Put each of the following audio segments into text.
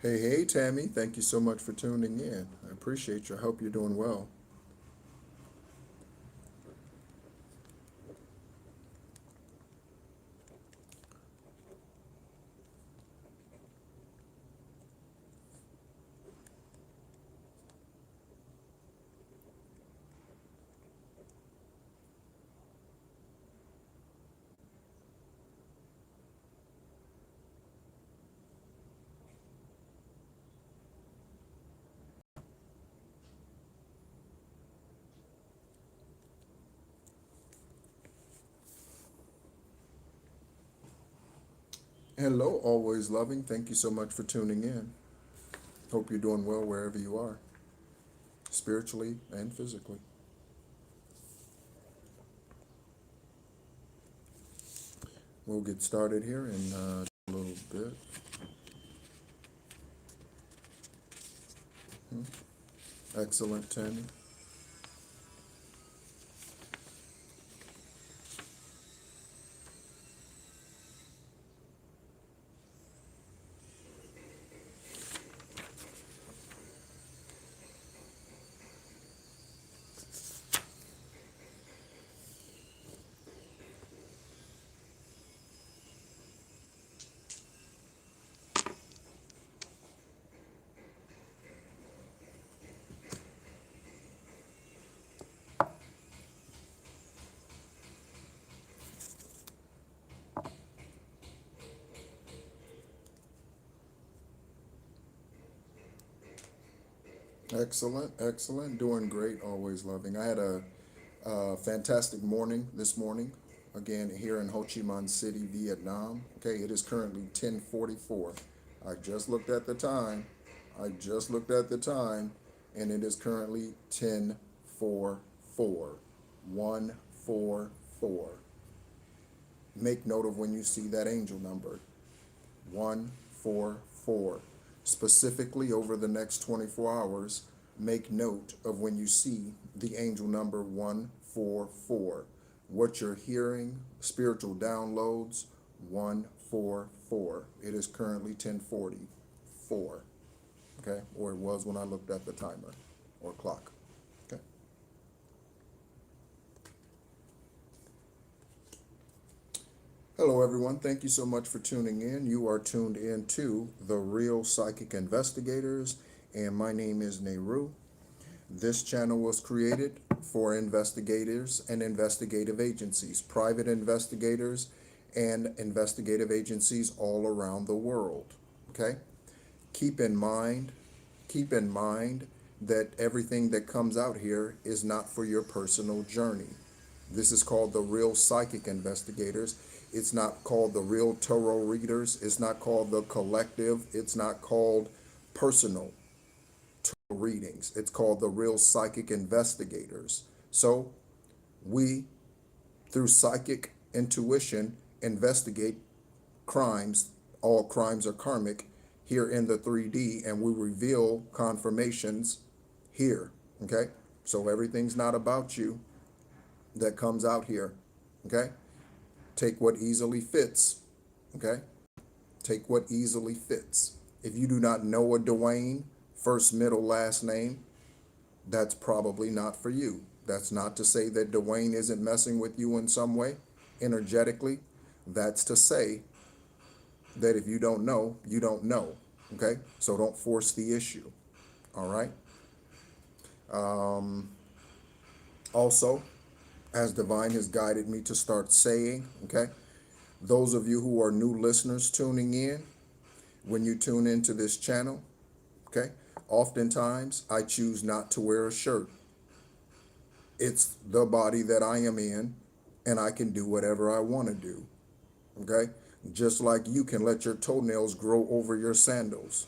Hey, hey, Tammy. Thank you so much for tuning in. I appreciate you. I hope you're doing well. Hello, always loving. Thank you so much for tuning in. Hope you're doing well wherever you are, spiritually and physically. We'll get started here in a little bit. Excellent, Tammy. Excellent, excellent. Doing great, always loving. I had a fantastic morning this morning, again here in Ho Chi Minh City, Vietnam. Okay, it is currently 10:44. I just looked at the time. I just looked at the time, and it is currently 10:44. 144. Make note of when you see that angel number. 144. Specifically, over the next 24 hours, make note of when you see the angel number 144. What you're hearing, spiritual downloads, 144. It is currently 10:44. Okay, or it was when I looked at the timer or clock. Okay. Hello, everyone. Thank you so much for tuning in. You are tuned in to The Real Psychic Investigators, and my name is NEHRU. This channel was created for investigators and investigative agencies, private investigators and investigative agencies all around the world. Okay? Keep in mind, keep in mind that everything that comes out here is not for your personal journey. This is called the Real Psychic Investigators. It's not called the Real Tarot Readers. It's not called the Collective. It's not called personal readings. It's called the Real Psychic Investigators. So we, through psychic intuition, investigate crimes. All crimes are karmic here in the 3D, and we reveal confirmations here. Okay? So everything's not about you that comes out here. Okay? Take what easily fits. Okay? Take what easily fits. If you do not know a Dwayne, first, middle, last name, that's probably not for you. That's not to say that Dwayne isn't messing with you in some way, energetically. That's to say that if you don't know, you don't know. Okay? So don't force the issue. All right? Also, as Divine has guided me to start saying, okay, those of you who are new listeners tuning in, when you tune into this channel, okay, oftentimes I choose not to wear a shirt. It's the body that I am in, and I can do whatever I want to do. Okay? Just like you can let your toenails grow over your sandals.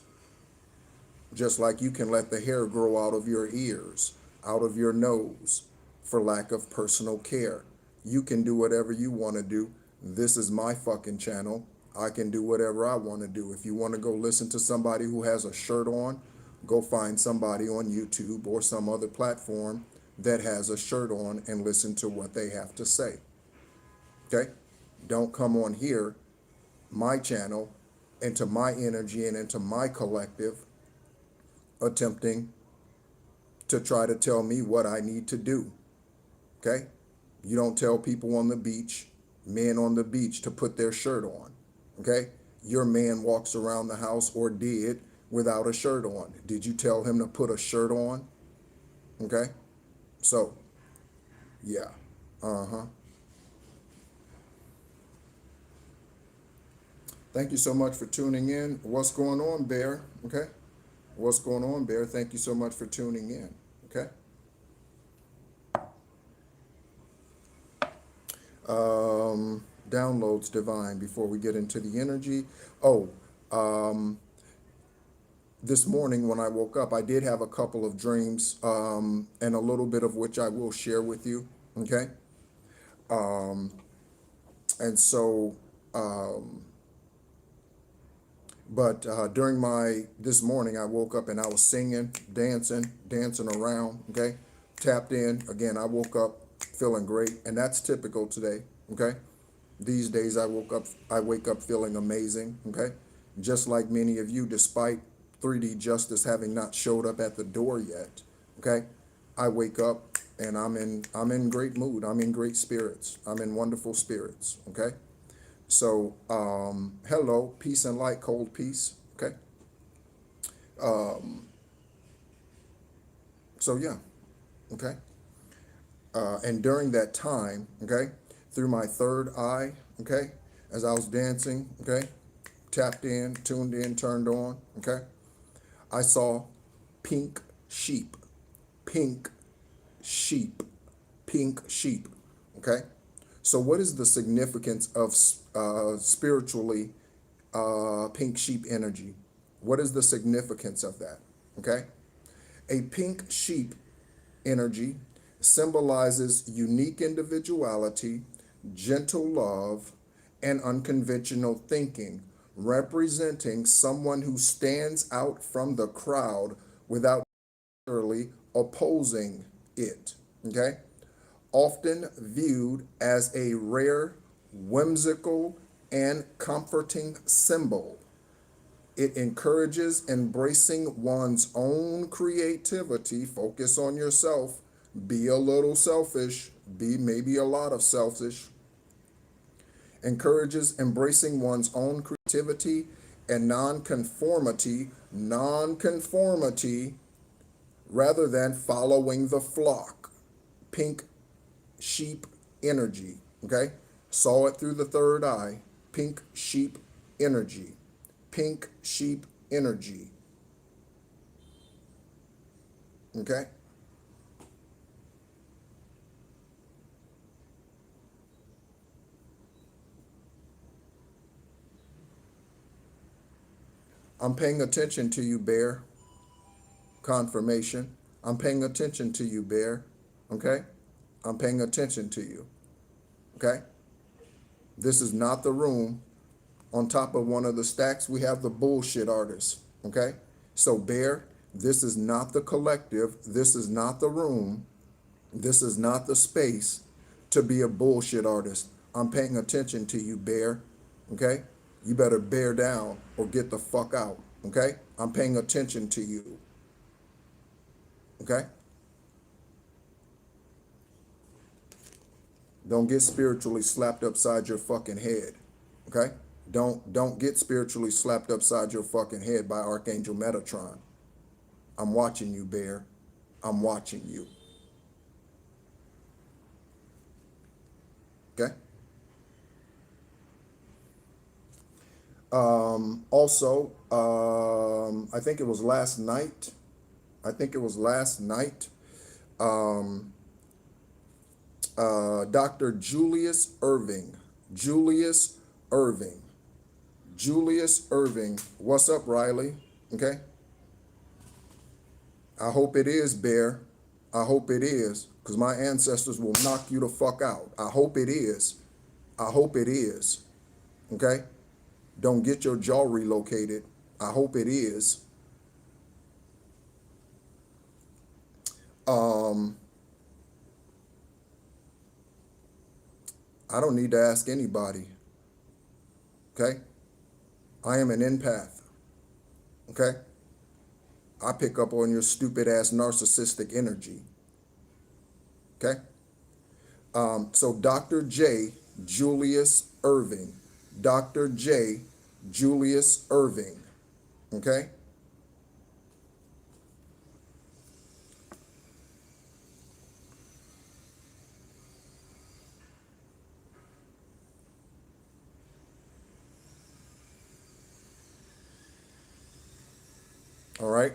Just like you can let the hair grow out of your ears, out of your nose, for lack of personal care. You can do whatever you want to do. This is my fucking channel. I can do whatever I want to do. If you want to go listen to somebody who has a shirt on, go find somebody on YouTube or some other platform that has a shirt on and listen to what they have to say. Okay? Don't come on here, my channel, into my energy and into my collective, attempting to try to tell me what I need to do. Okay? You don't tell people on the beach, men on the beach, to put their shirt on. Okay? Your man walks around the house, or did, without a shirt on. Did you tell him to put a shirt on? Okay? So, yeah. Thank you so much for tuning in. What's going on, Bear? Okay? What's going on, Bear? Thank you so much for tuning in. Okay? Downloads divine before we get into the energy. Oh, this morning when I woke up, I did have a couple of dreams, and a little bit of which I will share with you. Okay? And so, during this morning, I woke up and I was singing, dancing around, okay? Tapped in. Again, I woke up feeling great, and that's typical today, okay? These days I wake up feeling amazing, okay? Just like many of you, despite 3D Justice having not showed up at the door yet, okay? I wake up and I'm in great mood. I'm in great spirits. I'm in wonderful spirits, okay? So, hello, peace and light, cold peace, okay? So yeah, okay? And during that time, okay, through my third eye, okay, as I was dancing, okay, tapped in, tuned in, turned on, okay, I saw pink sheep, pink sheep, pink sheep, okay? So what is the significance of spiritually pink sheep energy? What is the significance of that? Okay? A pink sheep energy symbolizes unique individuality, gentle love, and unconventional thinking, representing someone who stands out from the crowd without necessarily opposing it. Okay? Often viewed as a rare, whimsical, and comforting symbol. It encourages embracing one's own creativity. Focus on yourself. Be a little selfish. Be maybe a lot of selfish. Encourages embracing one's own creativity and nonconformity rather than following the flock. Pink sheep energy, okay? Saw it through the third eye. Pink sheep energy. Pink sheep energy. Okay? I'm paying attention to you, Bear. Confirmation. I'm paying attention to you, Bear. Okay? I'm paying attention to you. Okay? This is not the room. On top of one of the stacks, we have the bullshit artists. Okay? So, Bear, this is not the collective. This is not the room. This is not the space to be a bullshit artist. I'm paying attention to you, Bear. Okay? You better bear down or get the fuck out. Okay? I'm paying attention to you. Okay? Don't get spiritually slapped upside your fucking head. Okay? Don't get spiritually slapped upside your fucking head by Archangel Metatron. I'm watching you, Bear. I'm watching you. Okay? Also, I think it was last night. Dr. Julius Irving. What's up, Riley? Okay? I hope it is, Bear. I hope it is, because my ancestors will knock you the fuck out. I hope it is. I hope it is. Okay? Don't get your jaw relocated. I hope it is. I don't need to ask anybody. Okay? I am an empath. Okay? I pick up on your stupid ass narcissistic energy. Okay? So Dr. J. Julius Irving. Dr. J. Julius Irving. Okay? All right?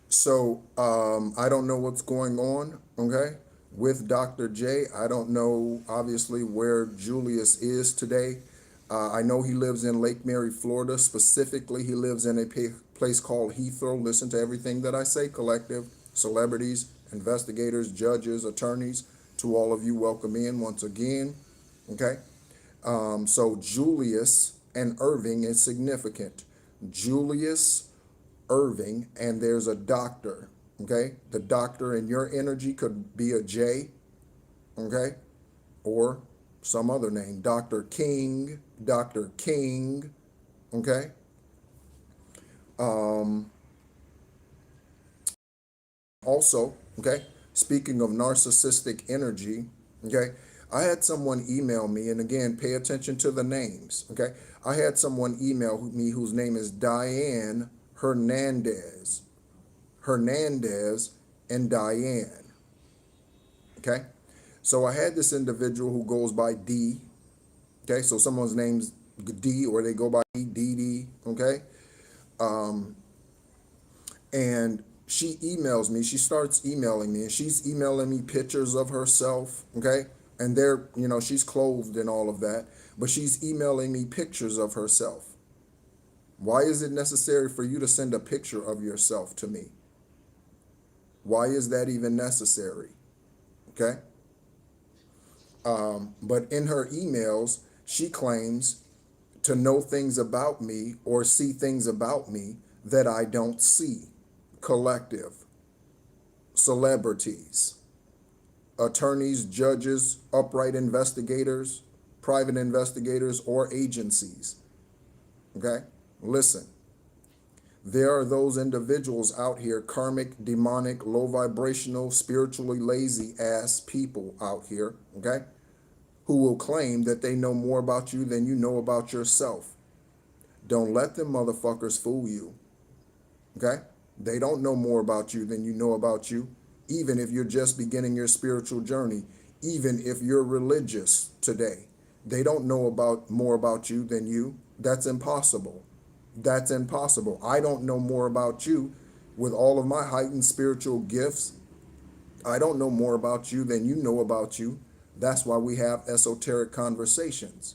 So I don't know what's going on, okay, with Dr. J. I don't know, obviously, where Julius is today. I know he lives in Lake Mary, Florida. Specifically, he lives in a place called Heathrow. Listen to everything that I say, collective, celebrities, investigators, judges, attorneys. To all of you, welcome in once again, okay? So Julius and Irving is significant. Julius Irving, and there's a doctor, okay? The doctor in your energy could be a J, okay? Or some other name, Dr. King, okay? Also, okay, speaking of narcissistic energy, okay, I had someone email me, and again, pay attention to the names, okay? I had someone email me whose name is Diane Hernandez. Hernandez and Diane, okay? So I had this individual who goes by D, okay? So someone's name's D, or they go by Dee, okay? And she emails me, she starts emailing me, and she's emailing me pictures of herself, okay? And they're, she's clothed and all of that, but she's emailing me pictures of herself. Why is it necessary for you to send a picture of yourself to me? Why is that even necessary? Okay? But in her emails, she claims to know things about me or see things about me that I don't see. Collective, celebrities, attorneys, judges, upright investigators, private investigators, or agencies. Okay? Listen, there are those individuals out here, karmic, demonic, low vibrational, spiritually lazy ass people out here, okay, who will claim that they know more about you than you know about yourself. Don't let them motherfuckers fool you, okay? They don't know more about you than you know about you, even if you're just beginning your spiritual journey, even if you're religious today. They don't know more about you than you. That's impossible. That's impossible. I don't know more about you with all of my heightened spiritual gifts. I don't know more about you than you know about you. That's why we have esoteric conversations,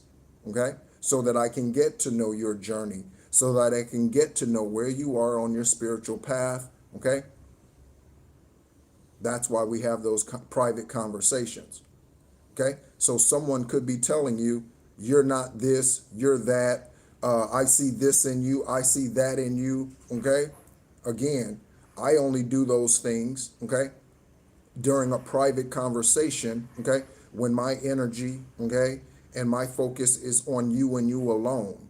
okay? So that I can get to know your journey, so that I can get to know where you are on your spiritual path, okay? That's why we have those private conversations, okay? So someone could be telling you, you're not this, you're that, I see this in you, I see that in you, okay? Again, I only do those things, okay, during a private conversation, okay, when my energy, okay, and my focus is on you and you alone,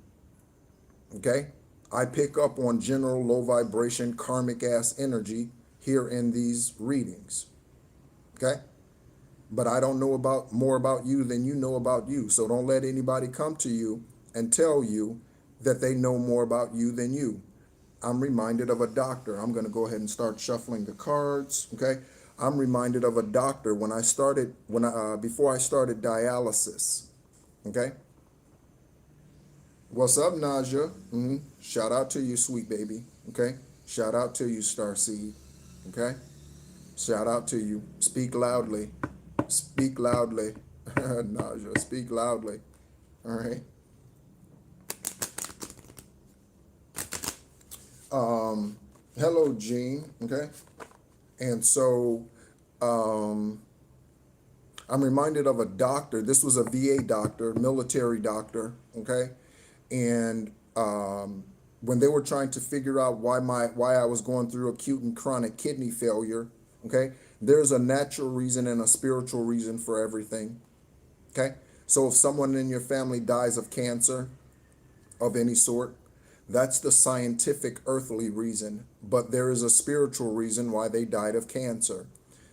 okay? I pick up on general low vibration karmic ass energy here in these readings, okay? But I don't know more about you than you know about you. So don't let anybody come to you and tell you that they know more about you than you. I'm reminded of a doctor. I'm going to go ahead and start shuffling the cards, okay? I'm reminded of a doctor before I started dialysis, okay? What's up, Naja? Shout out to you, sweet baby, okay? Shout out to you, Starseed, okay? Shout out to you. Speak loudly. Speak loudly. Naja, speak loudly, all right? Hello, Gene, okay? And so I'm reminded of a doctor. This was a VA doctor, military doctor, okay? And when they were trying to figure out why I was going through acute and chronic kidney failure, okay? There's a natural reason and a spiritual reason for everything, okay? So if someone in your family dies of cancer of any sort, That's the scientific earthly reason, but there is a spiritual reason why they died of cancer.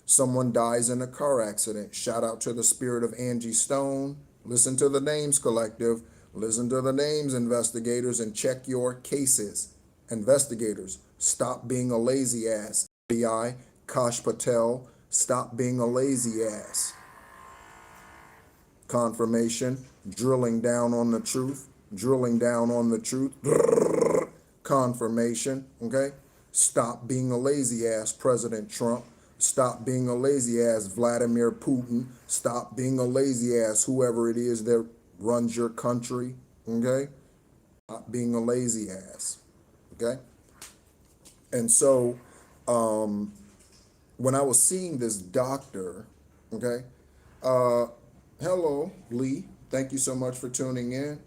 Someone dies in a car accident. Shout out to the spirit of Angie Stone. Listen to the names, collective. Listen to the names, investigators, and check your cases. Investigators, stop being a lazy ass. FBI, Kash Patel, stop being a lazy ass. Confirmation, drilling down on the truth, drilling down on the truth. Confirmation, okay? Stop being a lazy ass, President Trump. Stop being a lazy ass, Vladimir Putin. Stop being a lazy ass, whoever it is that runs your country, okay? Stop being a lazy ass, okay? And so, when I was seeing this doctor, okay, hello, Lee. Thank you so much for tuning in,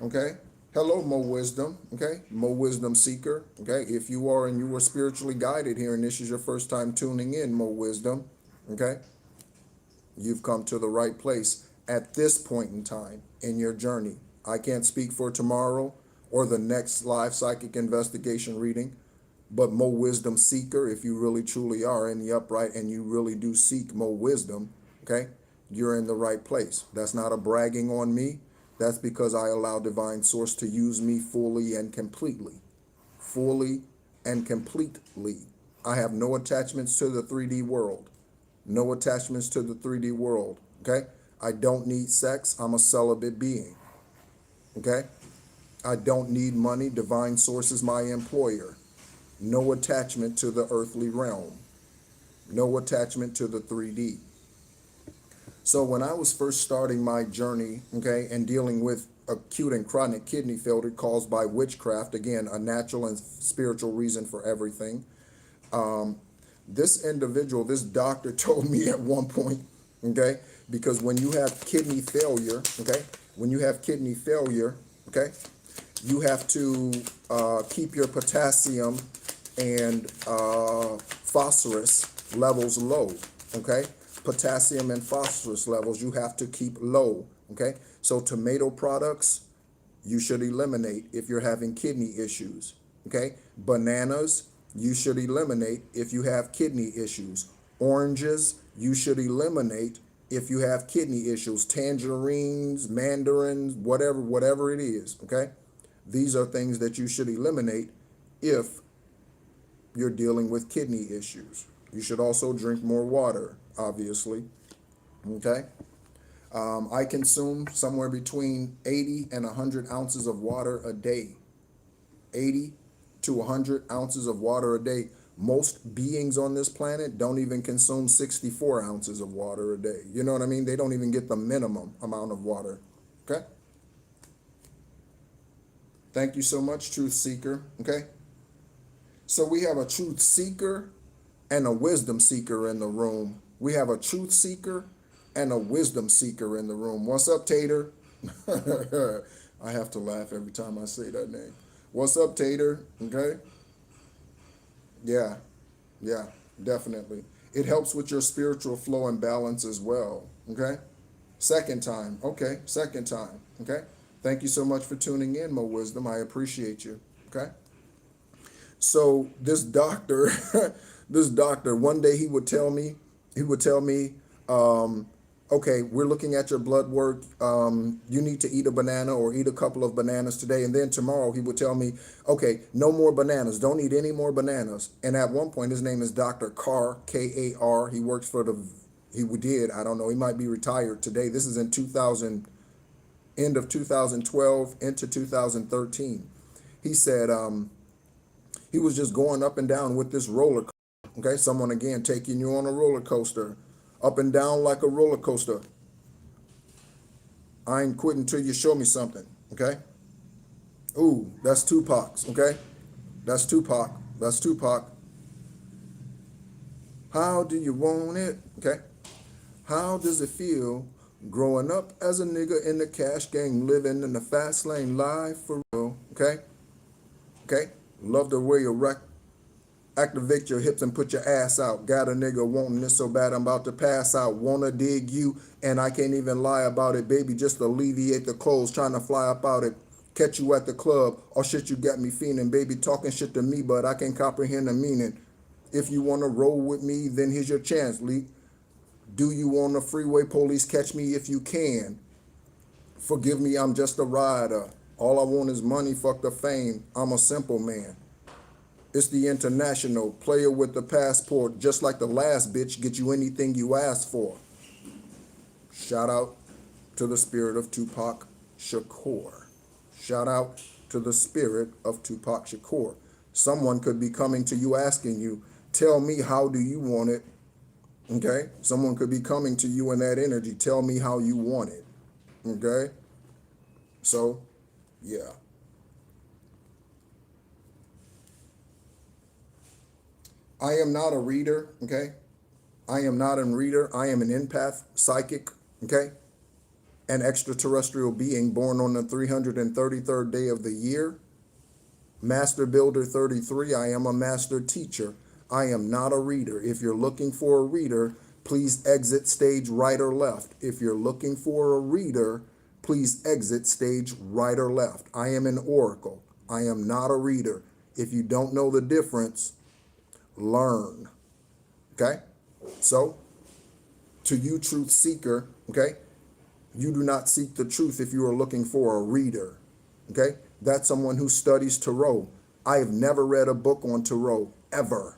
okay? Hello, Mo Wisdom, okay? Mo Wisdom Seeker, okay? If you are and you were spiritually guided here and this is your first time tuning in, Mo Wisdom, okay? You've come to the right place at this point in time in your journey. I can't speak for tomorrow or the next live psychic investigation reading, but Mo Wisdom Seeker, if you really truly are in the upright and you really do seek Mo Wisdom, okay, you're in the right place. That's not a bragging on me. That's because I allow Divine Source to use me fully and completely. Fully and completely. I have no attachments to the 3D world. No attachments to the 3D world, okay? I don't need sex. I'm a celibate being, okay? I don't need money. Divine Source is my employer. No attachment to the earthly realm. No attachment to the 3D. So when I was first starting my journey, okay, and dealing with acute and chronic kidney failure caused by witchcraft, again, a natural and spiritual reason for everything, this individual, this doctor told me at one point, okay, because when you have kidney failure, okay, when you have kidney failure, okay, you have to keep your potassium and phosphorus levels low, okay? Potassium and phosphorus levels you have to keep low, okay? So tomato products, you should eliminate if you're having kidney issues, okay? Bananas, you should eliminate if you have kidney issues. Oranges, you should eliminate if you have kidney issues. Tangerines, mandarins, whatever it is, okay? These are things that you should eliminate if you're dealing with kidney issues. You should also drink more water, obviously, okay? I consume somewhere between 80 and 100 ounces of water a day. 80 to 100 ounces of water a day. Most beings on this planet don't even consume 64 ounces of water a day. You know what I mean? They don't even get the minimum amount of water, okay? Thank you so much, Truth Seeker, okay? So we have a Truth Seeker and a Wisdom Seeker in the room. We have a Truth Seeker and a Wisdom Seeker in the room. What's up, Tater? I have to laugh every time I say that name. What's up, Tater? Okay? Yeah, definitely. It helps with your spiritual flow and balance as well, okay? Second time, okay? Thank you so much for tuning in, Mo Wisdom. I appreciate you, okay? So this doctor, one day he would tell me, okay, we're looking at your blood work. You need to eat a banana or eat a couple of bananas today. And then tomorrow he would tell me, okay, no more bananas. Don't eat any more bananas. And at one point, his name is Dr. Carr, K-A-R. He works for I don't know, he might be retired today. This is in end of 2012 into 2013. He said, he was just going up and down with this roller coaster. Okay, someone again taking you on a roller coaster, up and down like a roller coaster. I ain't quitting till you show me something, okay? Ooh, that's Tupac's, okay? That's Tupac. How do you want it? Okay. How does it feel growing up as a nigga in the cash gang, living in the fast lane life for real? Okay. Love the way you activate your hips and put your ass out. Got a nigga wanting this so bad I'm about to pass out. Wanna dig you and I can't even lie about it, baby. Just alleviate the clothes, trying to fly up out it. catch you at the club. Oh shit, you got me fiending, baby, talking shit to me, but I can comprehend the meaning. If you want to roll with me, then here's your chance, Lee. Do you on the freeway, police catch me if you can. Forgive me, I'm just a rider. All I want is money, fuck the fame. I'm a simple man. It's the international player with the passport, just like the last bitch, get you anything you ask for. Shout out to the spirit of Tupac Shakur. Shout out to the spirit of Tupac Shakur. Someone could be coming to you asking you, tell me how do you want it? Okay? Someone could be coming to you in that energy, tell me how you want it. Okay? So, yeah. I am not a reader, okay? I am not a reader. I am an empath, psychic, okay? An extraterrestrial being born on the 333rd day of the year. Master Builder 33, I am a master teacher. I am not a reader. If you're looking for a reader, please exit stage right or left. If you're looking for a reader, please exit stage right or left. I am an oracle. I am not a reader. If you don't know the difference, learn. Okay? So, to you, truth seeker, okay? You do not seek the truth if you are looking for a reader. Okay? That's someone who studies tarot. I have never read a book on tarot, ever.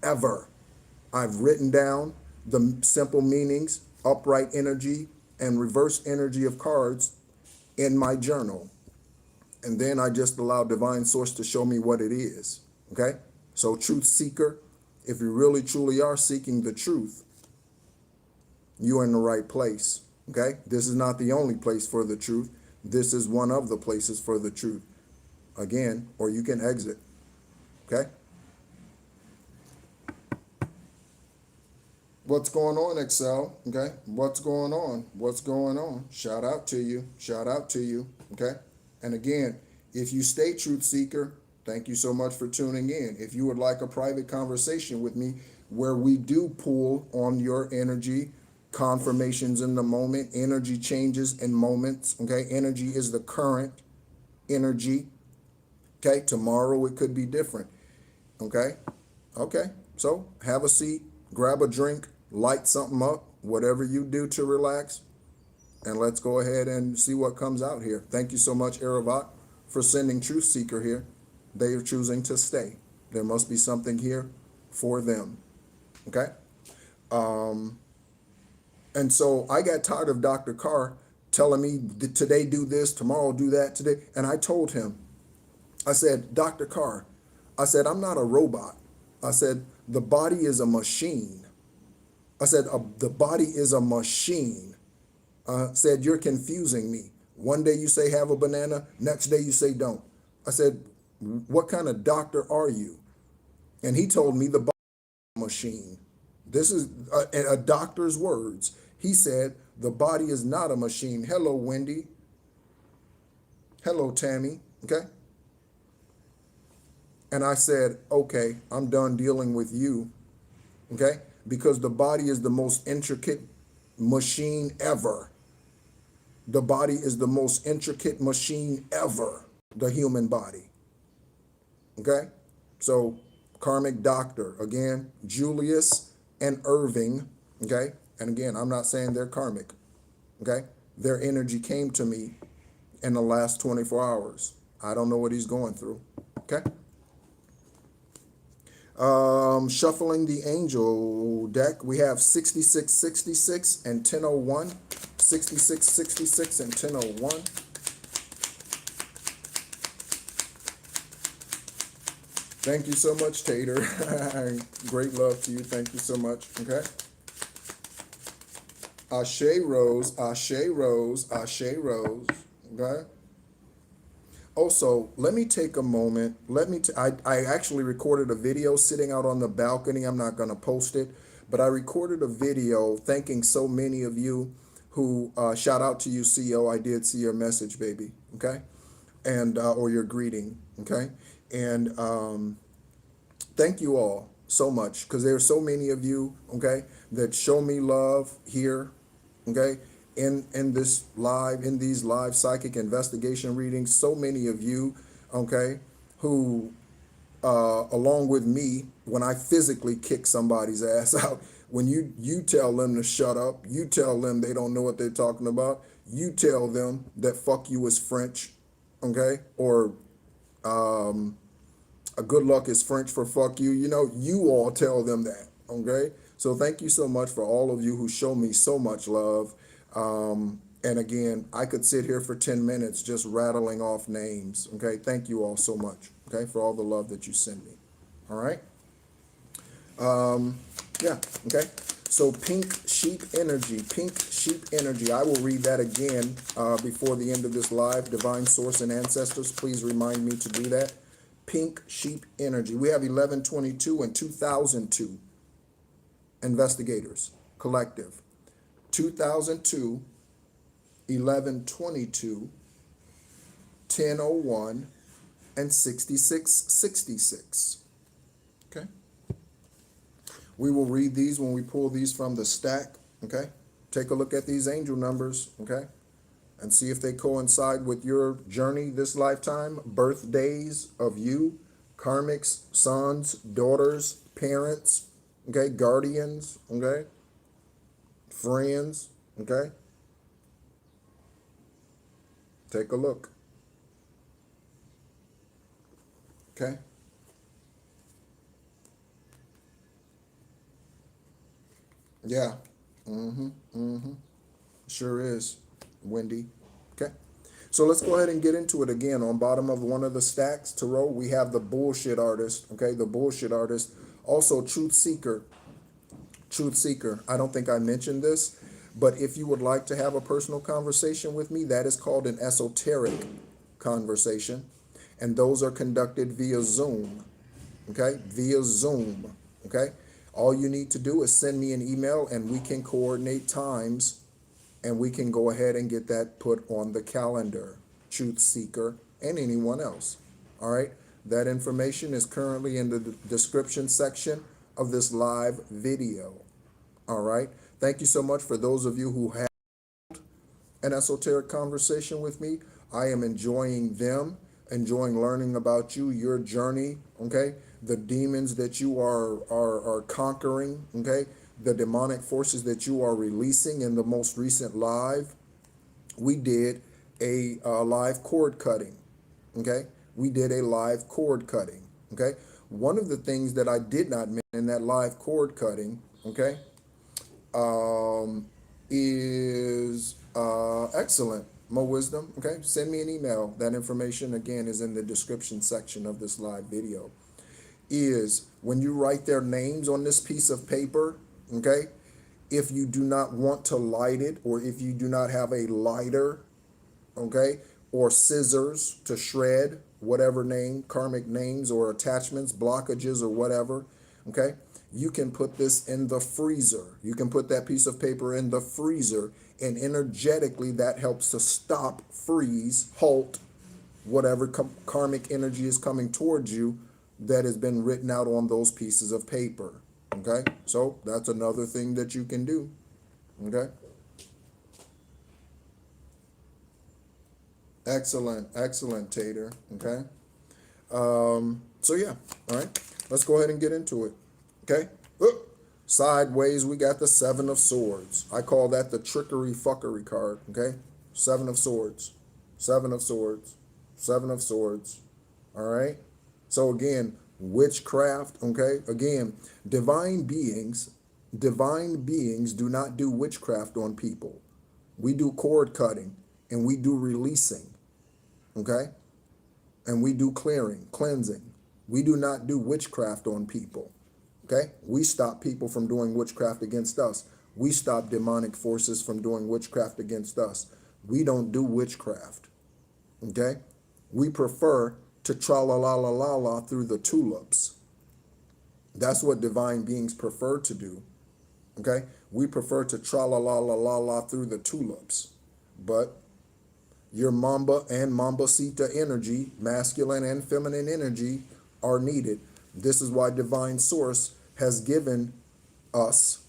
Ever. I've written down the simple meanings, upright energy, and reverse energy of cards in my journal. And then I just allow divine source to show me what it is. Okay? So truth seeker, if you really truly are seeking the truth, you're in the right place. Okay? This is not the only place for the truth. This is one of the places for the truth. Again, or you can exit. Okay? What's going on, Excel? Okay? What's going on? What's going on? Shout out to you. Shout out to you. Okay? And again, if you stay truth seeker, thank you so much for tuning in. If you would like a private conversation with me where we do pull on your energy, confirmations in the moment, energy changes in moments, okay? Energy is the current energy, okay? Tomorrow it could be different, okay? Okay, so have a seat, grab a drink, light something up, whatever you do to relax, and let's go ahead and see what comes out here. Thank you so much, Aravat, for sending Truth Seeker here. They are choosing to stay. There must be something here for them, okay? And so I got tired of Dr. Carr telling me today do this, tomorrow do that, today. And I told him, I said, Dr. Carr, I said, I'm not a robot. I said, the body is a machine. I said, the body is a machine. Said, you're confusing me. One day you say have a banana, next day you say don't. I said, what kind of doctor are you? And he told me the body is a machine. This is a doctor's words. He said, the body is not a machine. Hello, Wendy. Hello, Tammy. Okay? And I said, okay, I'm done dealing with you. Okay? Because the body is the most intricate machine ever. The body is the most intricate machine ever. The human body. Okay? So, Karmic doctor. Again, Julius and Irving, okay? And again, I'm not saying they're karmic, okay? Their energy came to me in the last 24 hours. I don't know what he's going through, okay? Shuffling the angel deck, we have 6666 and 1001. 6666 and 1001. Thank you so much, Tater. Great love to you. Thank you so much. Okay. Ashe Rose, Ashe Rose, Ashe Rose. Okay. Also, let me take a moment. I actually recorded a video sitting out on the balcony. I'm not going to post it, but I recorded a video thanking so many of you who, shout out to you, CEO. I did see your message, baby. Okay. And, or your greeting. Okay. And thank you all so much, because there are so many of you, okay, that show me love here, okay, in these live psychic investigation readings, so many of you, okay, who along with me, when I physically kick somebody's ass out, when you tell them to shut up, you tell them they don't know what they're talking about, you tell them that fuck you is French, okay, or a good luck is French for fuck you. You know, you all tell them that, okay? So thank you so much for all of you who show me so much love. And again, I could sit here for 10 minutes just rattling off names, okay? Thank you all so much, okay, for all the love that you send me, all right? Yeah, okay? So pink sheep energy. I will read that again before the end of this live. Divine source and ancestors, please remind me to do that. Pink sheep energy. We have 1122 and 2002 investigators, collective. 2002, 1122, 1001, and 6666. Okay. We will read these when we pull these from the stack. Okay. Take a look at these angel numbers. Okay. And see if they coincide with your journey this lifetime. Birthdays of you, karmics, sons, daughters, parents, okay, guardians, okay, friends, okay. Take a look. Okay. Yeah. Sure is, Wendy. Okay. So let's go ahead and get into it again. On bottom of one of the stacks, tarot, we have the bullshit artist. Okay, the bullshit artist. Also, truth seeker. Truth seeker. I don't think I mentioned this, but if you would like to have a personal conversation with me, that is called an esoteric conversation. And those are conducted via Zoom. Okay, via Zoom. Okay. All you need to do is send me an email and we can coordinate times and we can go ahead and get that put on the calendar. Truth seeker and anyone else. All right. That information is currently in the description section of this live video. All right. Thank you so much for those of you who have an esoteric conversation with me. I am enjoying them, enjoying learning about you, your journey, okay? The demons that you are conquering, okay? The demonic forces that you are releasing. In the most recent live, we did a live cord cutting, okay? We did a live cord cutting, okay? One of the things that I did not mention in that live cord cutting, okay, is excellent. Mo Wisdom, okay? Send me an email. That information, again, is in the description section of this live video. Is when you write their names on this piece of paper, okay, if you do not want to light it, or if you do not have a lighter, okay, or scissors to shred whatever name, karmic names or attachments, blockages or whatever, okay, you can put this in the freezer. You can put that piece of paper in the freezer, and energetically that helps to stop, freeze, halt whatever karmic energy is coming towards you that has been written out on those pieces of paper. Okay, so that's another thing that you can do. Okay, excellent, Tater. Okay, so yeah, all right, let's go ahead and get into it. Okay, sideways we got the Seven of Swords. I call that the trickery fuckery card. Okay, Seven of Swords, Seven of Swords, Seven of Swords. All right. So again, witchcraft, okay? Again, divine beings do not do witchcraft on people. We do cord cutting and we do releasing, okay? And we do clearing, cleansing. We do not do witchcraft on people, okay? We stop people from doing witchcraft against us. We stop demonic forces from doing witchcraft against us. We don't do witchcraft, okay? We prefer to tra-la-la-la-la-la through the tulips. That's what divine beings prefer to do, okay? We prefer to tra-la-la-la-la-la through the tulips. But your mamba and mambacita energy, masculine and feminine energy, are needed. This is why divine source has given us,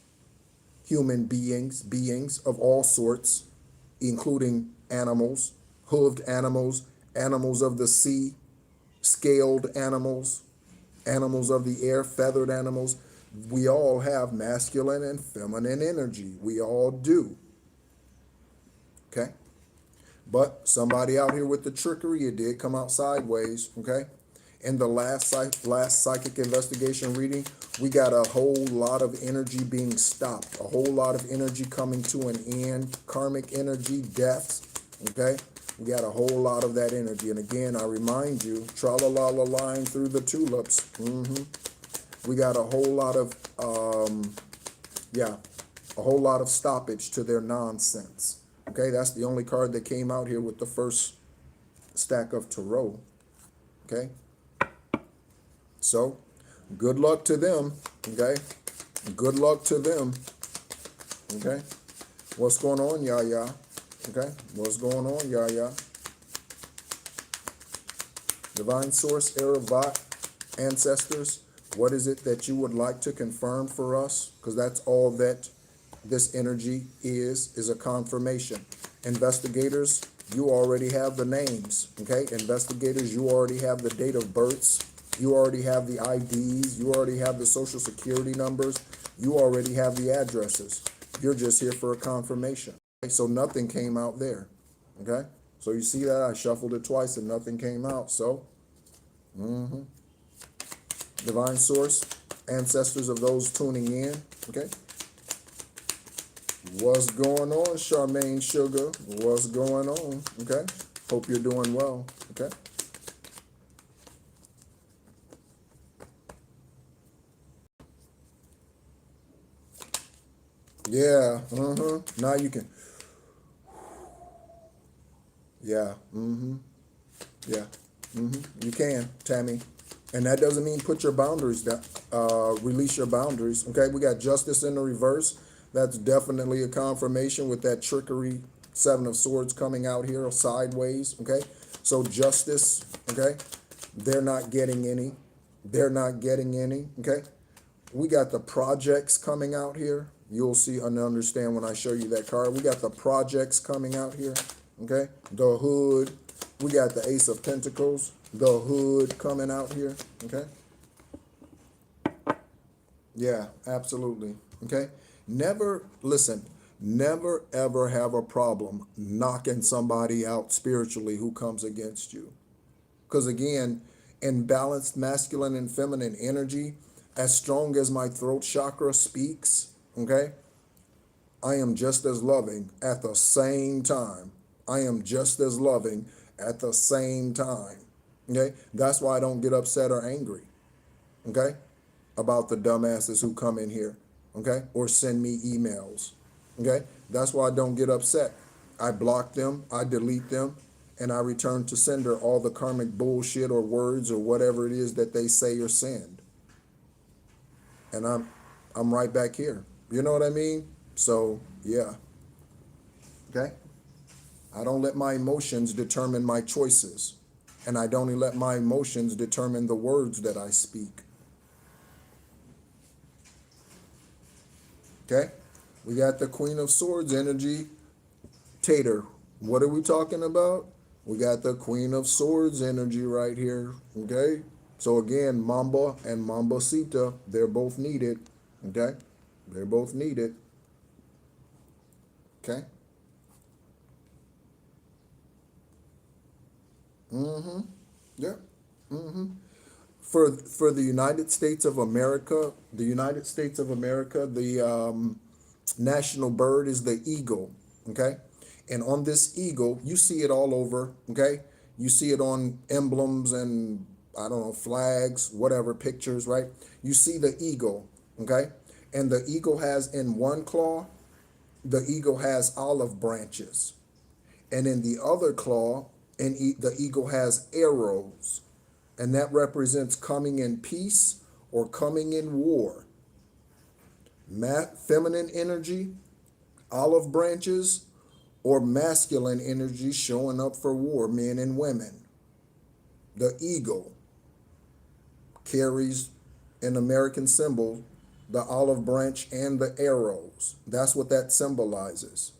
human beings of all sorts, including animals, hooved animals, animals of the sea, scaled animals, animals of the air, feathered animals. We all have masculine and feminine energy. We all do. Okay? But somebody out here with the trickery, it did come out sideways. Okay? In the last psychic investigation reading, we got a whole lot of energy being stopped, a whole lot of energy coming to an end, karmic energy, deaths. Okay? We got a whole lot of that energy. And again, I remind you, tra-la-la-la-line through the tulips. We got a whole lot of, a whole lot of stoppage to their nonsense. Okay, that's the only card that came out here with the first stack of tarot. Okay, so good luck to them. Okay, good luck to them. Okay, what's going on, Yaya? Okay, what's going on, Yaya? Divine Source, Eravat, Ancestors, what is it that you would like to confirm for us? Because that's all that this energy is a confirmation. Investigators, you already have the names, okay? Investigators, you already have the date of births. You already have the IDs. You already have the social security numbers. You already have the addresses. You're just here for a confirmation. So nothing came out there, okay? So you see that? I shuffled it twice and nothing came out, so. Divine Source, ancestors of those tuning in, okay? What's going on, Charmaine Sugar? What's going on, okay? Hope you're doing well, okay? Yeah, now you can. Yeah, yeah, you can, Tammy. And that doesn't mean put your boundaries down, release your boundaries, okay? We got Justice in the reverse. That's definitely a confirmation with that trickery, Seven of Swords coming out here sideways, okay? So Justice, okay? They're not getting any. They're not getting any, okay? We got the projects coming out here. You'll see and understand when I show you that card. We got the projects coming out here, okay? The Hood. We got the Ace of Pentacles. The Hood coming out here, okay? Yeah, absolutely, okay? Never, listen, never ever have a problem knocking somebody out spiritually who comes against you. Because again, in balanced masculine and feminine energy, as strong as my throat chakra speaks, okay, I am just as loving at the same time. I am just as loving at the same time, okay? That's why I don't get upset or angry, okay, about the dumbasses who come in here, okay, or send me emails, okay? That's why I don't get upset. I block them, I delete them, and I return to sender all the karmic bullshit or words or whatever it is that they say or send. And I'm right back here. You know what I mean? So, yeah. Okay? I don't let my emotions determine my choices. And I don't let my emotions determine the words that I speak. Okay? We got the Queen of Swords energy. Tater, what are we talking about? We got the Queen of Swords energy right here. Okay? So again, Mamba and Mambasita, they're both needed. Okay? They're both needed. Okay? Yeah. For the United States of America, the national bird is the eagle, okay? And on this eagle, you see it all over, okay? You see it on emblems and, I don't know, flags, whatever, pictures, right? You see the eagle, okay? And the eagle has in one claw, the eagle has olive branches. And in the other claw, the eagle has arrows. And that represents coming in peace or coming in war. Feminine energy, olive branches, or masculine energy showing up for war, men and women. The eagle carries an American symbol, the olive branch and the arrows. That's what that symbolizes.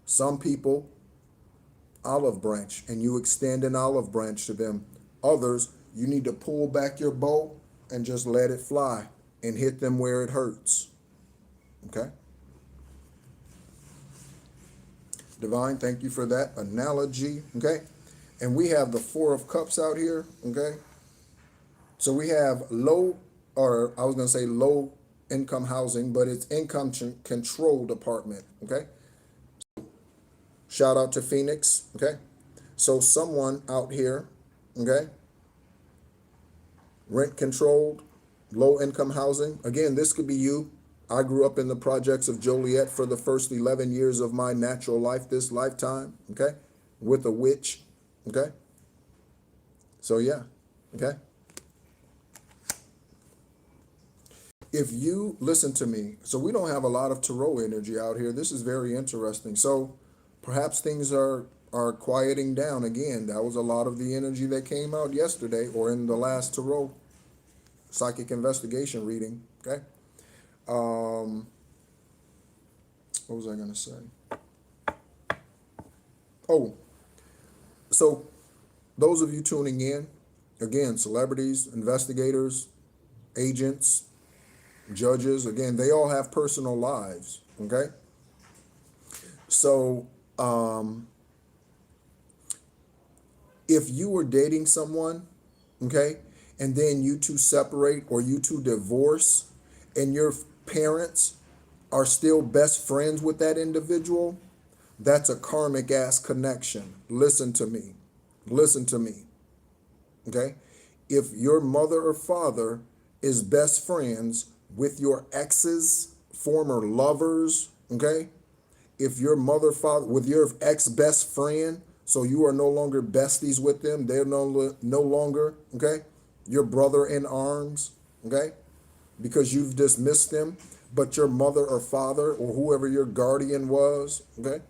Some people olive branch, and you extend an olive branch to them. Others, you need to pull back your bow and just let it fly and hit them where it hurts. Okay? Divine, thank you for that analogy. Okay? And we have the Four of Cups out here. Okay? So we have low income housing, but it's income control department. Okay? Shout out to Phoenix. Okay? So someone out here, okay, rent controlled, low income housing. Again, this could be you. I grew up in the projects of Joliet for the first 11 years of my natural life, this lifetime, okay, with a witch, okay. So yeah, okay. If you listen to me, so we don't have a lot of tarot energy out here. This is very interesting. So perhaps things are quieting down again. That was a lot of the energy that came out yesterday or in the last tarot psychic investigation reading. Okay. What was I going to say? Oh, so those of you tuning in, again, celebrities, investigators, agents, judges, again, they all have personal lives. Okay. So, if you were dating someone, okay, and then you two separate or you two divorce and your parents are still best friends with that individual, that's a karmic ass connection. Listen to me. Listen to me. Okay? If your mother or father is best friends with your ex's former lovers, okay? If your mother, father, with your ex best friend, so you are no longer besties with them, they're no longer, okay, your brother in arms, okay, because you've dismissed them, but your mother or father or whoever your guardian was, okay,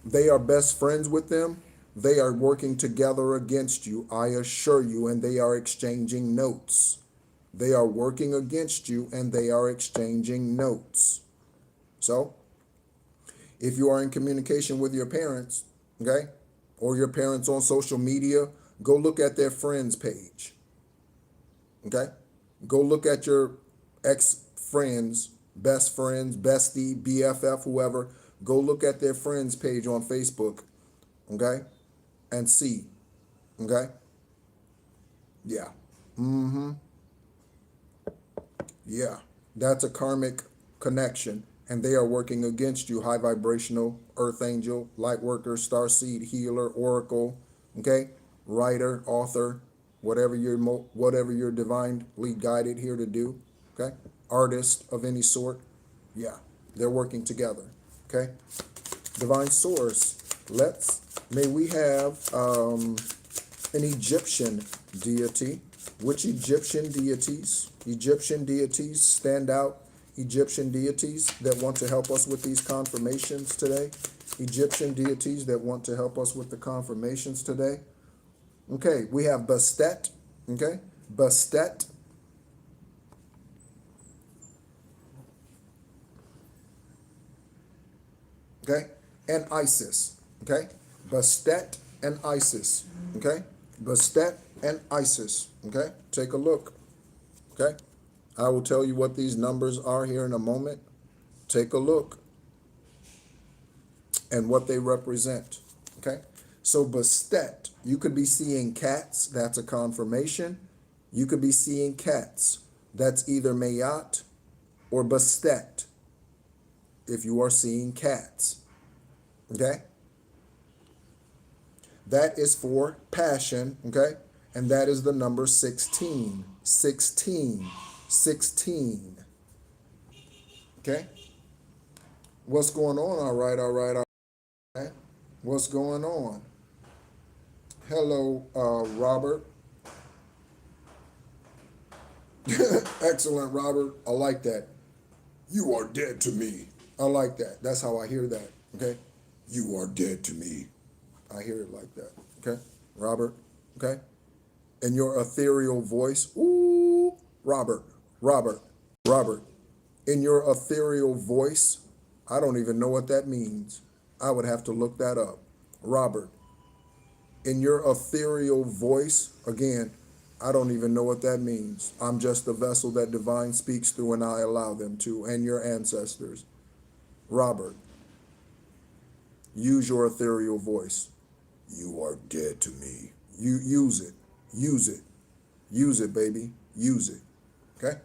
they are best friends with them, they are working together against you, I assure you, and they are exchanging notes. They are working against you and they are exchanging notes. So, if you are in communication with your parents, okay, or your parents on social media, go look at their friends page. Okay? Go look at your ex-friends, best friends, bestie, BFF, whoever. Go look at their friends page on Facebook. Okay? And see. Okay? Yeah. Yeah. That's a karmic connection. And they are working against you, high vibrational, earth angel, light worker, star seed, healer, oracle, okay, writer, author, whatever you're divinely guided here to do, okay, artist of any sort, yeah, they're working together, okay. Divine source, may we have an Egyptian deity. Which Egyptian deities stand out? Egyptian deities that want to help us with these confirmations today. Egyptian deities that want to help us with the confirmations today. Okay, we have Bastet. Okay, Bastet. Okay, and Isis. Okay, Bastet and Isis. Okay, Bastet and Isis. Okay, take a look. Okay. I will tell you what these numbers are here in a moment. Take a look and what they represent. Okay. So Bastet, you could be seeing cats. That's a confirmation. You could be seeing cats. That's either Mayat or Bastet if you are seeing cats. Okay. That is for passion. Okay. And that is the number 16. 16. 16. Okay. What's going on? All right. What's going on? Hello, Robert. Excellent, Robert. I like that. You are dead to me. I like that. That's how I hear that. Okay. You are dead to me. I hear it like that. Okay. Robert. Okay. In your ethereal voice. Ooh, Robert. In your ethereal voice, I don't even know what that means. I would have to look that up. Robert, in your ethereal voice, again, I don't even know what that means. I'm just a vessel that divine speaks through and I allow them to, and your ancestors. Robert, use your ethereal voice. You are dead to me. You use it. Use it. Use it, baby. Use it. Okay?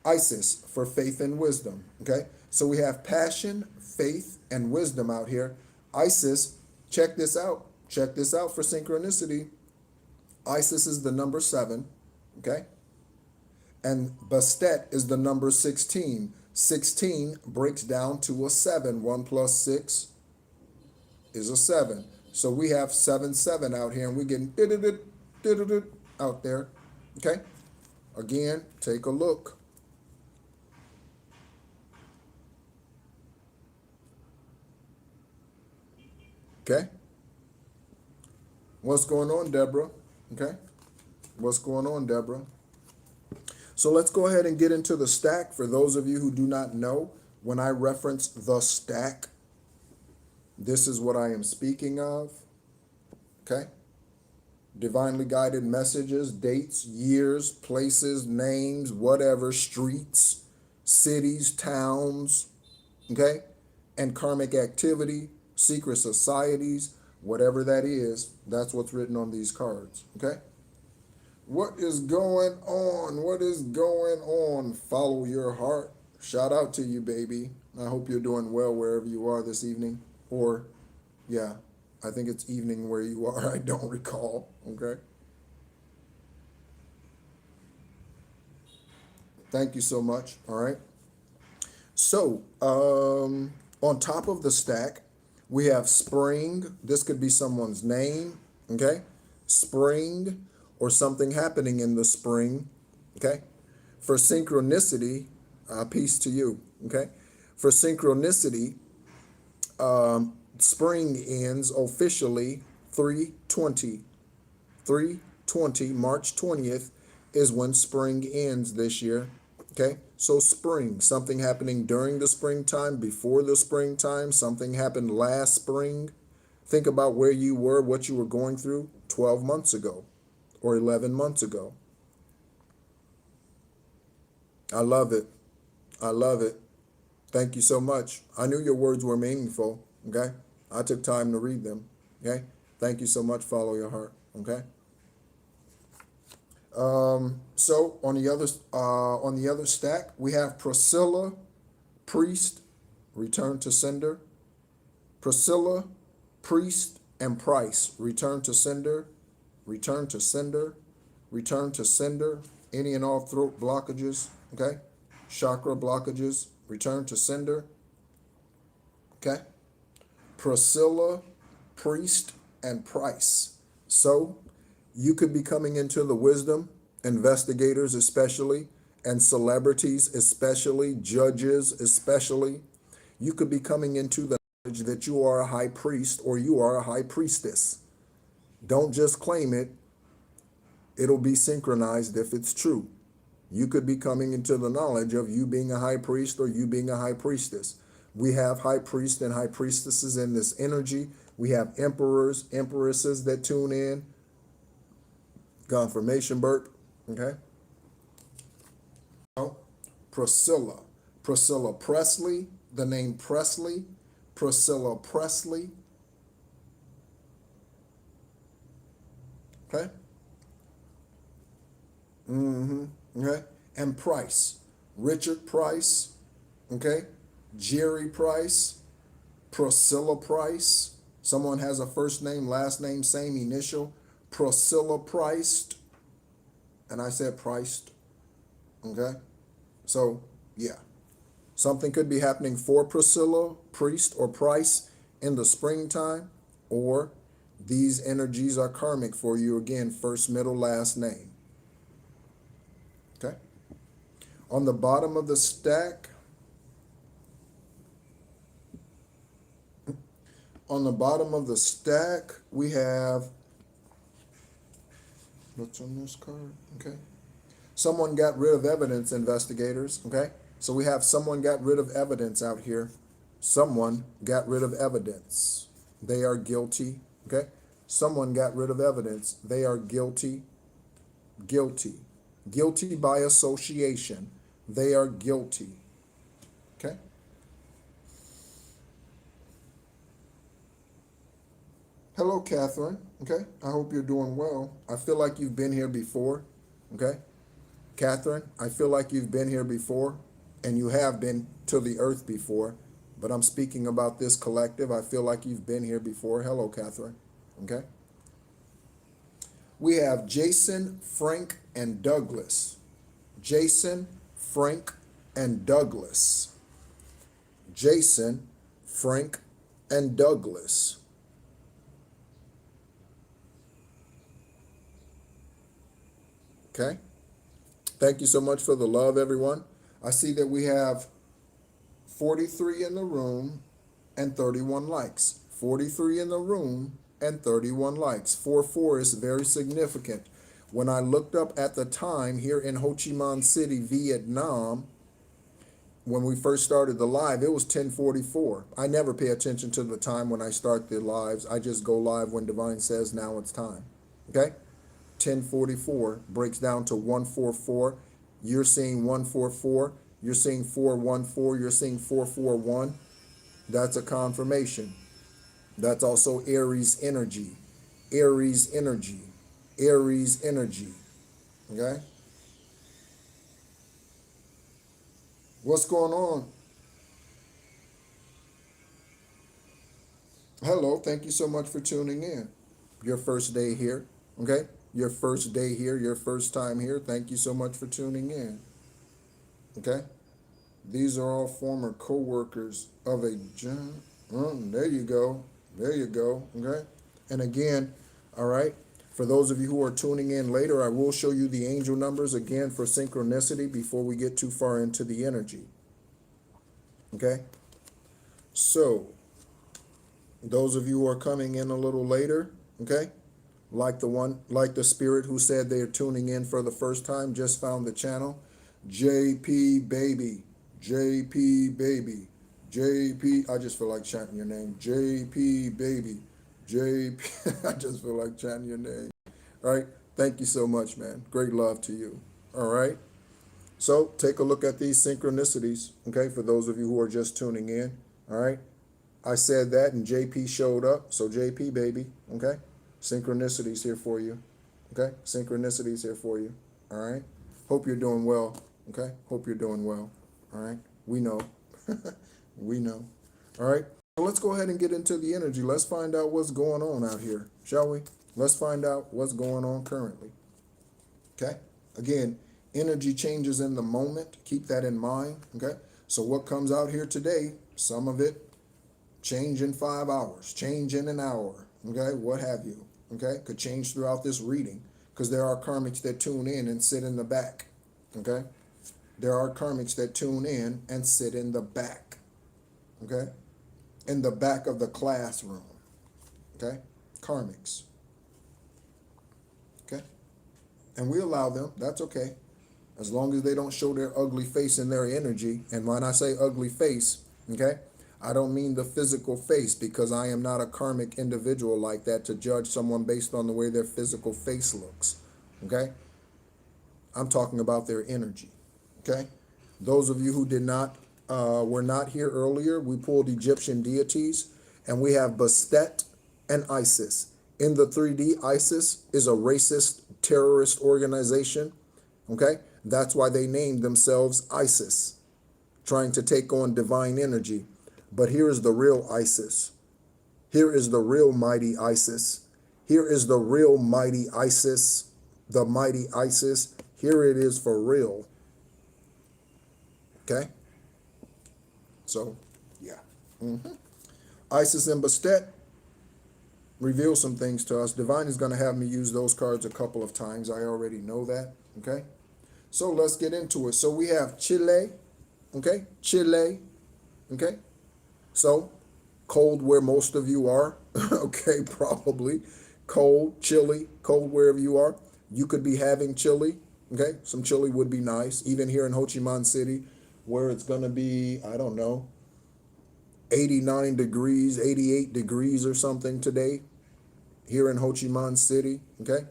Isis for faith and wisdom. Okay? So we have passion, faith, and wisdom out here. Isis, check this out. Check this out for synchronicity. Isis is the number 7. Okay? And Bastet is the number 16. 16 breaks down to a 7. 1 plus 6 is a 7. So we have 7, 7 out here, and we're getting out there. Okay? Again, take a look. Okay? What's going on, Deborah? Okay? What's going on, Deborah? So let's go ahead and get into the stack. For those of you who do not know, when I reference the stack, this is what I am speaking of. Okay? Divinely guided messages, dates, years, places, names, whatever, streets, cities, towns, okay? And karmic activity, secret societies, whatever that is, that's what's written on these cards, okay? What is going on? What is going on? Follow your heart. Shout out to you, baby. I hope you're doing well wherever you are this evening. Or, yeah, I think it's evening where you are. I don't recall, okay? Thank you so much, all right? So, on top of the stack, we have spring. This could be someone's name, okay? Spring, or something happening in the spring, okay? For synchronicity, peace to you, okay? For synchronicity, spring ends officially 3/20. 3/20, March 20th is when spring ends this year, okay? So spring, something happening during the springtime, before the springtime, something happened last spring. Think about where you were, what you were going through 12 months ago or 11 months ago. I love it. I love it. Thank you so much. I knew your words were meaningful, okay? I took time to read them, okay? Thank you so much. Follow your heart, okay? So on the other stack, we have Priscilla, priest, return to sender. Priscilla, priest, and Price, return to sender, return to sender, return to sender. Any and all throat blockages, okay? Chakra blockages, return to sender, okay? Priscilla, priest, and Price. So you could be coming into the wisdom, investigators especially, and celebrities especially, judges especially. You could be coming into the knowledge that you are a high priest or you are a high priestess. Don't just claim it. It'll be synchronized if it's true. You could be coming into the knowledge of you being a high priest or you being a high priestess. We have high priests and high priestesses in this energy. We have emperors, empresses that tune in. Confirmation burp, okay? Oh, Priscilla. Priscilla Presley, the name Presley. Priscilla Presley. Okay? Okay? And Price. Richard Price, okay? Jerry Price. Priscilla Price. Someone has a first name, last name, same initial. Priscilla Priced, and I said Priced, okay? So, yeah. Something could be happening for Priscilla, priest, or Price in the springtime, or these energies are karmic for you, again, first, middle, last name, okay? On the bottom of the stack, we have, what's on this card? Okay. Someone got rid of evidence, investigators. Okay. So we have someone got rid of evidence out here. Someone got rid of evidence. They are guilty. Okay. Someone got rid of evidence. They are guilty. Guilty. Guilty by association. They are guilty. Okay? Hello, Catherine. Okay? I hope you're doing well. I feel like you've been here before. Okay? Catherine, I feel like you've been here before, and you have been to the earth before, but I'm speaking about this collective. I feel like you've been here before. Hello, Catherine. Okay? We have Jason, Frank, and Douglas. Jason, Frank, and Douglas. Jason, Frank, and Douglas. Okay? Thank you so much for the love, everyone. I see that we have 43 in the room and 31 likes. 43 in the room and 31 likes. 44 is very significant. When I looked up at the time here in Ho Chi Minh City, Vietnam, when we first started the live, it was 10:44. I never pay attention to the time when I start the lives. I just go live when Divine says now it's time. Okay? 10:44 breaks down to 144. You're seeing 144. You're seeing 414. You're seeing 441. That's a confirmation. That's also Aries energy. Aries energy. Aries energy. Okay? What's going on? Hello. Thank you so much for tuning in. Your first day here. Okay? Your first day here, your first time here. Thank you so much for tuning in. Okay? These are all former co-workers of a job. There you go. There you go. Okay? And again, all right, for those of you who are tuning in later, I will show you the angel numbers again for synchronicity before we get too far into the energy. Okay? So, those of you who are coming in a little later, okay? Like the spirit who said they are tuning in for the first time, just found the channel. JP Baby, JP Baby, JP. I just feel like chanting your name. JP Baby, JP. I just feel like chanting your name. All right. Thank you so much, man. Great love to you. All right. So take a look at these synchronicities. Okay. For those of you who are just tuning in. All right. I said that and JP showed up. So JP Baby. Okay. Synchronicities here for you. Okay? Synchronicities here for you. All right? Hope you're doing well. Okay? Hope you're doing well. All right? We know. We know. All right? So let's go ahead and get into the energy. Let's find out what's going on out here, shall we? Let's find out what's going on currently. Okay? Again, energy changes in the moment. Keep that in mind. Okay? So what comes out here today, some of it change in 5 hours, change in an hour. Okay? What have you. Okay, could change throughout this reading because there are karmics that tune in and sit in the back. Okay, there are karmics that tune in and sit in the back. Okay, in the back of the classroom. Okay, karmics. Okay, and we allow them. That's okay, as long as they don't show their ugly face and their energy. And when I say ugly face, okay, I don't mean the physical face, because I am not a karmic individual like that to judge someone based on the way their physical face looks. Okay? I'm talking about their energy. Okay? Those of you who were not here earlier, we pulled Egyptian deities, and we have Bastet and Isis. In the 3D, Isis is a racist terrorist organization. Okay? That's why they named themselves ISIS, trying to take on divine energy. But here is the real Isis. Here is the real mighty Isis. Here is the real mighty Isis. The mighty Isis. Here it is for real. Okay? So, yeah. Isis and Bastet reveal some things to us. Divine is going to have me use those cards a couple of times. I already know that. Okay? So let's get into it. So we have Chile. Okay? Chile. Okay? So, cold where most of you are, okay, probably. Cold, chilly, cold wherever you are. You could be having chili, okay? Some chili would be nice. Even here in Ho Chi Minh City, where it's going to be, I don't know, 89 degrees, 88 degrees or something today. here in Ho Chi Minh City, okay?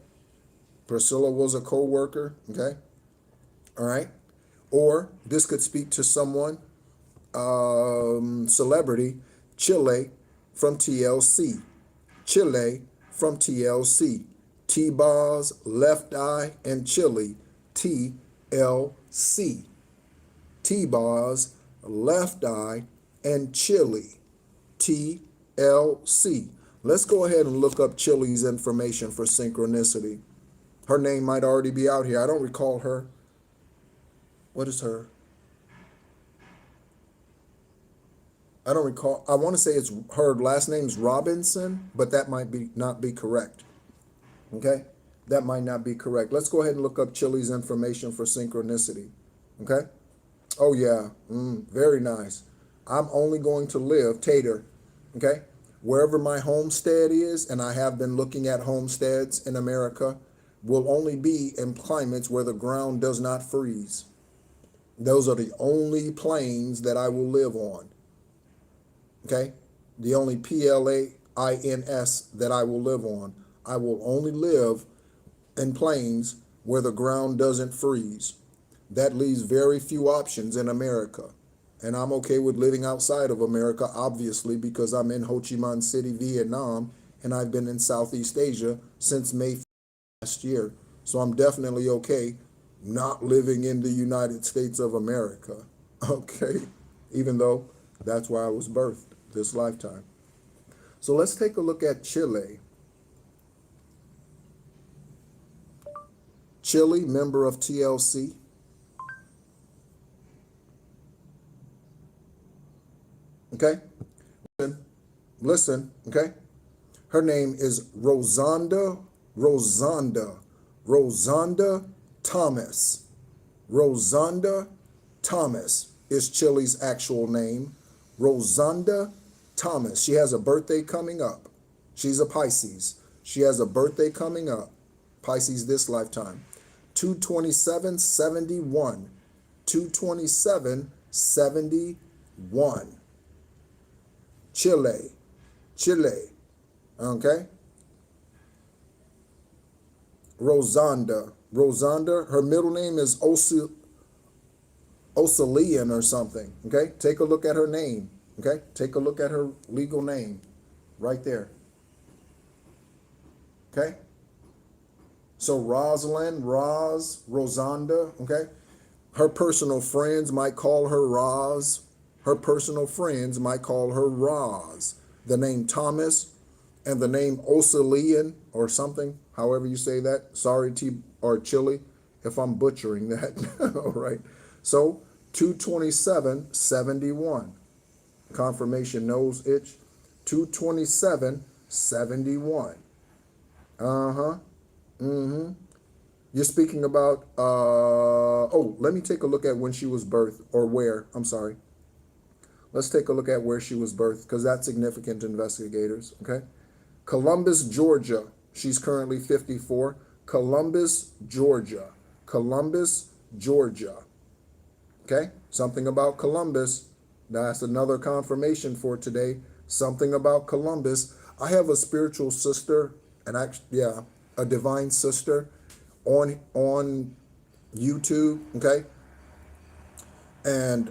Priscilla was a co-worker, okay? All right? Or this could speak to someone, celebrity, Chile from TLC. Chile from TLC. T-Boz, Left Eye, and Chili, TLC. T-Boz, Left Eye, and Chili, TLC. Let's go ahead and look up Chili's information for synchronicity. Her name might already be out here. I don't recall her. What is her? I don't recall. I want to say it's her last name's Robinson, but that might be not be correct. Okay? That might not be correct. Let's go ahead and look up Chili's information for synchronicity. Okay? Oh, yeah. Very nice. I'm only going to live, Tater, okay? Wherever my homestead is, and I have been looking at homesteads in America, will only be in climates where the ground does not freeze. Those are the only plains that I will live on. Okay? The only plains that I will live on. I will only live in plains where the ground doesn't freeze. That leaves very few options in America. And I'm okay with living outside of America, obviously, because I'm in Ho Chi Minh City, Vietnam, and I've been in Southeast Asia since May last year. So I'm definitely okay not living in the United States of America, okay? Even though that's where I was birthed this lifetime. So let's take a look at Chile. Chile, member of TLC. Okay? Listen, okay? Her name is Rosanda Thomas. Rosanda Thomas is Chili's actual name. Rosanda Thomas. She has a birthday coming up. She's a Pisces. She has a birthday coming up. Pisces this lifetime. 2/27/71. 2/27/71. Chile. Okay? Rosanda, her middle name is Osilian or something, okay? Take a look at her name, okay? Take a look at her legal name right there, okay? So Rosalind, Rosanda, okay? Her personal friends might call her Roz. Her personal friends might call her Roz. The name Thomas and the name Osilian or something, however you say that. Sorry, Chili, if I'm butchering that. All right. So 2/27/71. Confirmation nose itch. 2/27/71. You're speaking about, let me take a look at when she was birthed, or where, I'm sorry. Let's take a look at where she was birthed, because that's significant, investigators, okay? Columbus, Georgia. She's currently 54. Columbus, Georgia. Columbus, Georgia. Okay? Something about Columbus. That's another confirmation for today. Something about Columbus. I have a spiritual sister, a divine sister on YouTube, okay? And,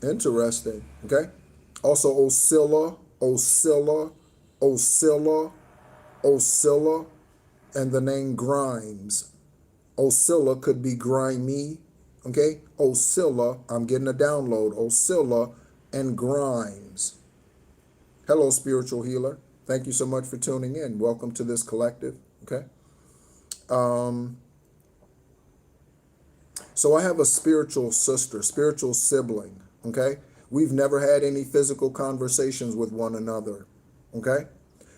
interesting, okay? Also Oscilla, and the name Grimes. Oscilla could be grimy, okay? Oscilla, I'm getting a download. Oscilla and Grimes. Hello, spiritual healer. Thank you so much for tuning in. Welcome to this collective, okay? So I have a spiritual sister, spiritual sibling, okay? We've never had any physical conversations with one another, okay?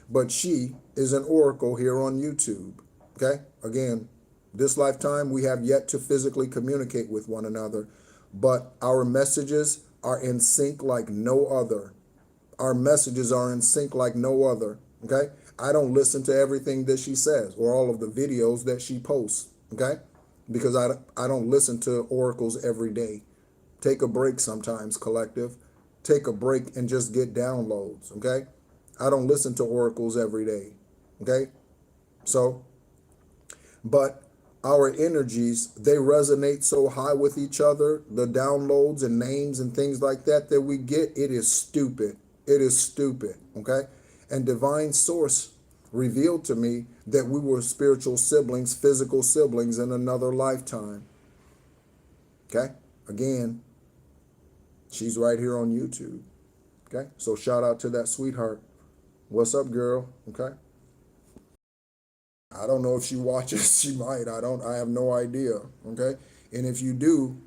But she is an oracle here on YouTube, okay? Again, this lifetime, we have yet to physically communicate with one another, but our messages are in sync like no other. Our messages are in sync like no other, okay? I don't listen to everything that she says or all of the videos that she posts, okay? Because I don't listen to oracles every day. Take a break sometimes, collective. Take a break and just get downloads, okay? I don't listen to oracles every day. Okay? So, but our energies, they resonate so high with each other, the downloads and names and things like that that we get, it is stupid. It is stupid. Okay? And divine source revealed to me that we were spiritual siblings, physical siblings in another lifetime. Okay? Again, she's right here on YouTube. Okay? So shout out to that sweetheart. What's up, girl? Okay? I don't know if she watches. She might. I have no idea. Okay? And if you do,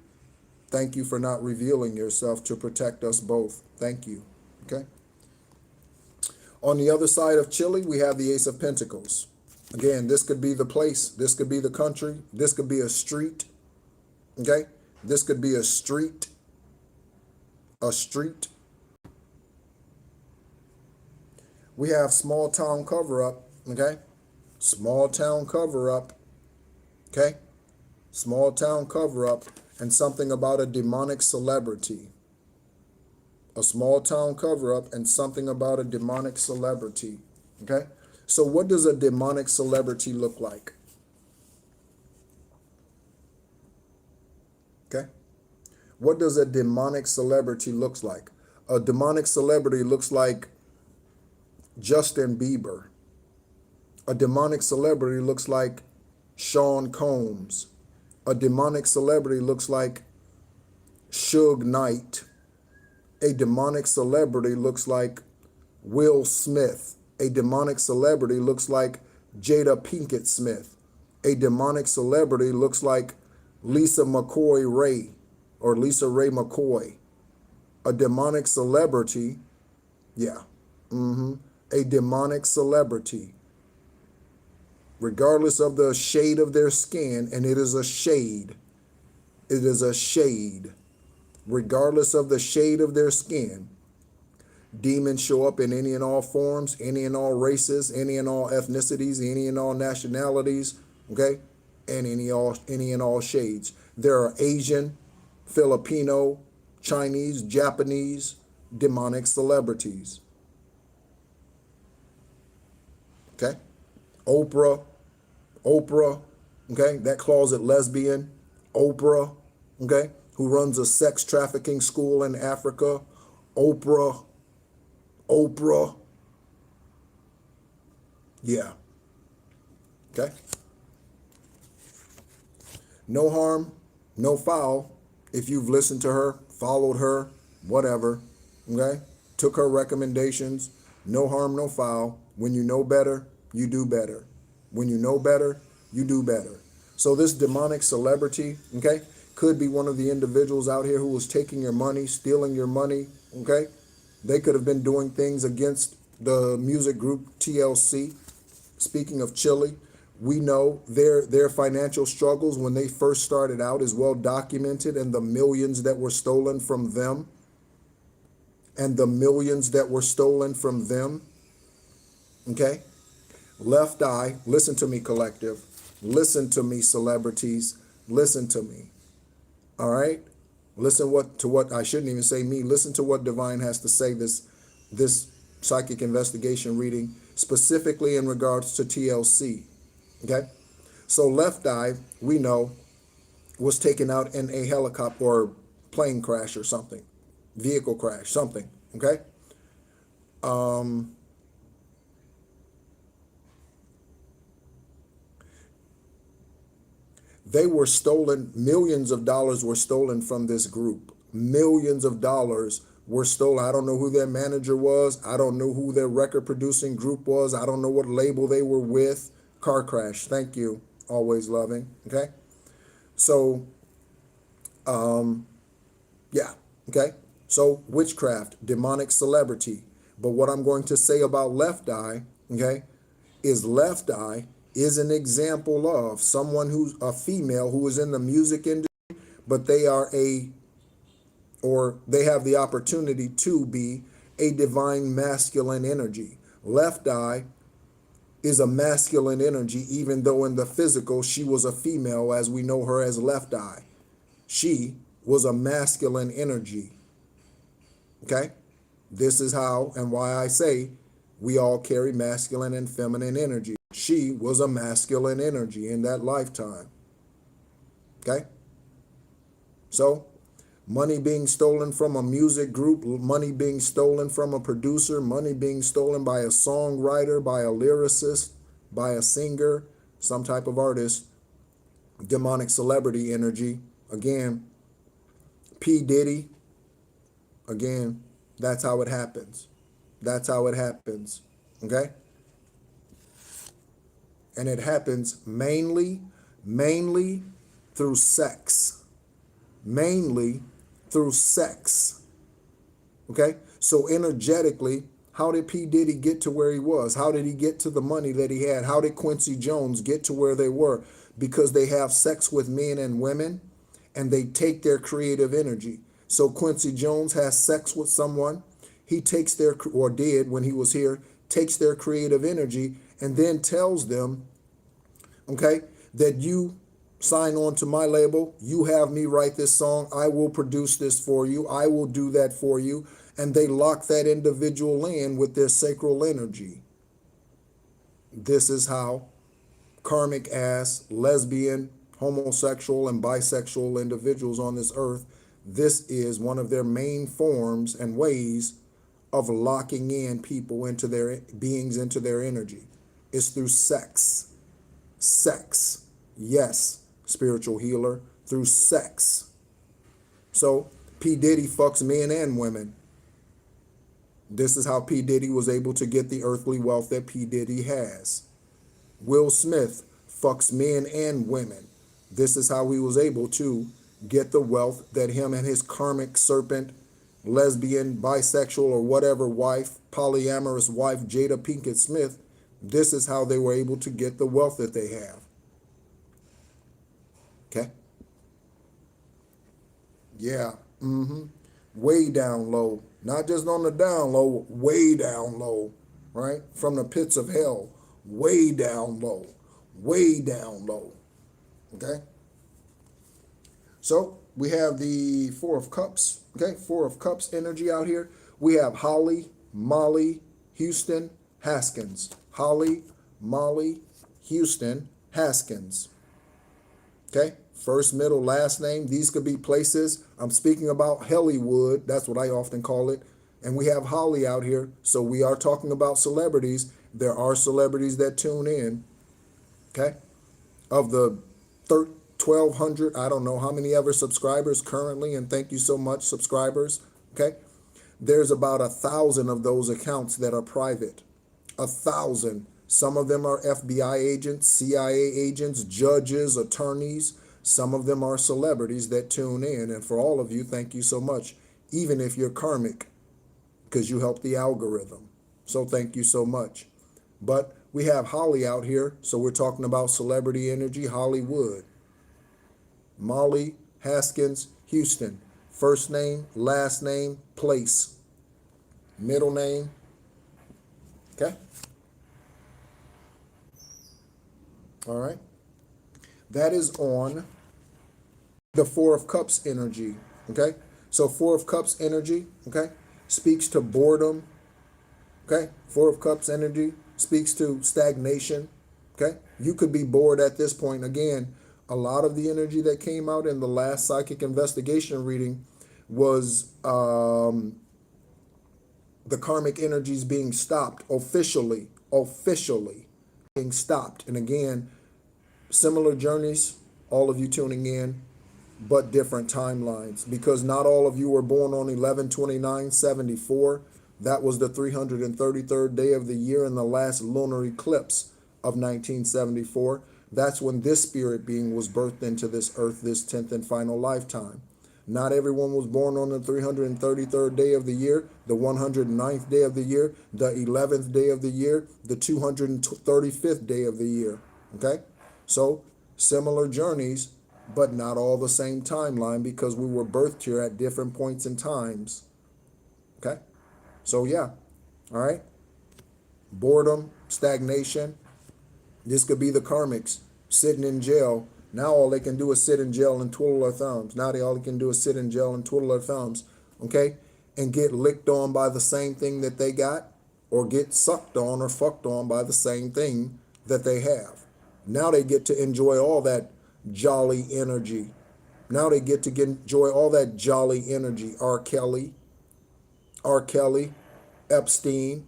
thank you for not revealing yourself to protect us both. Thank you. Okay? On the other side of Chile, we have the Ace of Pentacles. Again, this could be the place. This could be the country. This could be a street. Okay? This could be a street. A street. We have small town cover-up. Okay? Small town cover-up. Okay? Small town cover-up. And something about a demonic celebrity. A small town cover-up and something about a demonic celebrity. Okay? So what does a demonic celebrity look like? Okay? What does a demonic celebrity looks like? A demonic celebrity looks like Justin Bieber. A demonic celebrity looks like Sean Combs. A demonic celebrity looks like Suge Knight. A demonic celebrity looks like Will Smith. A demonic celebrity looks like Jada Pinkett Smith. A demonic celebrity looks like Lisa McCoy Ray or Lisa Ray McCoy. A demonic celebrity, yeah, a demonic celebrity. Regardless of the shade of their skin, and it is a shade. It is a shade. Regardless of the shade of their skin, demons show up in any and all forms, any and all races, any and all ethnicities, any and all nationalities, okay, and any and all shades. There are Asian, Filipino, Chinese, Japanese, demonic celebrities. Okay? Oprah, okay, that closet lesbian, Oprah, okay, who runs a sex trafficking school in Africa, Oprah, yeah, okay. No harm, no foul if you've listened to her, followed her, whatever, okay, took her recommendations, no harm, no foul. When you know better, you do better. When you know better, you do better. So this demonic celebrity, okay, could be one of the individuals out here who was taking your money, stealing your money, okay? They could have been doing things against the music group TLC. Speaking of Chile, we know their financial struggles when they first started out is well documented, and the millions that were stolen from them. And the millions that were stolen from them, okay? Left eye, listen to me, collective. Listen to me, celebrities. Listen to me. All right? Listen to what I shouldn't even say me. Listen to what Divine has to say this psychic investigation reading, specifically in regards to TLC. Okay? So left eye, we know, was taken out in a helicopter or plane crash or something. Vehicle crash, something. Okay? They were stolen, millions of dollars were stolen from this group. Millions of dollars were stolen. I don't know who their manager was. I don't know who their record producing group was. I don't know what label they were with. Car crash. Thank you. Always loving. Okay. So, yeah. Okay. So witchcraft, demonic celebrity. But what I'm going to say about left eye, okay, is left eye is an example of someone who's a female who is in the music industry, but they are they have the opportunity to be a divine masculine energy. Left eye is a masculine energy, even though in the physical she was a female, as we know her as left eye. She was a masculine energy. Okay? This is how and why I say We all carry masculine and feminine energy. She was a masculine energy in that lifetime. Okay? So, money being stolen from a music group, money being stolen from a producer, money being stolen by a songwriter, by a lyricist, by a singer, some type of artist, demonic celebrity energy. Again, P. Diddy, again, that's how it happens. That's how it happens. Okay? And it happens mainly through sex. Mainly through sex. Okay? So energetically, how did P. Diddy get to where he was? How did he get to the money that he had? How did Quincy Jones get to where they were? Because they have sex with men and women, and they take their creative energy. So Quincy Jones has sex with someone. He takes their, or did when he was here, takes their creative energy and then tells them, okay, that you sign on to my label. You have me write this song. I will produce this for you. I will do that for you. And they lock that individual in with their sacral energy. This is how karmic ass, lesbian, homosexual, and bisexual individuals on this earth, this is one of their main forms and ways of locking in people into their beings, into their energy. It's through sex. Sex. Yes, spiritual healer, through sex. So P. Diddy fucks men and women. This is how P. Diddy was able to get the earthly wealth that P. Diddy has. Will Smith fucks men and women. This is how he was able to get the wealth that him and his karmic serpent, lesbian, bisexual, or whatever wife, polyamorous wife, Jada Pinkett Smith, this is how they were able to get the wealth that they have. Okay? Yeah. Way down low. Not just on the down low, way down low, right? From the pits of hell, way down low, way down low. Okay? So we have the Four of Cups, okay? Four of Cups energy out here. We have Holly, Molly, Houston, Haskins. Holly, Molly, Houston, Haskins. Okay? First, middle, last name. These could be places. I'm speaking about HELLYWood. That's what I often call it. And we have Holly out here. So we are talking about celebrities. There are celebrities that tune in. Okay? Of the 1,200, I don't know how many ever subscribers currently. And thank you so much, subscribers. Okay? There's about 1,000 of those accounts that are private. 1,000. Some of them are FBI agents, CIA agents, judges, attorneys. Some of them are celebrities that tune in. And for all of you, thank you so much. Even if you're karmic, because you help the algorithm. So thank you so much. But we have Holly out here. So we're talking about celebrity energy, HELLYWood. Molly, Haskins, Houston. First name, last name, place. Middle name. Okay. All right. That is on the Four of Cups energy. Okay. So Four of Cups energy, okay, speaks to boredom. Okay. Four of Cups energy speaks to stagnation. Okay. You could be bored at this point. Again, a lot of the energy that came out in the last psychic investigation reading was the karmic energies being stopped officially being stopped. And again, similar journeys, all of you tuning in, but different timelines, because not all of you were born on 11/29/74. That was the 333rd day of the year in the last lunar eclipse of 1974. That's when this spirit being was birthed into this earth, this 10th and final lifetime. Not everyone was born on the 333rd day of the year, the 109th day of the year, the 11th day of the year, the 235th day of the year. Okay? So, similar journeys, but not all the same timeline, because we were birthed here at different points in times. Okay? So, yeah. All right? Boredom, stagnation. This could be the karmics sitting in jail. Now all they can do is sit in jail and twiddle their thumbs. Now all they can do is sit in jail and twiddle their thumbs, okay? And get licked on by the same thing that they got, or get sucked on or fucked on by the same thing that they have. Now they get to enjoy all that jolly energy. Now they get to enjoy all that jolly energy. R. Kelly, Epstein,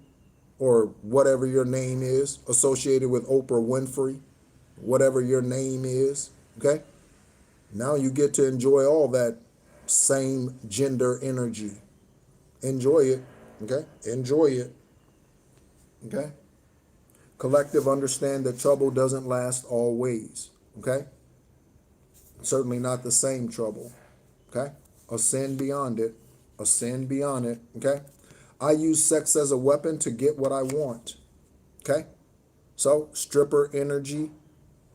or whatever your name is, associated with Oprah Winfrey, whatever your name is, okay? Now you get to enjoy all that same gender energy. Enjoy it, okay? Enjoy it, okay? Collective, understand that trouble doesn't last always, okay? Certainly not the same trouble, okay? Ascend beyond it, ascend beyond it, okay? I use sex as a weapon to get what I want, okay? So, stripper energy,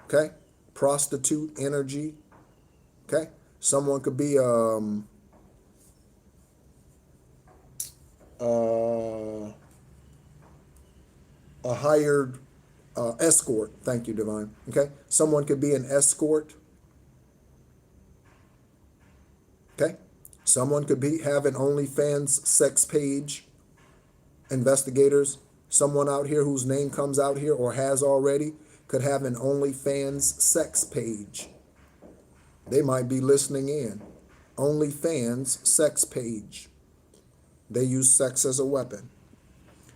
okay? Prostitute energy, okay? Someone could be a hired escort. Thank you, Divine. Okay? Someone could be an escort. Okay? Someone could have an OnlyFans sex page. Investigators, someone out here whose name comes out here or has already could have an OnlyFans sex page. They might be listening in. OnlyFans sex page. They use sex as a weapon.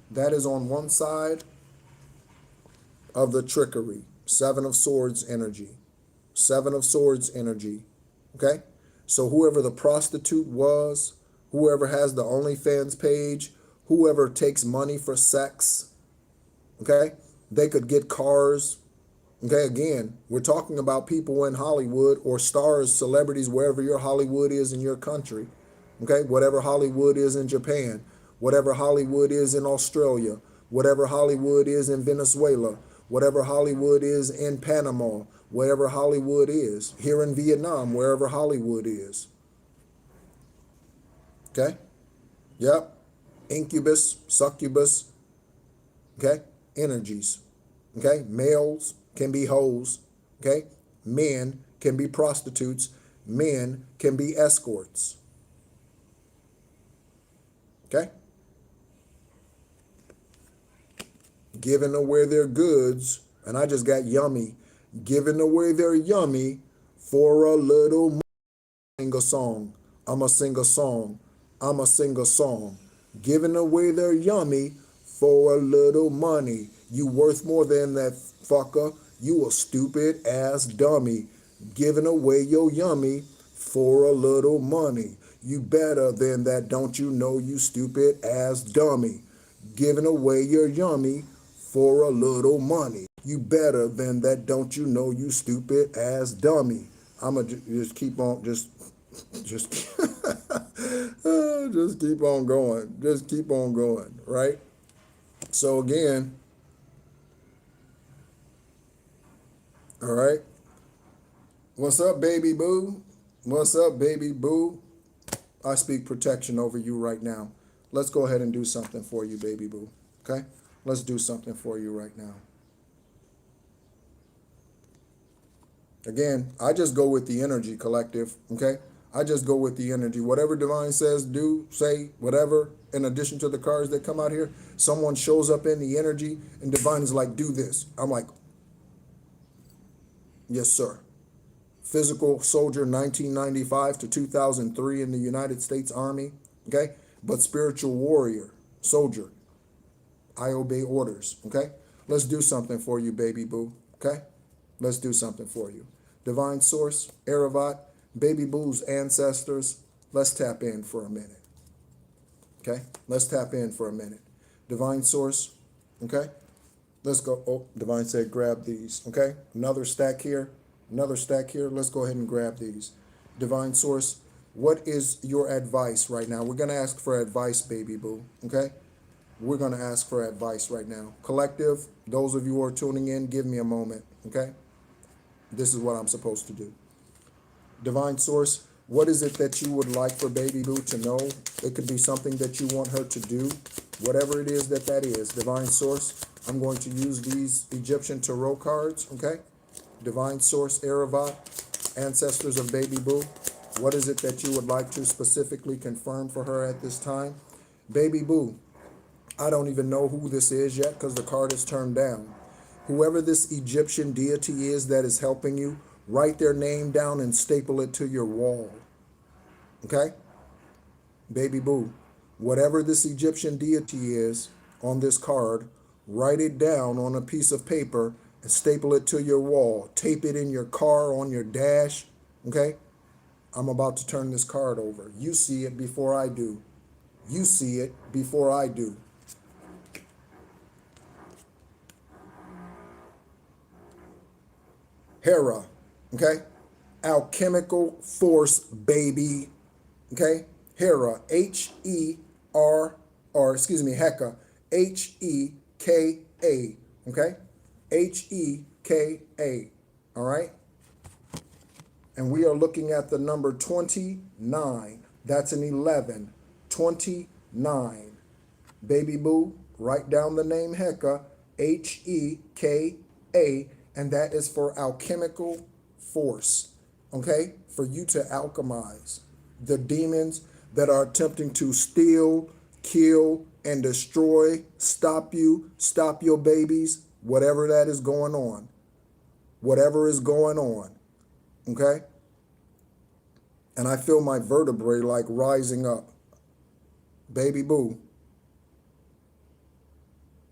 That is on one side of the trickery. Seven of Swords energy. Seven of Swords energy. Okay? So whoever the prostitute was, whoever has the OnlyFans page, whoever takes money for sex, okay? They could get cars. Okay, again, we're talking about people in Hollywood or stars, celebrities, wherever your Hollywood is in your country. Okay, whatever Hollywood is in Japan, whatever Hollywood is in Australia, whatever Hollywood is in Venezuela, whatever Hollywood is in Panama, wherever Hollywood is, here in Vietnam, wherever Hollywood is. Okay? Yep. Incubus, succubus, okay? Energies. Okay? Males can be hoes. Okay? Men can be prostitutes. Men can be escorts. Okay? Giving away their goods, and I just got yummy. Giving away their yummy for a little money. Sing a song. I'ma sing a song. I'ma sing a song. Giving away their yummy for a little money. You worth more than that fucker. You a stupid ass dummy. Giving away your yummy for a little money. You better than that, don't you know, you stupid ass dummy. Giving away your yummy for a little money. You better than that, don't you know, you stupid ass dummy. I'ma just keep on, just just keep on going. Just keep on going, right? So again, all right. What's up, baby boo? What's up, baby boo? I speak protection over you right now. Let's go ahead and do something for you, baby boo. Okay? Let's do something for you right now. Again, I just go with the energy, collective, okay? I just go with the energy. Whatever Divine says, do, say, whatever, in addition to the cards that come out here, someone shows up in the energy, and Divine is like, do this. I'm like, yes, sir. Physical soldier, 1995 to 2003 in the United States Army, okay? But spiritual warrior, soldier. I obey orders, okay? Let's do something for you, baby boo, okay? Let's do something for you. Divine Source, Aravat, baby boo's ancestors, let's tap in for a minute, okay? Let's tap in for a minute. Divine Source, okay? Let's go. Oh, Divine said grab these, okay? Another stack here. Another stack here. Let's go ahead and grab these. Divine Source, what is your advice right now? We're going to ask for advice, baby boo, okay? We're going to ask for advice right now. Collective, those of you who are tuning in, give me a moment, okay? This is what I'm supposed to do. Divine Source, what is it that you would like for baby boo to know? It could be something that you want her to do. Whatever it is that is. Divine Source, I'm going to use these Egyptian Tarot cards, okay? Divine Source, Aravat, ancestors of baby boo. What is it that you would like to specifically confirm for her at this time? Baby boo, I don't even know who this is yet because the card is turned down. Whoever this Egyptian deity is that is helping you, write their name down and staple it to your wall. Okay? Baby boo. Whatever this Egyptian deity is on this card, write it down on a piece of paper and staple it to your wall. Tape it in your car, on your dash. Okay? I'm about to turn this card over. You see it before I do. You see it before I do. Hera, okay? Alchemical force, baby, okay? Hera, Heka, H-E-K-A, okay? H-E-K-A, all right? And we are looking at the number 29. That's an 11. 29. Baby boo, write down the name Heka, H-E-K-A, and that is for alchemical force, okay? For you to alchemize the demons that are attempting to steal, kill, and destroy, stop you, stop your babies, whatever that is going on. Whatever is going on, okay? And I feel my vertebrae like rising up. Baby boo.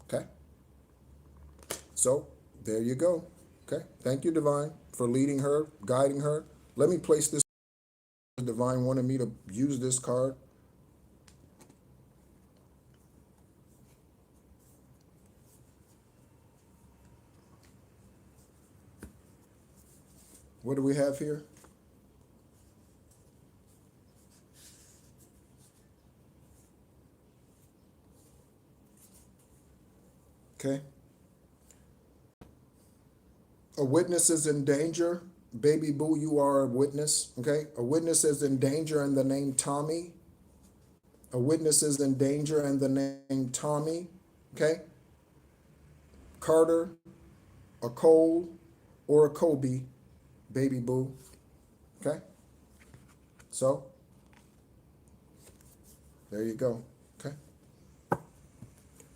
Okay? So, there you go. Okay? Thank you, Divine, for leading her, guiding her. Let me place this. Divine wanted me to use this card. What do we have here? Okay. A witness is in danger. Baby boo, you are a witness. Okay. A witness is in danger in the name Tommy. A witness is in danger in the name Tommy. Okay. Carter, a Cole, or a Kobe. Baby boo. Okay. So, there you go. Okay.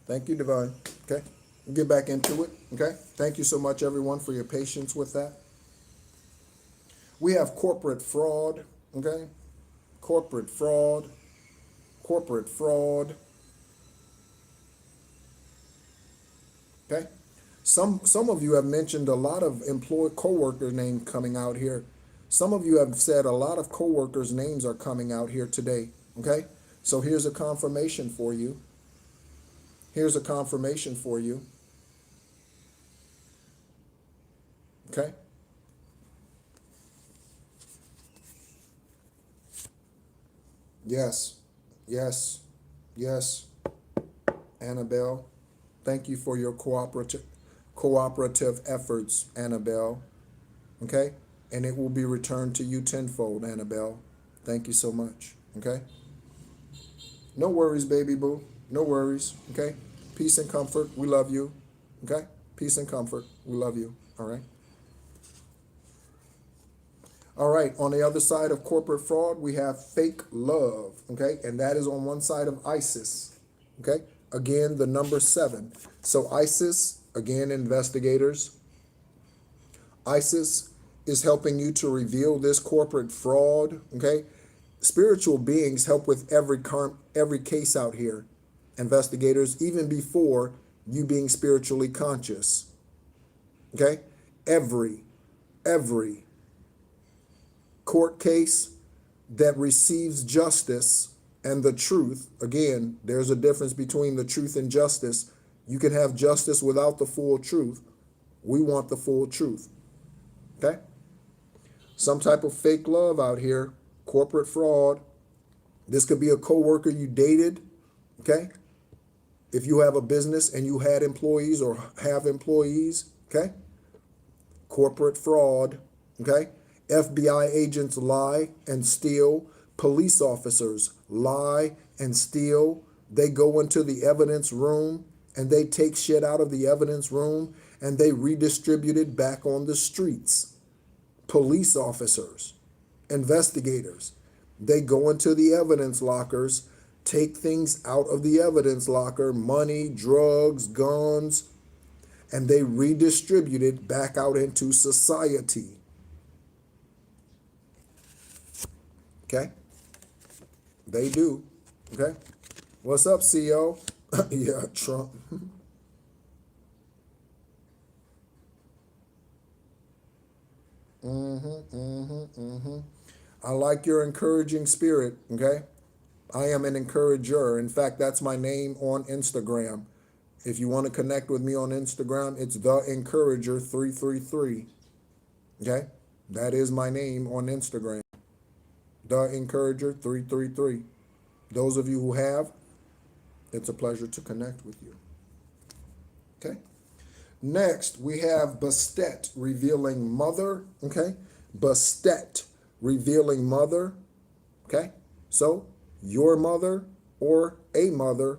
Thank you, Divine. Okay. We'll get back into it. Okay. Thank you so much, everyone, for your patience with that. We have corporate fraud. Okay. Corporate fraud. Corporate fraud. Okay. Some of you have mentioned a lot of co-worker names coming out here. Some of you have said a lot of co-workers' names are coming out here today. Okay. So here's a confirmation for you. Here's a confirmation for you. Okay. Yes. Yes. Yes. Annabelle, thank you for your cooperative efforts, Annabelle. Okay? And it will be returned to you tenfold, Annabelle. Thank you so much. Okay? No worries, baby boo. No worries. Okay? Peace and comfort. We love you. Okay? Peace and comfort. We love you. All right? All right. On the other side of corporate fraud, we have fake love. Okay? And that is on one side of ISIS. Okay? Again, the number 7. So ISIS, again, investigators. ISIS is helping you to reveal this corporate fraud. Okay? Spiritual beings help with every case out here. Investigators, even before you being spiritually conscious. Okay? Every court case that receives justice and the truth, again, there's a difference between the truth and justice. You can have justice without the full truth. We want the full truth. Okay? Some type of fake love out here, corporate fraud. This could be a coworker you dated. Okay? If you have a business and you had employees or have employees, okay? Corporate fraud, okay? FBI agents lie and steal. Police officers lie and steal. They go into the evidence room and they take shit out of the evidence room and they redistribute it back on the streets. Police officers, investigators, they go into the evidence lockers, take things out of the evidence locker, money, drugs, guns, and they redistribute it back out into society. Okay? They do. Okay? What's up, CEO? Yeah, Trump. I like your encouraging spirit, okay? I am an encourager. In fact, that's my name on Instagram. If you want to connect with me on Instagram, it's The Encourager 333. Okay? That is my name on Instagram. The Encourager 333. Those of you who have, it's a pleasure to connect with you. Okay? Next, we have Bastet, revealing mother. Okay? Bastet, revealing mother. Okay? So, your mother or a mother,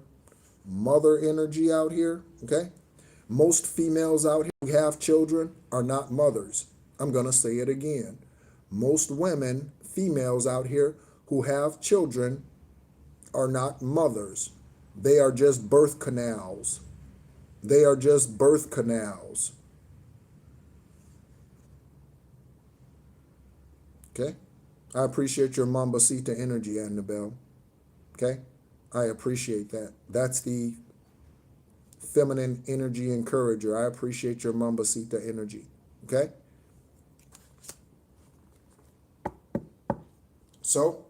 mother energy out here. Okay? Most females out here who have children are not mothers. I'm going to say it again. Most women, females out here who have children are not mothers. They are just birth canals. They are just birth canals. Okay? I appreciate your Mambasita energy, Annabelle. Okay? I appreciate that. That's the feminine energy encourager. I appreciate your Mambasita energy. Okay? So,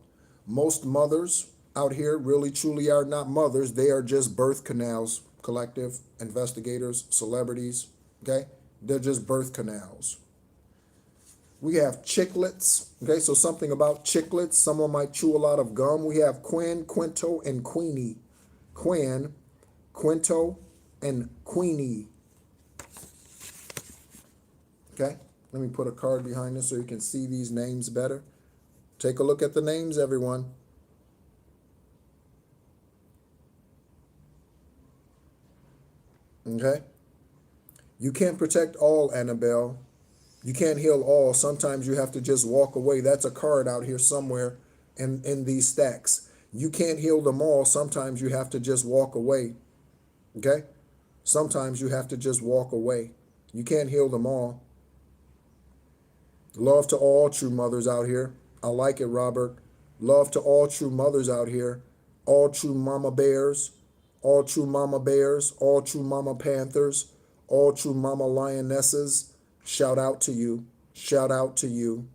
most mothers out here really truly are not mothers. They are just birth canals. Collective, investigators, celebrities. Okay? They're just birth canals. We have chiclets. Okay, so something about chiclets. Someone might chew a lot of gum. We have Quinn, Quinto, and Queenie. Quinn, Quinto, and Queenie. Okay, let me put a card behind this so you can see these names better. Take a look at the names, everyone. Okay? You can't protect all, Annabelle. You can't heal all. Sometimes you have to just walk away. That's a card out here somewhere in these stacks. You can't heal them all. Sometimes you have to just walk away. Okay? Sometimes you have to just walk away. You can't heal them all. Love to all true mothers out here. I like it, Robert. Love to all true mothers out here. All true mama bears. All true mama bears. All true mama panthers. All true mama lionesses. Shout out to you. Shout out to you.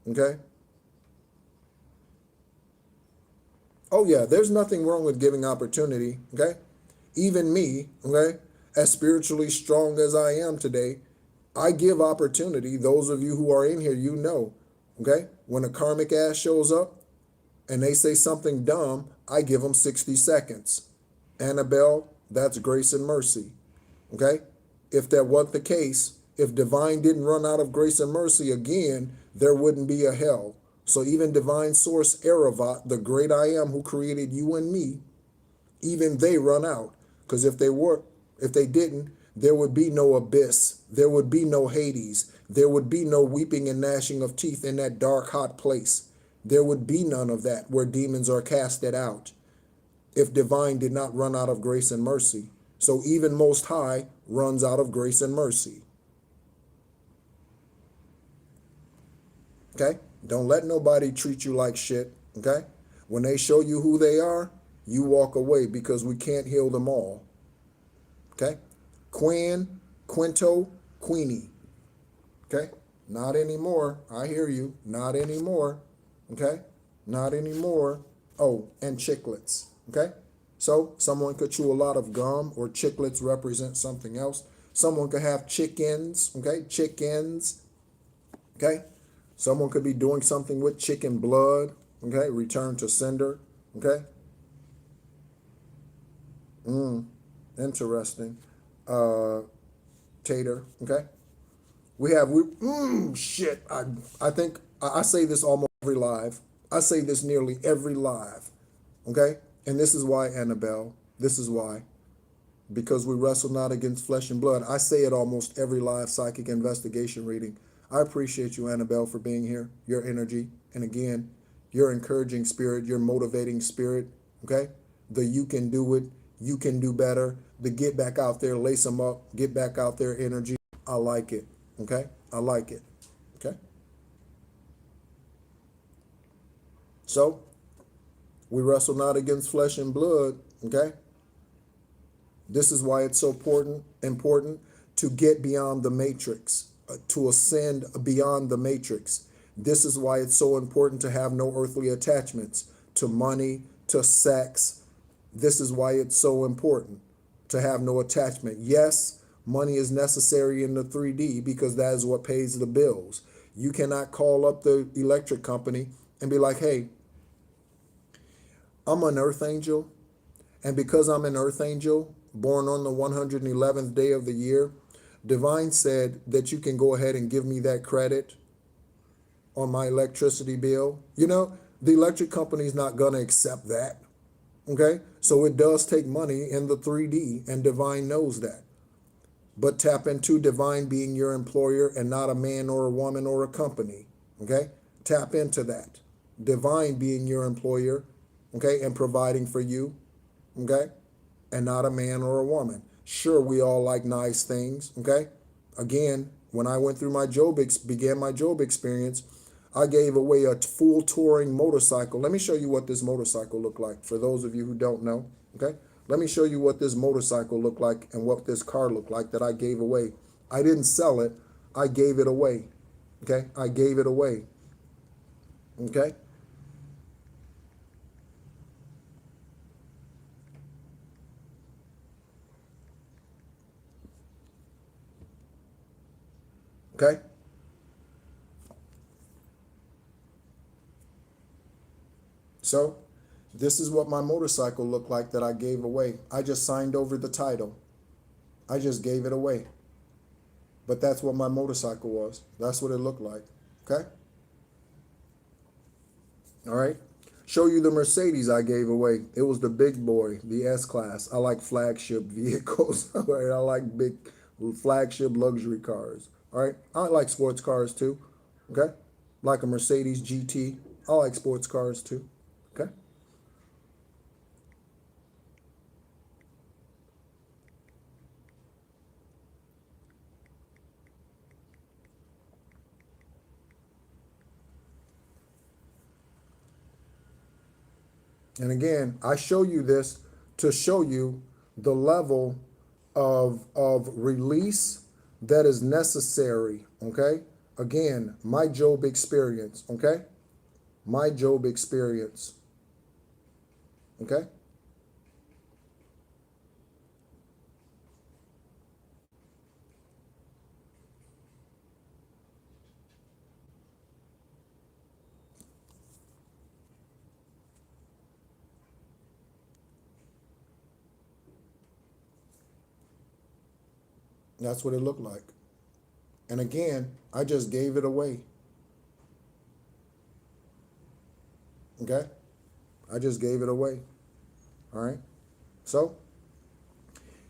Okay? Oh, yeah, there's nothing wrong with giving opportunity. Okay? Even me, okay, as spiritually strong as I am today, I give opportunity. Those of you who are in here, you know. Okay? When a karmic ass shows up and they say something dumb, I give them 60 seconds. Annabelle, that's grace and mercy. Okay? If that wasn't the case, if divine didn't run out of grace and mercy again, there wouldn't be a hell. So even divine source Eravat, the great I am who created you and me, even they run out. Because if they didn't, there would be no abyss. There would be no Hades. There would be no weeping and gnashing of teeth in that dark, hot place. There would be none of that where demons are casted out if divine did not run out of grace and mercy. So even Most High runs out of grace and mercy. Okay? Don't let nobody treat you like shit. Okay? When they show you who they are, you walk away because we can't heal them all. Okay? Quinn, Quinto, Queenie. Okay? Not anymore. I hear you. Not anymore. Okay? Not anymore. Oh, and chiclets. Okay? So someone could chew a lot of gum, or chiclets represent something else. Someone could have chickens. Okay? Chickens. Okay? Someone could be doing something with chicken blood. Okay? Return to sender. Okay? Interesting. Tater. Okay? Shit. I think I say this almost every live. I say this nearly every live. Okay? And this is why, Annabelle. This is why. Because we wrestle not against flesh and blood. I say it almost every live psychic investigation reading. I appreciate you, Annabelle, for being here. Your energy. And again, your encouraging spirit, your motivating spirit. Okay? the you can do it, you can do better, the get back out there, lace them up, get back out there energy. I like it. Okay? I like it. Okay? So, we wrestle not against flesh and blood. Okay? This is why it's so important to get beyond the matrix, to ascend beyond the matrix. This is why it's so important to have no earthly attachments to money, to sex. This is why it's so important to have no attachment. Yes, money is necessary in the 3D because that is what pays the bills. You cannot call up the electric company and be like, hey, I'm an earth angel, and because I'm an earth angel, born on the 111th day of the year, Divine said that you can go ahead and give me that credit on my electricity bill. You know, the electric company is not going to accept that. Okay? So it does take money in the 3D, and Divine knows that. But tap into Divine being your employer and not a man or a woman or a company. Okay? Tap into that. Divine being your employer, okay, and providing for you, okay, and not a man or a woman. Sure, we all like nice things, okay? Again, when I went through began my Job experience, I gave away a full touring motorcycle. Let me show you what this motorcycle looked like for those of you who don't know, okay? Let me show you what this motorcycle looked like and what this car looked like that I gave away. I didn't sell it. I gave it away, okay? I gave it away, okay? Okay? So, this is what my motorcycle looked like that I gave away. I just signed over the title. I just gave it away. But that's what my motorcycle was. That's what it looked like. Okay? All right? Show you the Mercedes I gave away. It was the big boy, the S-Class. I like flagship vehicles. All right? I like big flagship luxury cars. All right? I like sports cars too. Okay? Like a Mercedes GT. I like sports cars too. Okay? And again, I show you this to show you the level of release that is necessary, okay? Again, my Job experience, okay? My Job experience, okay? That's what it looked like. And again, I just gave it away, okay? I just gave it away, all right? So,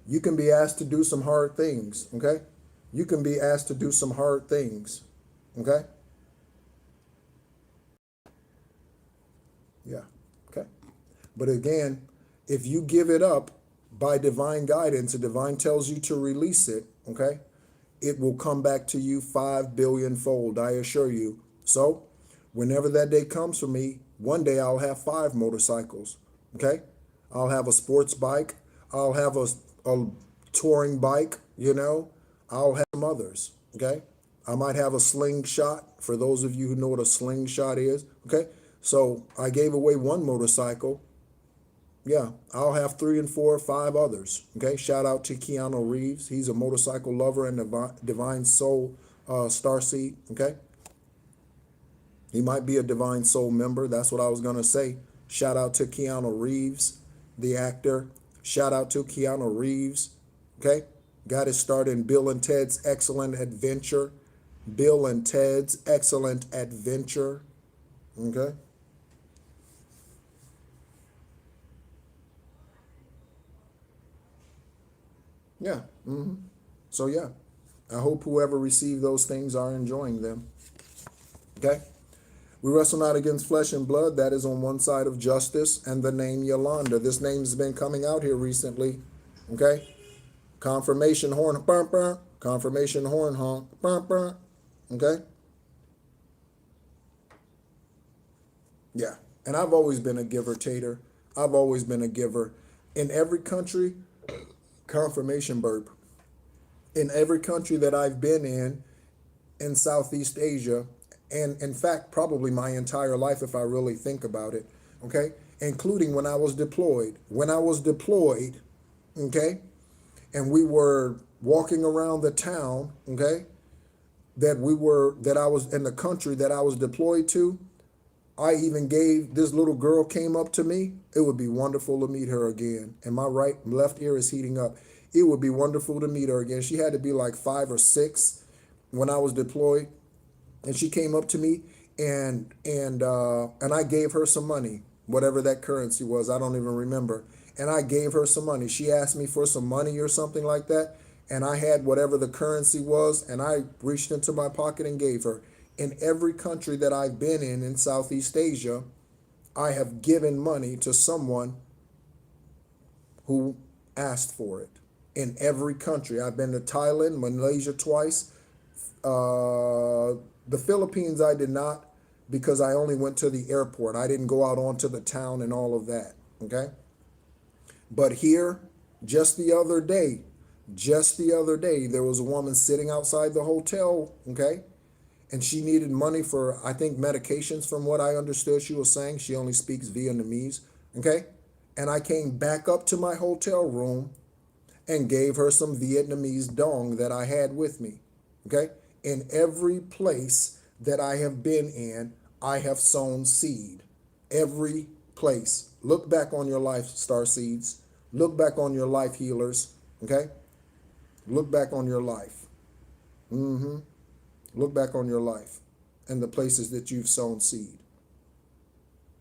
you can be asked to do some hard things, okay? You can be asked to do some hard things, okay? Yeah, okay. But again, if you give it up by divine guidance, the divine tells you to release it, okay? It will come back to you 5 billion fold, I assure you. So, whenever that day comes for me, one day I'll have 5 motorcycles, okay? I'll have a sports bike. I'll have a touring bike, you know. I'll have some others, okay? I might have a slingshot, for those of you who know what a slingshot is, okay? So I gave away 1 motorcycle. Yeah, I'll have 3 and 4 or 5 others, okay? Shout out to Keanu Reeves. He's a motorcycle lover and divine soul starseed, okay? He might be a divine soul member. That's what I was going to say. Shout out to Keanu Reeves, the actor. Shout out to Keanu Reeves, okay? Got his start in Bill and Ted's Excellent Adventure. Bill and Ted's Excellent Adventure, okay? Yeah. So, yeah, I hope whoever received those things are enjoying them, okay? We wrestle not against flesh and blood. That is on one side of justice, and the name Yolanda. This name has been coming out here recently. Okay? Confirmation horn, burn, burn. Confirmation horn, honk, burn, burn. Okay? Yeah. And I've always been a giver, Tater. I've always been a giver. In every country, confirmation burp. In every country that I've been in Southeast Asia, and in fact, probably my entire life if I really think about it, okay? Including when I was deployed. When I was deployed, okay, and we were walking around the town, okay, that I was in the country that I was deployed to, I even gave, this little girl came up to me. It would be wonderful to meet her again. And my left ear is heating up. It would be wonderful to meet her again. She had to be like 5 or 6 when I was deployed. And she came up to me and I gave her some money, whatever that currency was. I don't even remember. And I gave her some money. She asked me for some money or something like that. And I had whatever the currency was. And I reached into my pocket and gave her. In every country that I've been in Southeast Asia, I have given money to someone who asked for it. In every country. I've been to Thailand, Malaysia twice. The Philippines I did not, because I only went to the airport. I didn't go out onto the town and all of that, okay? But here, just the other day, there was a woman sitting outside the hotel, okay? And she needed money for, I think, medications from what I understood she was saying. She only speaks Vietnamese, okay? And I came back up to my hotel room and gave her some Vietnamese dong that I had with me, okay? In every place that I have been in, I have sown seed. Every place. Look back on your life, star seeds. Look back on your life, healers, okay? Look back on your life. Look back on your life and the places that you've sown seed.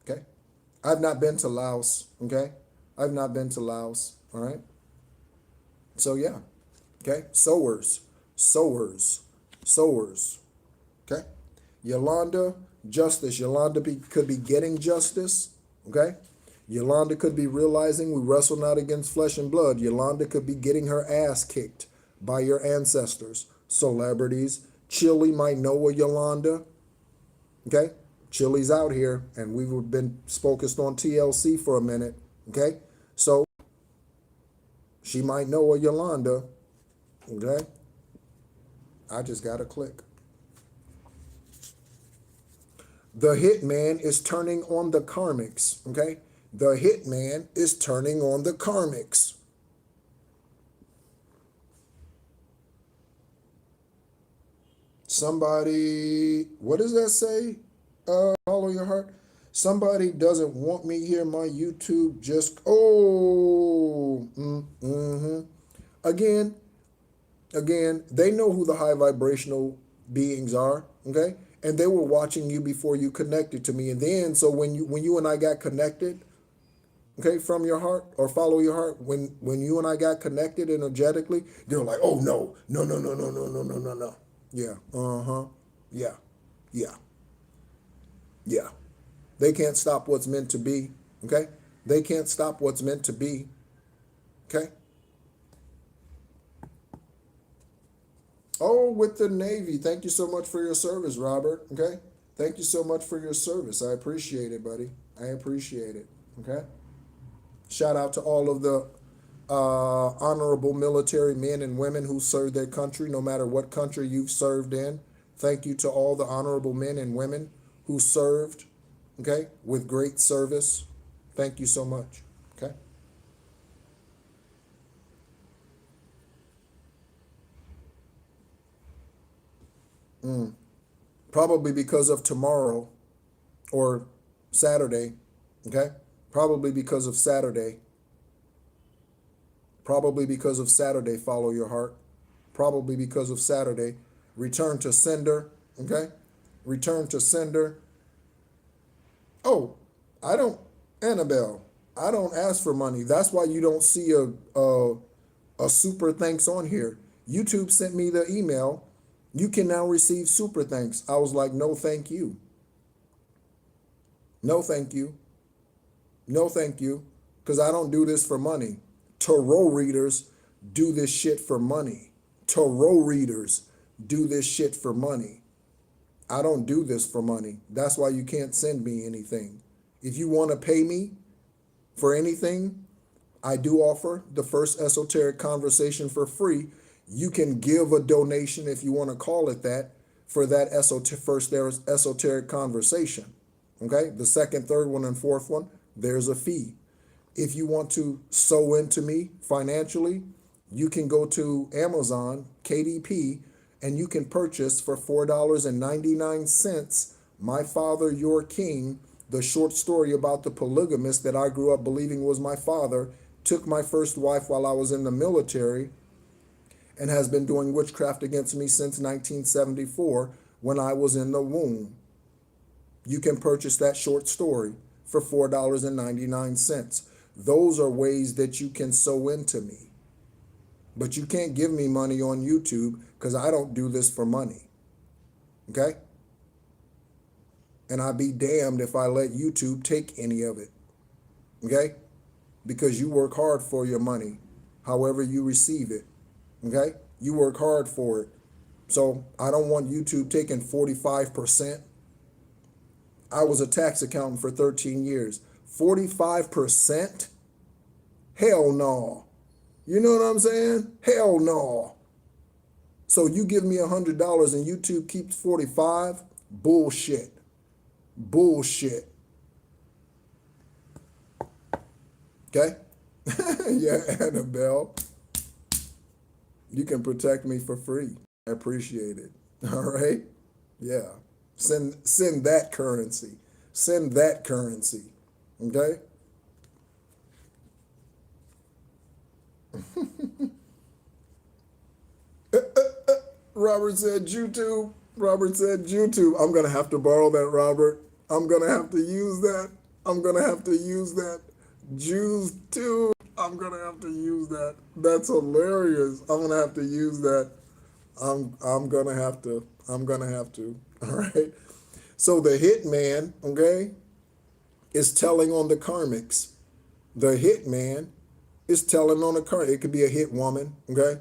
Okay? I've not been to Laos. Okay? I've not been to Laos. All right? So, yeah. Okay? Sowers. Okay? Yolanda, justice. Yolanda could be getting justice. Okay? Yolanda could be realizing we wrestle not against flesh and blood. Yolanda could be getting her ass kicked by your ancestors, celebrities. Chile might know a Yolanda, okay? Chile's out here, and we've been focused on TLC for a minute, okay? So she might know a Yolanda, okay? I just got to click. The hitman is turning on the Karmics, okay? The hitman is turning on the Karmics. Somebody, what does that say? Follow your heart. Somebody doesn't want me here. My YouTube just, Again, they know who the high vibrational beings are, okay? And they were watching you before you connected to me. And then, so when you and I got connected, okay, from your heart or follow your heart, when you and I got connected energetically, they were like, oh, no. Yeah, yeah. They can't stop what's meant to be, okay? They can't stop what's meant to be, okay? Oh, with the Navy. Thank you so much for your service, Robert, okay? Thank you so much for your service. I appreciate it, buddy. I appreciate it, okay? Shout out to all of the honorable military men and women who served their country, no matter what country you've served in. Thank you to all the honorable men and women who served, okay, with great service. Thank you so much, okay? Probably because of tomorrow or Saturday, okay? Probably because of Saturday. Probably because of Saturday, follow your heart. Probably because of Saturday. Return to sender, okay? Return to sender. Oh, Annabelle, I don't ask for money. That's why you don't see a super thanks on here. YouTube sent me the email. You can now receive super thanks. I was like, no, thank you. No, thank you. No, thank you. Because I don't do this for money. Tarot readers do this shit for money. Tarot readers do this shit for money. I don't do this for money. That's why you can't send me anything. If you want to pay me for anything, I do offer the first esoteric conversation for free. You can give a donation, if you want to call it that, for that first esoteric conversation. Okay? The second, third one, and fourth one, there's a fee. If you want to sow into me financially, you can go to Amazon, KDP, and you can purchase for $4.99, My Father, Your King, the short story about the polygamist that I grew up believing was my father, took my first wife while I was in the military, and has been doing witchcraft against me since 1974 when I was in the womb. You can purchase that short story for $4.99. Those are ways that you can sow into me. But you can't give me money on YouTube because I don't do this for money. Okay? And I'd be damned if I let YouTube take any of it. Okay? Because you work hard for your money, however you receive it. Okay? You work hard for it. So I don't want YouTube taking 45%. I was a tax accountant for 13 years. 45%? Hell no. You know what I'm saying? Hell no. So you give me $100 and YouTube keeps 45? Bullshit. Bullshit. Okay? Yeah, Annabelle. You can protect me for free. I appreciate it. All right? Yeah. Send that currency. Send that currency. Okay? Robert said YouTube. Robert said YouTube. I'm going to have to borrow that, Robert. I'm going to have to use that. I'm going to have to use that. Jews too. I'm going to have to use that. That's hilarious. I'm going to have to use that. I'm going to have to. I'm going to have to. All right. So the hitman, okay, is telling on the karmics. The hitman is telling on the karmics. It could be a hit woman, okay,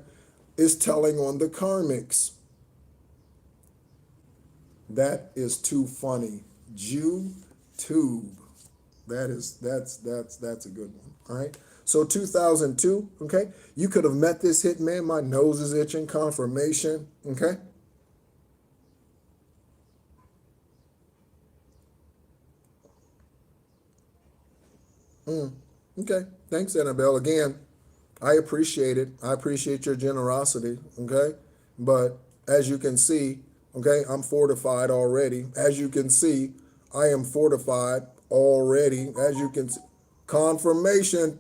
is telling on the karmics. That is too funny. YouTube. That's a good one. All right. So 2002, okay, you could have met this hitman. My nose is itching. Confirmation, okay. Okay. Thanks, Annabelle. Again, I appreciate it. I appreciate your generosity, okay? But as you can see, okay, I'm fortified already. As you can see, I am fortified already. As you can see, confirmation.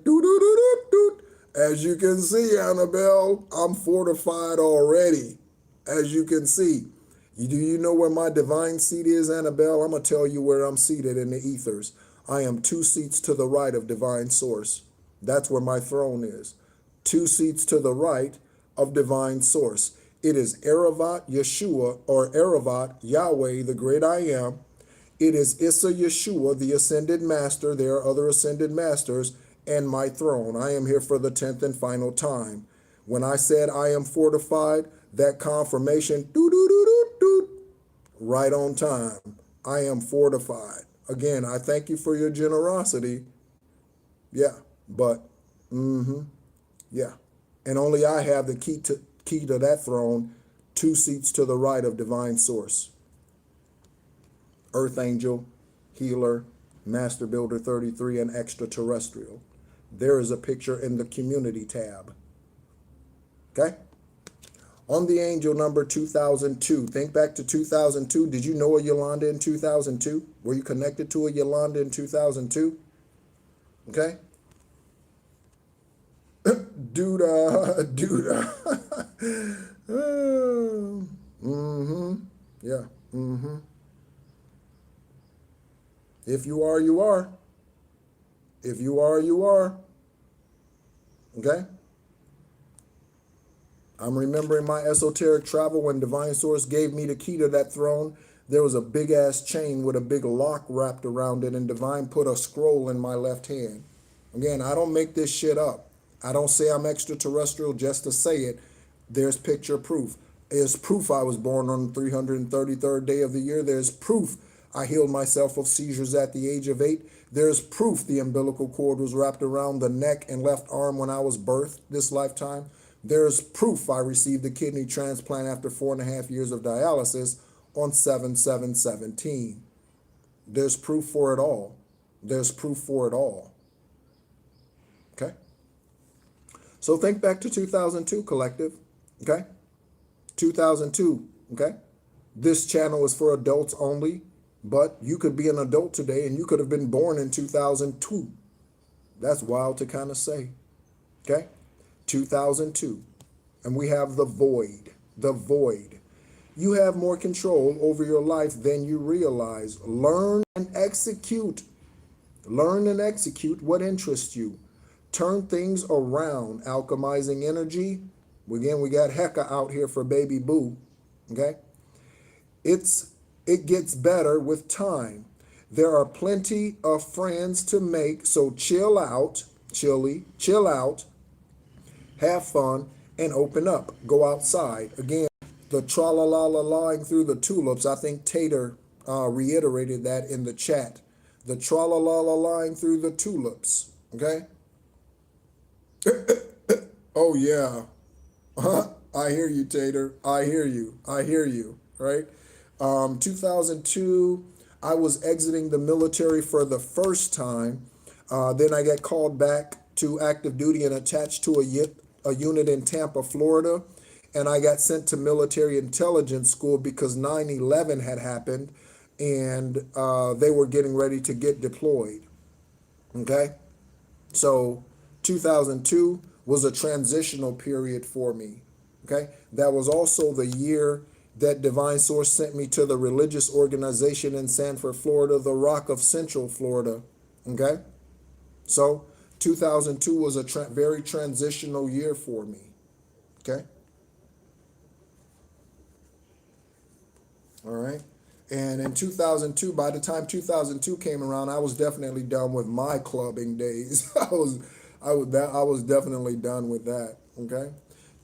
As you can see, Annabelle, I'm fortified already. As you can see. Do you know where my divine seat is, Annabelle? I'm going to tell you where I'm seated in the ethers. I am 2 seats to the right of divine source. That's where my throne is. 2 seats to the right of divine source. It is Erevat Yeshua, or Erevat Yahweh, the great I am. It is Issa Yeshua, the ascended master. There are other ascended masters, and my throne. I am here for the 10th and final time. When I said I am fortified, that confirmation, right on time. I am fortified. Again, I thank you for your generosity. Yeah, but, yeah. And only I have the key to that throne, 2 seats to the right of divine source. Earth Angel, Healer, Master Builder 33, and Extraterrestrial. There is a picture in the Community tab. Okay? On the angel number 2002, think back to 2002. Did you know a Yolanda in 2002? Were you connected to a Yolanda in 2002? Okay? Duda. Yeah. If you are, you are. If you are, you are. Okay? I'm remembering my esoteric travel when Divine Source gave me the key to that throne. there was a big ass chain with a big lock wrapped around it, and Divine put a scroll in my left hand. Again, I don't make this shit up. I don't say I'm extraterrestrial just to say it. There's picture proof. There's proof I was born on the 333rd day of the year. There's proof I healed myself of seizures at the age of 8. There's proof the umbilical cord was wrapped around the neck and left arm when I was birthed this lifetime. There's proof I received a kidney transplant after 4.5 years of dialysis on 7/7/17. There's proof for it all. There's proof for it all. Okay? So think back to 2002, collective. Okay? 2002. Okay? This channel is for adults only, but you could be an adult today and you could have been born in 2002. That's wild to kind of say. Okay? 2002. And we have the void. The void. You have more control over your life than you realize. Learn and execute. Learn and execute what interests you. Turn things around. Alchemizing energy. Again, we got Hecka out here for baby boo. Okay? It gets better with time. There are plenty of friends to make, so chill out, chill out, have fun, and open up. Go outside. Again, the tra-la-la-la-lying through the tulips. I think Tater reiterated that in the chat. The tra-la-la-la-lying through the tulips. Okay? Oh, yeah. I hear you, Tater. I hear you. I hear you. Right? 2002, I was exiting the military for the first time. Then I got called back to active duty and attached to a unit in Tampa, Florida. And I got sent to military intelligence school because 9/11 had happened and they were getting ready to get deployed. Okay? So 2002 was a transitional period for me. Okay? That was also the year that Divine Source sent me to the religious organization in Sanford, Florida, the Rock of Central Florida. Okay? So 2002 was a very transitional year for me. Okay? All right? And in 2002, by the time 2002 came around, I was definitely done with my clubbing days. I was definitely done with that. Okay?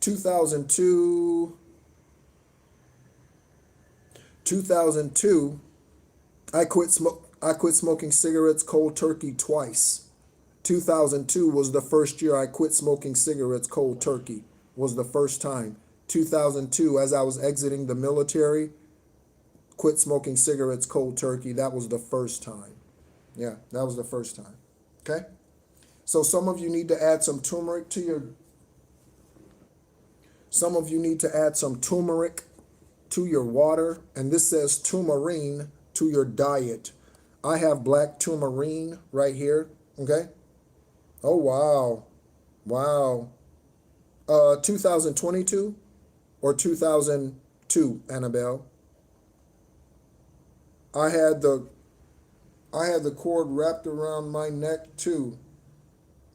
2002, I quit smoking cigarettes cold turkey twice. 2002 was the first year I quit smoking cigarettes cold turkey. Was the first time. 2002, as I was exiting the military, quit smoking cigarettes cold turkey. That was the first time. Yeah, that was the first time. Okay? So some of you need to add some turmeric to your... Some of you need to add some turmeric to your water. And this says turmarine to your diet. I have black turmarine right here. Okay? Oh, wow. Wow. 2022 or 2002, Annabelle? I had the cord wrapped around my neck too.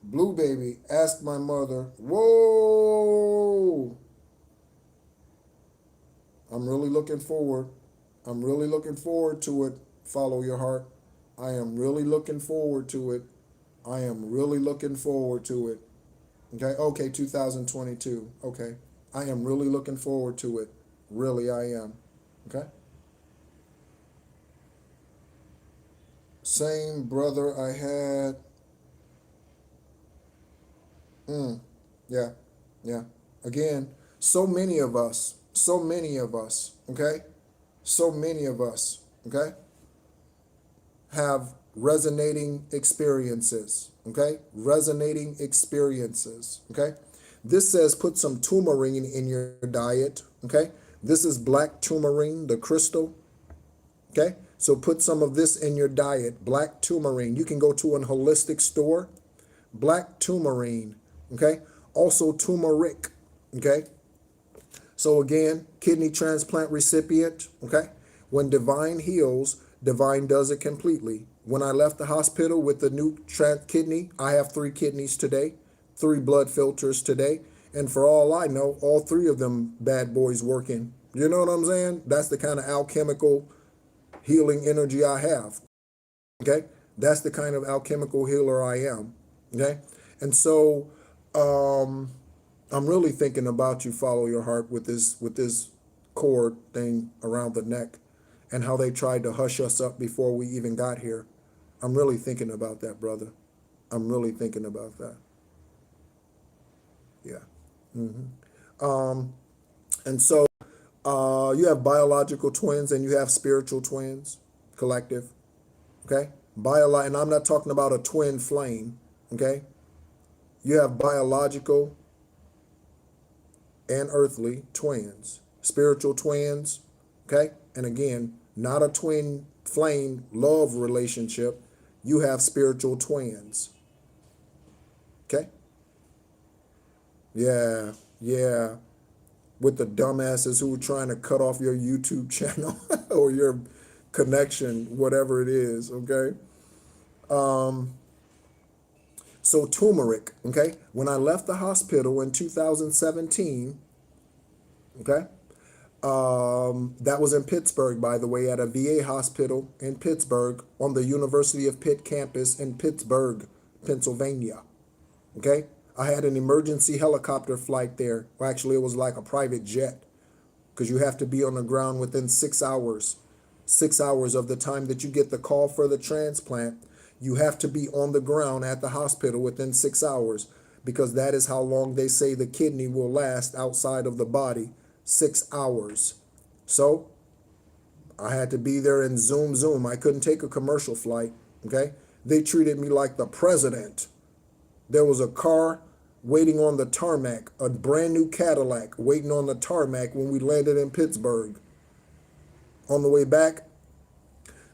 Blue baby asked my mother, whoa. I'm really looking forward to it. Follow your heart. I am really looking forward to it. I am really looking forward to it. Okay, 2022. Okay. I am really looking forward to it. Really, I am. Okay? Same brother I had. Yeah. Again, so many of us, okay? So many of us, okay? Have resonating experiences, okay? Resonating experiences, okay? This says put some turmeric in your diet, okay? This is black turmeric, the crystal, okay? So put some of this in your diet, black turmeric. You can go to a holistic store, black turmeric, okay? Also turmeric, okay? So again, kidney transplant recipient, okay? When Divine heals, Divine does it completely. When I left the hospital with the new kidney, I have 3 kidneys today, 3 blood filters today. And for all I know, all 3 of them bad boys working. You know what I'm saying? That's the kind of alchemical healing energy I have. Okay, that's the kind of alchemical healer I am. Okay, and so I'm really thinking about you. Follow your heart with this cord thing around the neck, and how they tried to hush us up before we even got here. I'm really thinking about that, brother. I'm really thinking about that. Yeah. And so you have biological twins and you have spiritual twins, collective. Okay, and I'm not talking about a twin flame. Okay, you have biological and earthly twins, spiritual twins. Okay, and again, not a twin flame love relationship. You have spiritual twins. Okay. Yeah, yeah. With the dumbasses who were trying to cut off your YouTube channel or your connection, whatever it is, okay? So turmeric, okay? When I left the hospital in 2017, okay? That was in Pittsburgh, by the way, at a VA hospital in Pittsburgh on the University of Pitt campus in Pittsburgh, Pennsylvania, okay? I had an emergency helicopter flight there. Well, actually, it was like a private jet because you have to be on the ground within 6 hours. 6 hours of the time that you get the call for the transplant, you have to be on the ground at the hospital within 6 hours because that is how long they say the kidney will last outside of the body, 6 hours. So I had to be there in zoom. I couldn't take a commercial flight, okay? They treated me like the president. There was a car waiting on the tarmac, a brand new Cadillac waiting on the tarmac when we landed in Pittsburgh. On the way back,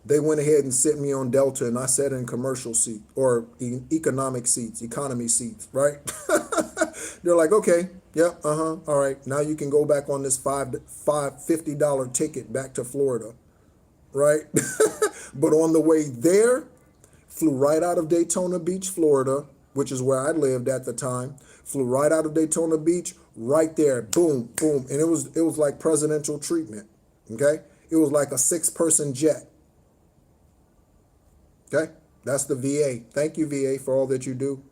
they went ahead and sent me on Delta, and I sat in commercial seat or economic seats, economy seats, right? They're like, okay, yep, all right. Now you can go back on this $50 ticket back to Florida, right? But on the way there, flew right out of Daytona Beach, Florida, which is where I lived at the time, flew right out of Daytona Beach, right there, boom, boom. And it was like presidential treatment, okay? It was like a 6-person jet, okay? That's the VA. Thank you, VA, for all that you do,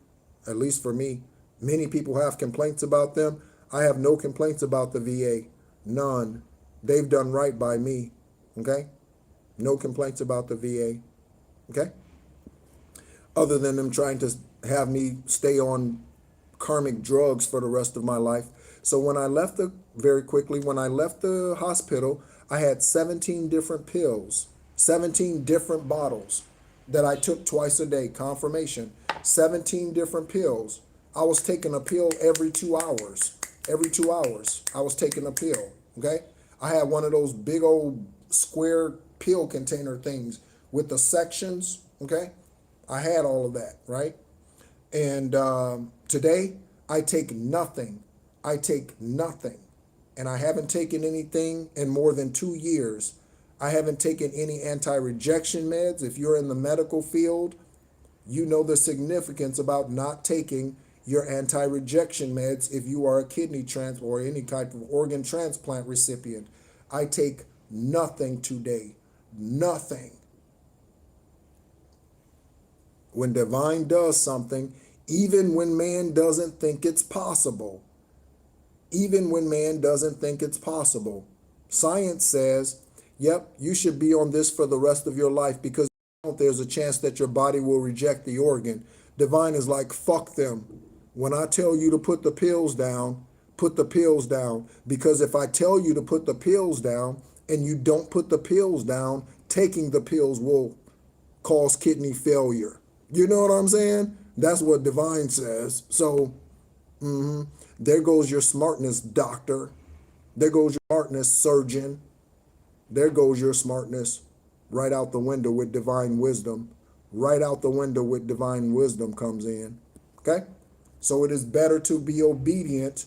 at least for me. Many people have complaints about them. I have no complaints about the VA, none. They've done right by me, okay? No complaints about the VA, okay? Other than them trying to have me stay on karmic drugs for the rest of my life. So when I left when I left the hospital, I had 17 different pills, 17 different bottles that I took twice a day, confirmation, 17 different pills. I was taking a pill every 2 hours. Every 2 hours, I was taking a pill, okay? I had one of those big old square pill container things with the sections, okay? I had all of that, right? And today, I take nothing. I take nothing. And I haven't taken anything in more than 2 years. I haven't taken any anti-rejection meds. If you're in the medical field, you know the significance about not taking your anti-rejection meds if you are a kidney transplant or any type of organ transplant recipient. I take nothing today. Nothing. When divine does something, even when man doesn't think it's possible, even when man doesn't think it's possible, science says, yep, you should be on this for the rest of your life because there's a chance that your body will reject the organ. Divine is like, fuck them. When I tell you to put the pills down, put the pills down. Because if I tell you to put the pills down and you don't put the pills down, taking the pills will cause kidney failure. You know what I'm saying? That's what divine says. So there goes your smartness, doctor. There goes your smartness, surgeon. There goes your smartness right out the window with divine wisdom. Right out the window with divine wisdom comes in. Okay? So it is better to be obedient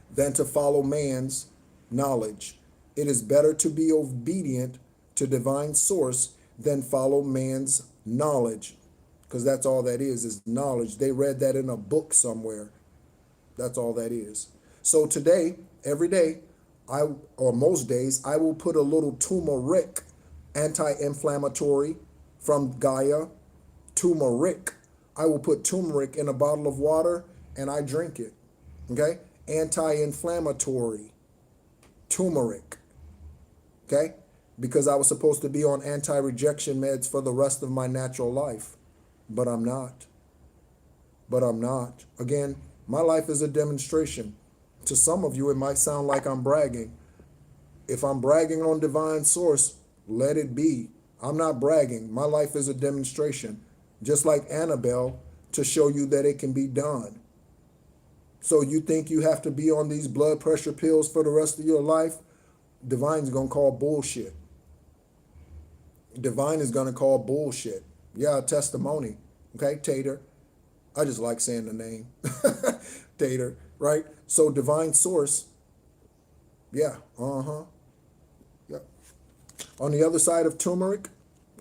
than to follow man's knowledge. It is better to be obedient to divine source than follow man's knowledge. Because that's all that is knowledge. They read that in a book somewhere. That's all that is. So today, every day, or most days, I will put a little turmeric anti-inflammatory from Gaia. Turmeric. I will put turmeric in a bottle of water and I drink it. Okay? Anti-inflammatory. Turmeric. Okay? Because I was supposed to be on anti-rejection meds for the rest of my natural life. But I'm not. But I'm not. Again, my life is a demonstration. To some of you, it might sound like I'm bragging. If I'm bragging on divine source, let it be. I'm not bragging. My life is a demonstration. Just like Annabelle, to show you that it can be done. So you think you have to be on these blood pressure pills for the rest of your life? Divine's going to call bullshit. Divine is going to call bullshit. Yeah, testimony. Okay, Tater. I just like saying the name. Tater, right? So divine source. Yeah, Yep. On the other side of turmeric,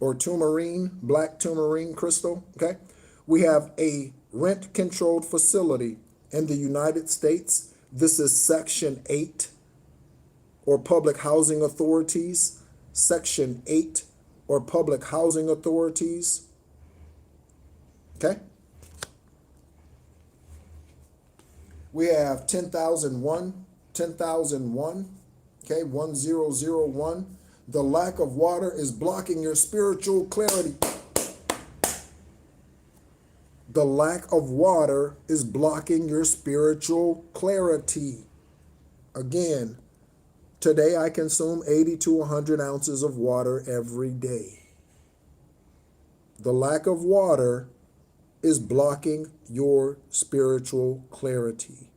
or turmarine, black turmarine crystal, okay, we have a rent-controlled facility in the United States. This is Section 8, or public housing authorities. Section 8, or public housing authorities. Okay? We have 10,001, okay, 1001. The lack of water is blocking your spiritual clarity. The lack of water is blocking your spiritual clarity. Again, today I consume 80 to 100 ounces of water every day. The lack of water is blocking your spiritual clarity.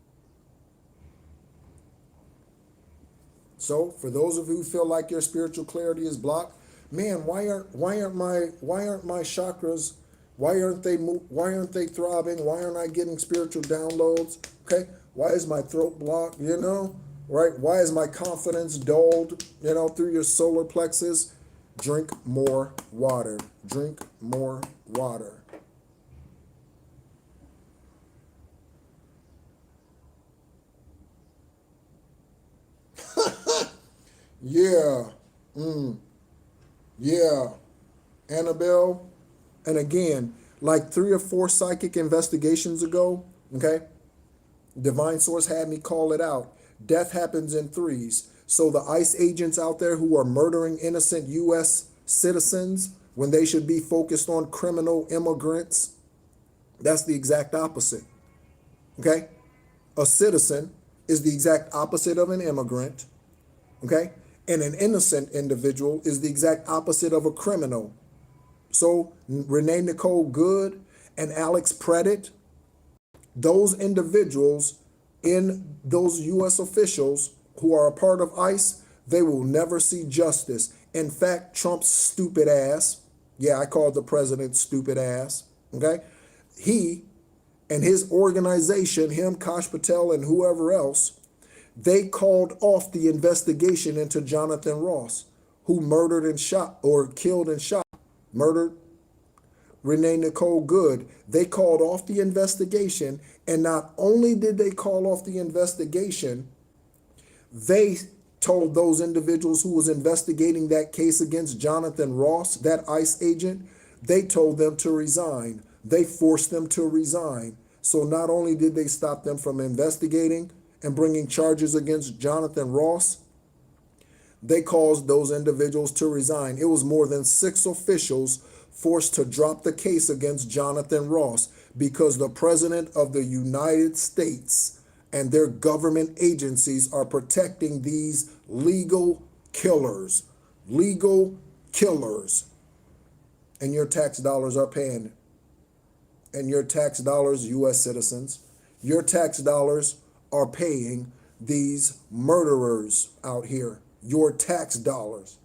So, for those of you who feel like your spiritual clarity is blocked, man, why aren't my chakras, why aren't they throbbing? Why aren't I getting spiritual downloads? Okay, why is my throat blocked? You know, right? Why is my confidence dulled? You know, through your solar plexus. Drink more water. Drink more water. Yeah. Yeah. Annabelle. And again, like 3 or 4 psychic investigations ago, okay, divine source had me call it out. Death happens in threes. So the ICE agents out there who are murdering innocent U.S. citizens when they should be focused on criminal immigrants, that's the exact opposite. Okay? A citizen is the exact opposite of an immigrant. Okay? And an innocent individual is the exact opposite of a criminal. So Renee Nicole Good and Alex Predit, those individuals in those U.S. officials who are a part of ICE, they will never see justice. In fact, Trump's stupid ass, yeah, I called the president stupid ass, okay? He and his organization, him, Kash Patel, and whoever else, they called off the investigation into Jonathan Ross, who murdered and shot, or killed and shot, murdered Renee Nicole Good. They called off the investigation, and not only did they call off the investigation, they told those individuals who was investigating that case against Jonathan Ross, that ICE agent, they told them to resign. They forced them to resign. So not only did they stop them from investigating and bringing charges against Jonathan Ross, they caused those individuals to resign. It was more than 6 officials forced to drop the case against Jonathan Ross because the President of the United States and their government agencies are protecting these legal killers. Legal killers. And your tax dollars are paying. And your tax dollars, U.S. citizens, your tax dollars are paying these murderers out here. Your tax dollars.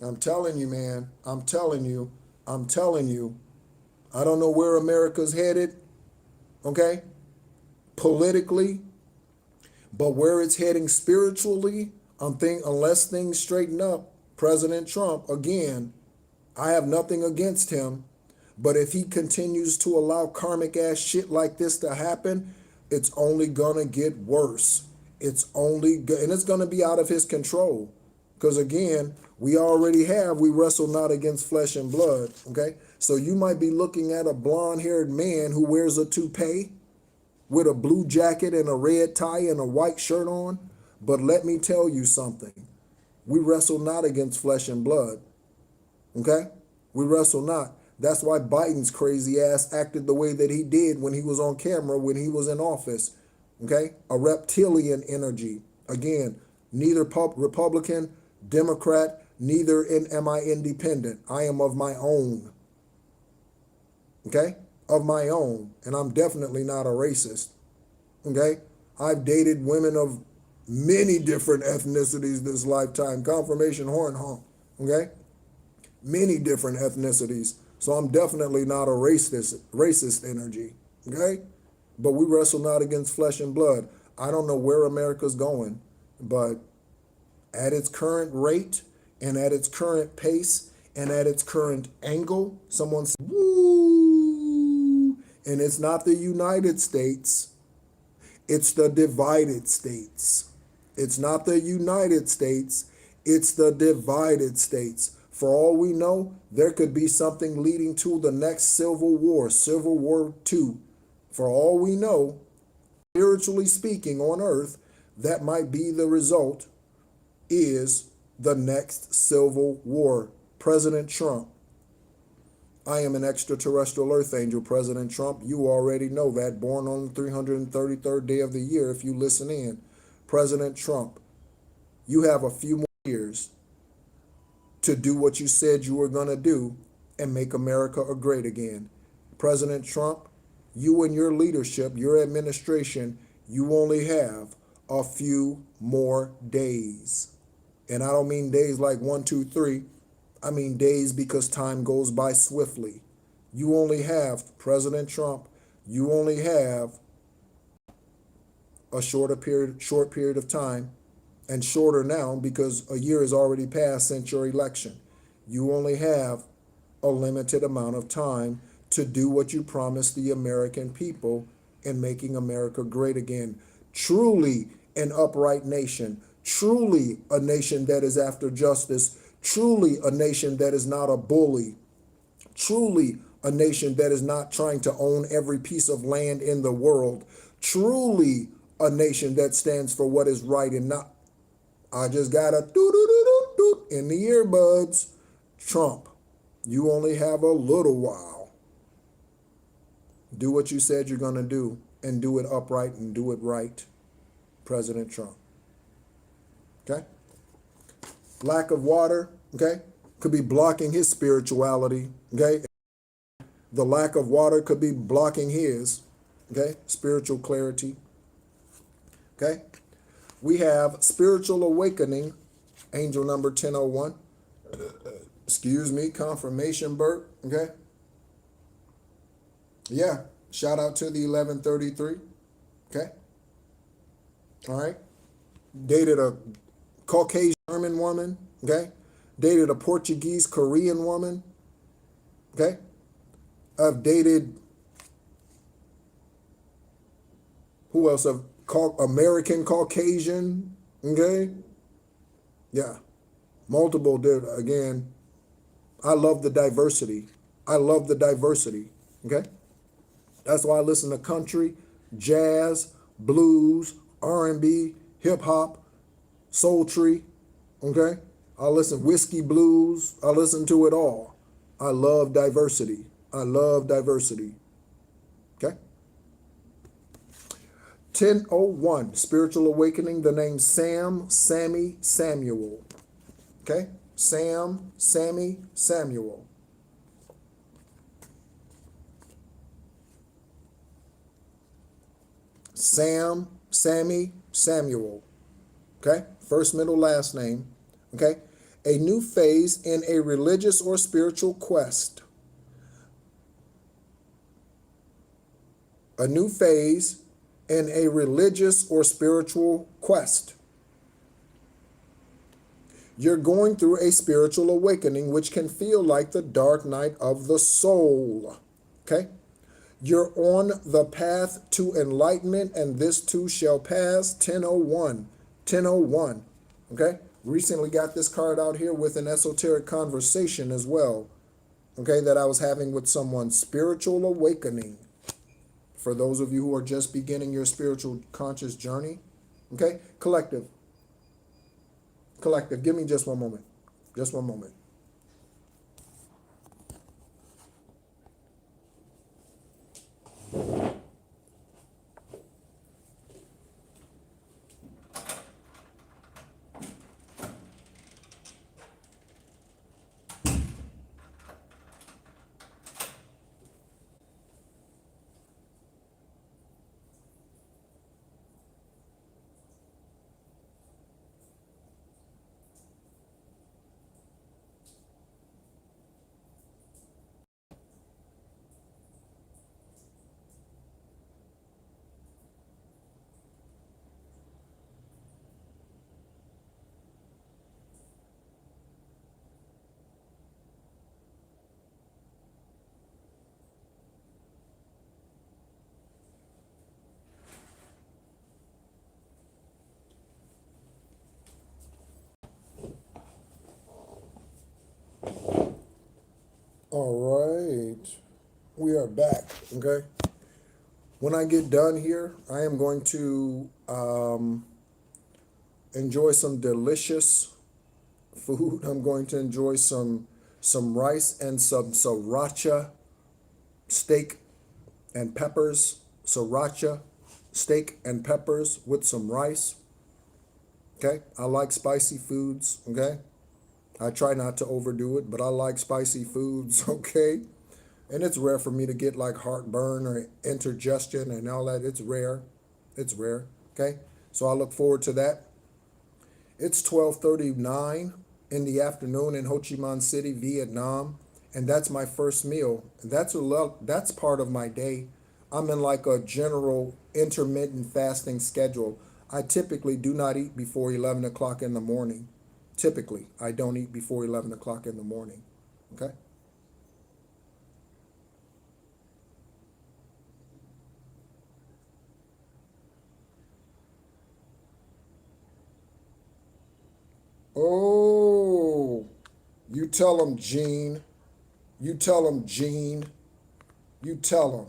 I'm telling you, man. I'm telling you. I don't know where America's headed, okay, politically, but where it's heading spiritually, unless things straighten up, President Trump, again, I have nothing against him, but if he continues to allow karmic ass shit like this to happen, it's only gonna get worse. It's only good, and it's going to be out of his control. Because again, we wrestle not against flesh and blood, okay? So you might be looking at a blonde-haired man who wears a toupee with a blue jacket and a red tie and a white shirt on. But let me tell you something. We wrestle not against flesh and blood, okay? We wrestle not. That's why Biden's crazy ass acted the way that he did when he was on camera, when he was in office, okay? A reptilian energy. Again, neither Republican, Democrat, neither am I independent. I am of my own, okay? Of my own, and I'm definitely not a racist, okay? I've dated women of many different ethnicities this lifetime. Confirmation horn honk, okay? Many different ethnicities. So I'm definitely not a racist energy, okay? But we wrestle not against flesh and blood. I don't know where America's going, but at its current rate and at its current pace and at its current angle, someone said, woo, and it's not the United States, it's the divided states. It's not the United States, it's the divided states. For all we know, there could be something leading to the next Civil War II. For all we know, spiritually speaking on earth, that might be the result, is the next Civil War. President Trump. I am an extraterrestrial earth angel, President Trump. You already know that. Born on the 333rd day of the year, if you listen in. President Trump, you have a few more years to do what you said you were going to do and make America great again. President Trump, you and your leadership, your administration, you only have a few more days. And I don't mean days like 1, 2, 3. I mean days because time goes by swiftly. You only have, President Trump, you only have a short period of time, and shorter now because a year has already passed since your election. You only have a limited amount of time to do what you promised the American people in making America great again. Truly an upright nation, truly a nation that is after justice, truly a nation that is not a bully, truly a nation that is not trying to own every piece of land in the world, truly a nation that stands for what is right and not. I just got a doo-doo-doo-doo-doo in the earbuds. Trump, you only have a little while. Do what you said you're going to do and do it upright and do it right, President Trump. Okay? Lack of water, okay, could be blocking his spirituality, okay? The lack of water could be blocking his, okay, spiritual clarity, okay? We have spiritual awakening, angel number 1001. Excuse me, confirmation Bert, okay? Yeah, shout out to the 1133, okay? All right. Dated a Caucasian German woman, okay? Dated a Portuguese Korean woman, okay? I've dated, who else? American Caucasian, okay? Yeah, multiple, dude. Again, I love the diversity. I love the diversity, okay? That's why I listen to country, jazz, blues, R&B, hip-hop, sultry, okay? I listen whiskey blues. I listen to it all. I love diversity. I love diversity, okay? 1001, spiritual awakening, the name Sam, Sammy, Samuel, okay? Sam, Sammy, Samuel. Sam, Sammy, Samuel, okay? First, middle, last name, okay? A new phase in a religious or spiritual quest. A new phase in a religious or spiritual quest. You're going through a spiritual awakening, which can feel like the dark night of the soul, okay? You're on the path to enlightenment, and this too shall pass. 1001. 1001. Okay? Recently got this card out here with an esoteric conversation as well. Okay, that I was having with someone. Spiritual awakening. For those of you who are just beginning your spiritual conscious journey. Okay? Collective. Collective. Give me just one moment. Just one moment. All right, we are back, okay? When I get done here, I am going to enjoy some delicious food. I'm going to enjoy some rice and some sriracha steak and peppers. Sriracha steak and peppers with some rice, okay? I like spicy foods, okay? I try not to overdo it, but I like spicy foods, okay? And it's rare for me to get like heartburn or indigestion and all that. It's rare. It's rare, okay? So I look forward to that. It's 12:39 in the afternoon in Ho Chi Minh City, Vietnam, and that's my first meal. That's part of my day. I'm in like a general intermittent fasting schedule. I typically do not eat before 11 o'clock in the morning. Typically, I don't eat before 11 o'clock in the morning, okay? Oh, you tell them, Gene. You tell them, Gene. You tell them.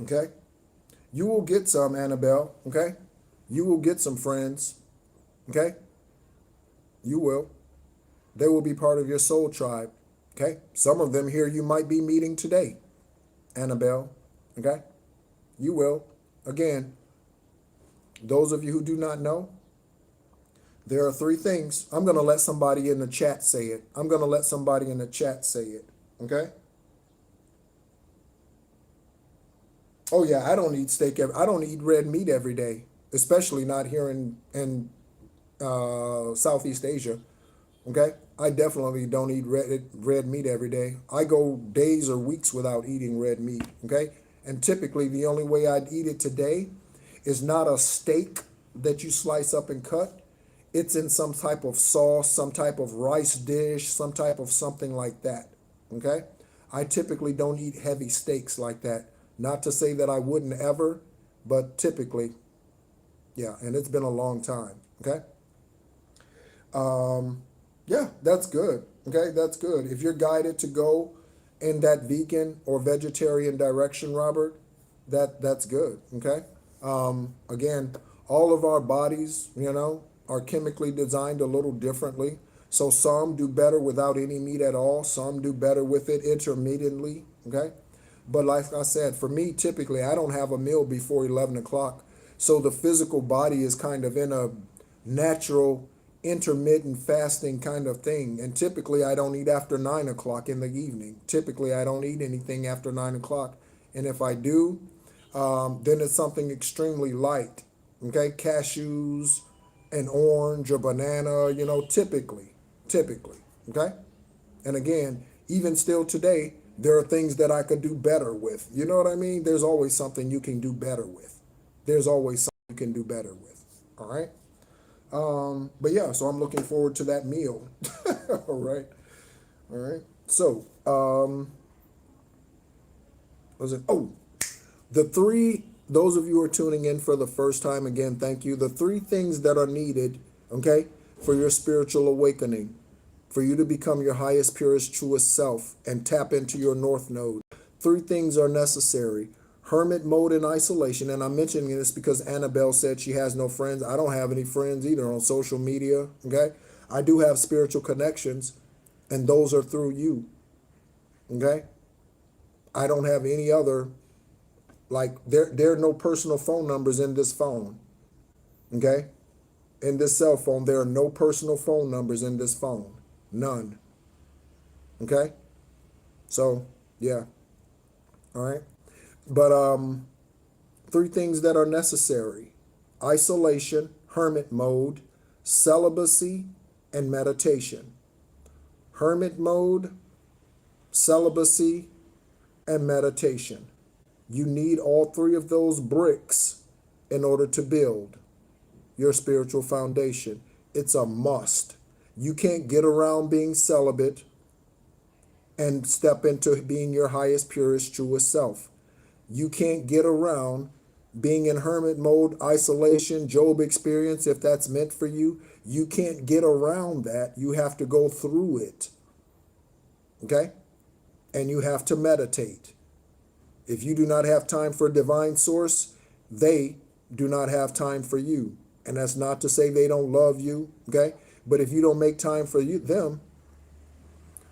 Okay? You will get some, Annabelle, okay? You will get some friends, okay? You will. They will be part of your soul tribe, okay? Some of them here you might be meeting today, Annabelle, okay? You will. Again, those of you who do not know, there are three things. I'm going to let somebody in the chat say it. I'm going to let somebody in the chat say it, okay? Oh yeah, I don't eat steak. I don't eat red meat every day, especially not here in Southeast Asia. Okay, I definitely don't eat red meat every day. I go days or weeks without eating red meat. Okay, and typically the only way I'd eat it today is not a steak that you slice up and cut. It's in some type of sauce, some type of rice dish, some type of something like that. Okay, I typically don't eat heavy steaks like that. Not to say that I wouldn't ever, but typically, yeah, and it's been a long time, okay? Yeah, that's good, okay? That's good. If you're guided to go in that vegan or vegetarian direction, Robert, that's good, okay? Again, all of our bodies, are chemically designed a little differently. So some do better without any meat at all. Some do better with it intermittently, okay? But like I said, for me, typically, I don't have a meal before 11 o'clock. So the physical body is kind of in a natural intermittent fasting kind of thing. And typically, I don't eat after 9 o'clock in the evening. Typically, I don't eat anything after 9 o'clock. And if I do, then it's something extremely light. Okay, cashews, an orange, or banana, typically. Okay? And again, even still today, there are things that I could do better with. You know what I mean? There's always something you can do better with. There's always something you can do better with. All right? But yeah, so I'm looking forward to that meal. All right. All right. So, what was it? Oh, the three, those of you who are tuning in for the first time, again, thank you. The three things that are needed, okay, for your spiritual awakening, for you to become your highest, purest, truest self and tap into your north node. Three things are necessary. Hermit mode and isolation. And I'm mentioning this because Annabelle said she has no friends. I don't have any friends either on social media, okay? I do have spiritual connections, and those are through you, okay? I don't have any other, like, there are no personal phone numbers in this phone, okay? In this cell phone, there are no personal phone numbers in this phone. None. Okay? So, yeah. All right. But three things that are necessary: isolation, hermit mode, celibacy, and meditation. Hermit mode, celibacy, and meditation. You need all three of those bricks in order to build your spiritual foundation. It's a must. You can't get around being celibate and step into being your highest, purest, truest self. You can't get around being in hermit mode, isolation, Job experience, if that's meant for you. You can't get around that. You have to go through it. Okay? And you have to meditate. If you do not have time for a divine source, they do not have time for you. And that's not to say they don't love you, okay? But if you don't make time for them,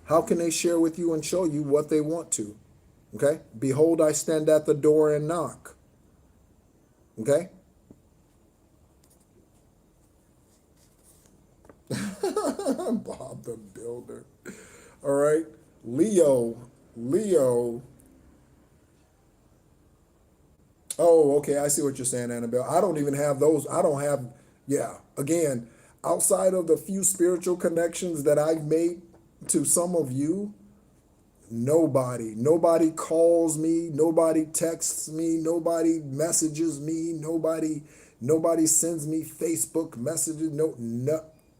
how can they share with you and show you what they want to? Okay? Behold, I stand at the door and knock. Okay? Bob the Builder. All right. Leo. Oh, okay. I see what you're saying, Annabelle. I don't even have those. I don't have, yeah. Again, outside of the few spiritual connections that I've made to some of you, nobody calls me, nobody texts me, nobody messages me, nobody sends me Facebook messages,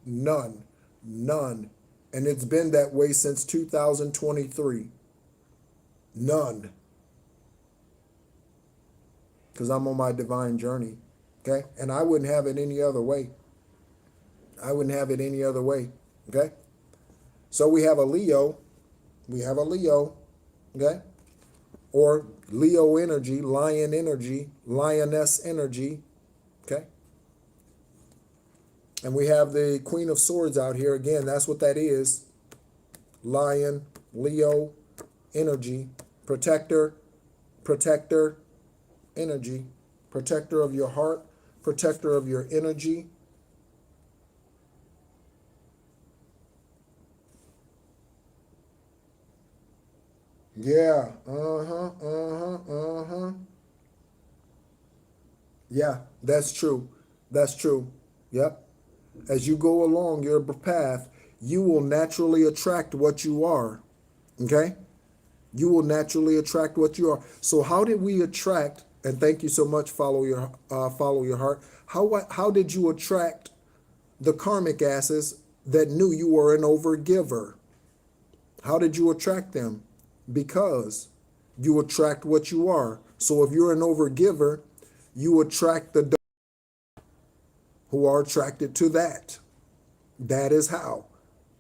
none. And it's been that way since 2023. None. Because I'm on my divine journey, okay? And I wouldn't have it any other way. Okay? So we have a Leo, okay? Or Leo energy, lion energy, lioness energy, okay? And we have the Queen of Swords out here. Again, that's what that is. Lion, Leo energy, protector energy, protector of your heart, protector of your energy. Yeah, yeah, that's true. Yep. As you go along your path, you will naturally attract what you are. Okay? You will naturally attract what you are. So how did we attract, and thank you so much, follow your heart. How did you attract the karmic asses that knew you were an overgiver? How did you attract them? Because you attract what you are. So if you're an overgiver, you attract the who are attracted to that. That is how.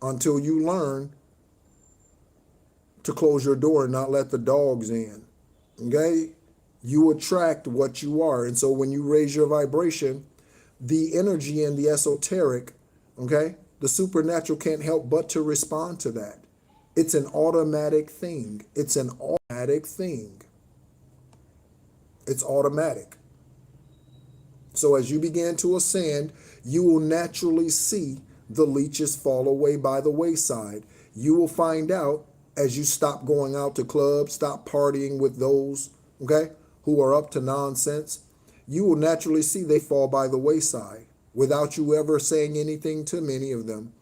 Until you learn to close your door and not let the dogs in. Okay? You attract what you are. And so when you raise your vibration, the energy and the esoteric, okay, the supernatural can't help but to respond to that. It's an automatic thing. It's automatic. So as you begin to ascend, you will naturally see the leeches fall away by the wayside. You will find out as you stop going out to clubs, stop partying with those, okay, who are up to nonsense. You will naturally see they fall by the wayside without you ever saying anything to many of them.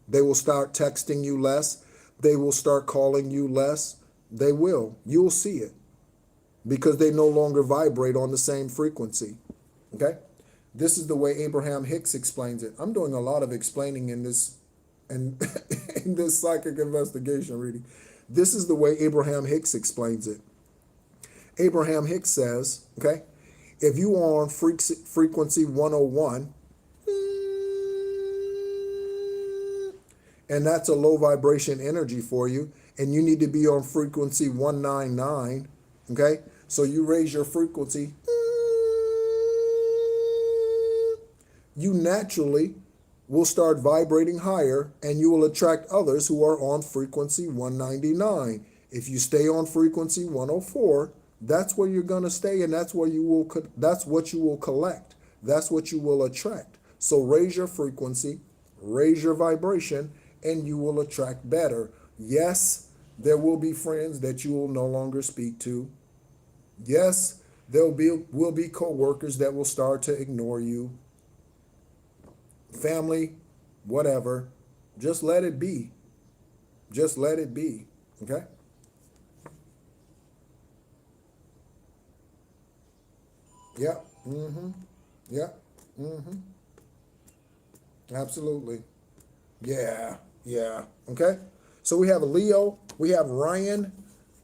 They will start texting you less. They will start calling you less. They will. You'll see it because they no longer vibrate on the same frequency. Okay? This is the way Abraham Hicks explains it. I'm doing a lot of explaining in this and in this psychic investigation reading. This is the way Abraham Hicks explains it. Abraham Hicks says, okay, if you are on frequency 101, and that's a low vibration energy for you, and you need to be on frequency 199, okay? So you raise your frequency, you naturally will start vibrating higher, and you will attract others who are on frequency 199. If you stay on frequency 104, that's where you're going to stay, and that's what you will collect. That's what you will attract. So raise your frequency, raise your vibration, and you will attract better. Yes, there will be friends that you will no longer speak to. Yes, there will be co-workers that will start to ignore you. Family, whatever. Just let it be. Just let it be. Okay? Yeah. Mm-hmm. Yeah. Mm-hmm. Absolutely. Yeah. Yeah. Okay? So we have a Leo. We have Ryan.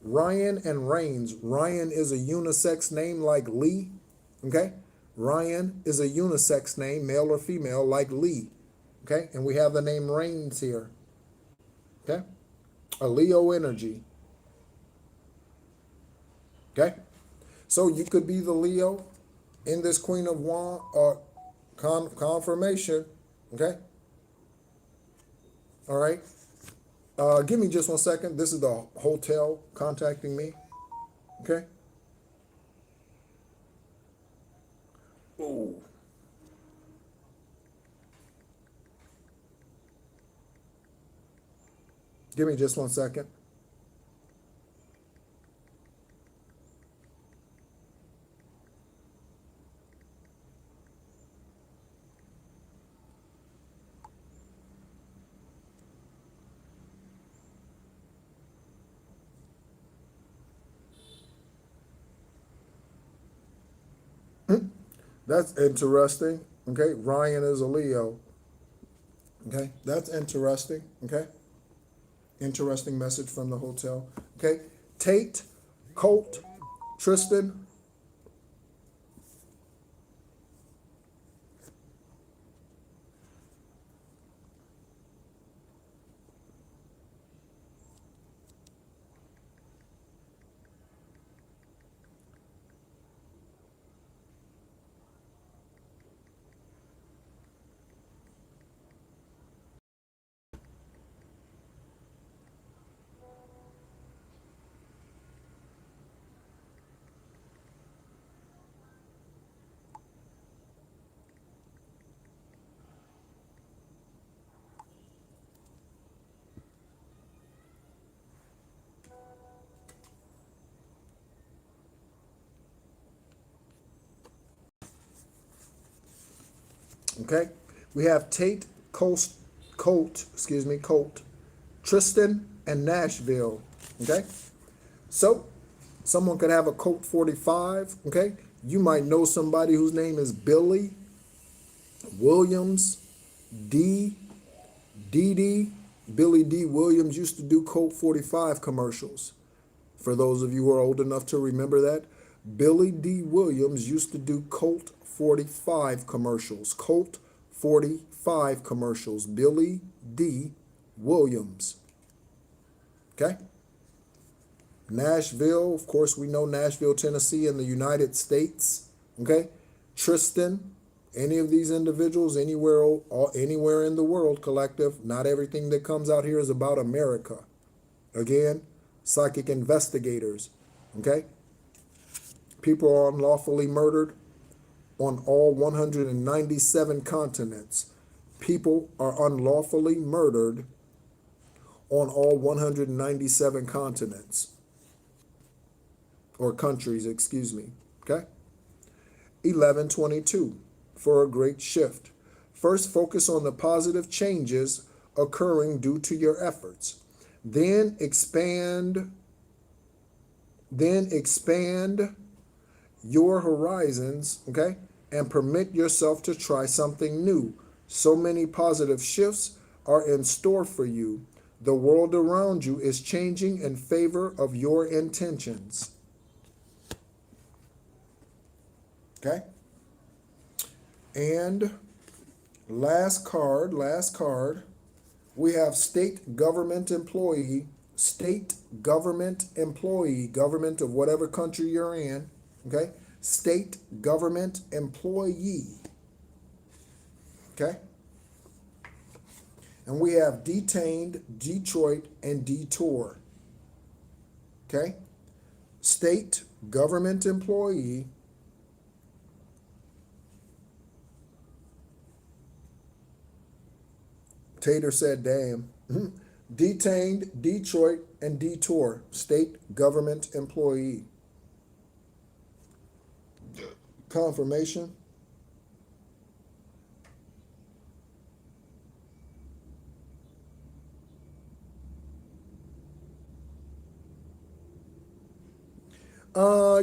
Ryan and Rains. Ryan is a unisex name like Lee. Okay? Ryan is a unisex name, male or female, like Lee. Okay? And we have the name Rains here. Okay? A Leo energy. Okay? So you could be the Leo in this Queen of Wands confirmation. Okay? All right? Give me just 1 second. This is the hotel contacting me. Okay? Ooh. Give me just 1 second. That's interesting. Okay, Ryan is a Leo. Okay, that's interesting. Okay, interesting message from the hotel. Okay, Tate, Colt, Tristan. Okay, we have Tate, Colt, Tristan, and Nashville. Okay, so someone could have a Colt 45. Okay, you might know somebody whose name is Billy Williams, Dee. Billy D. Williams used to do Colt 45 commercials. For those of you who are old enough to remember that, Billy D. Williams used to do Colt 45 commercials. Colt 45 commercials. Billy D. Williams. Okay? Nashville, of course, we know Nashville, Tennessee in the United States. Okay? Tristan, any of these individuals, anywhere in the world, collective. Not everything that comes out here is about America. Again, psychic investigators. Okay? People are unlawfully murdered on all 197 continents. People are unlawfully murdered on all 197 continents. Or countries, excuse me. Okay? 1122, for a great shift. First, focus on the positive changes occurring due to your efforts. Then expand your horizons, okay? and permit yourself to try something new. So many positive shifts are in store for you. The world around you is changing in favor of your intentions. Okay? And last card, we have state government employee, government of whatever country you're in, okay? State government employee, okay? And we have detained, Detroit, and detour, okay? State government employee, Tater said, damn. Detained, Detroit, and detour. State government employee. Confirmation.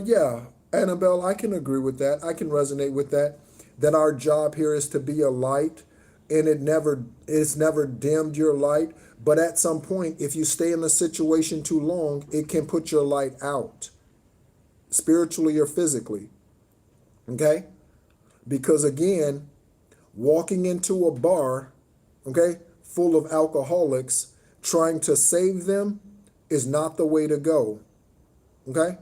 Yeah, Annabelle, I can agree with that. I can resonate with that. That our job here is to be a light, and it's never dimmed your light. But at some point, if you stay in the situation too long, it can put your light out, spiritually or physically. Okay? Because again, walking into a bar, okay, full of alcoholics, trying to save them is not the way to go. Okay?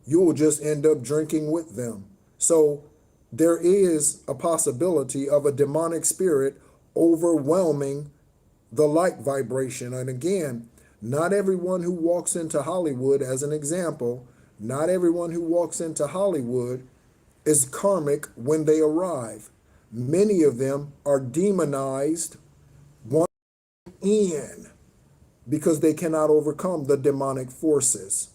You will just end up drinking with them. So there is a possibility of a demonic spirit overwhelming the light vibration. And again, not everyone who walks into Hollywood, as an example, not everyone who walks into Hollywood is karmic when they arrive. Many of them are demonized one in because they cannot overcome the demonic forces.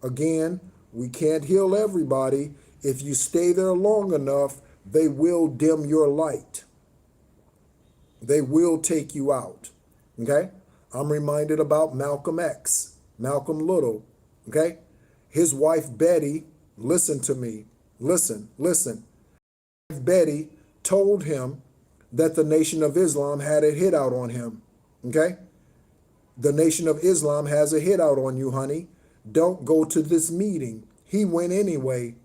Again, we can't heal everybody. If you stay there long enough, they will dim your light. They will take you out. Okay? I'm reminded about Malcolm X, Malcolm Little. Okay? His wife Betty, listen to me. Listen. Betty told him that the Nation of Islam had a hit out on him. Okay? The Nation of Islam has a hit out on you, honey. Don't go to this meeting. He went anyway.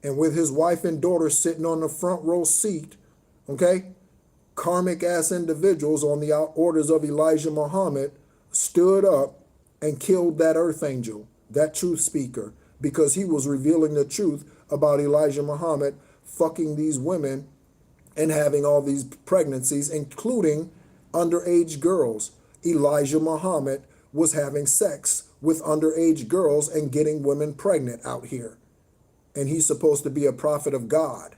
And with his wife and daughter sitting on the front row seat, okay, karmic ass individuals on the orders of Elijah Muhammad stood up and killed that earth angel, that truth speaker, because he was revealing the truth about Elijah Muhammad fucking these women and having all these pregnancies, including underage girls. Elijah Muhammad was having sex with underage girls and getting women pregnant out here. And he's supposed to be a prophet of God.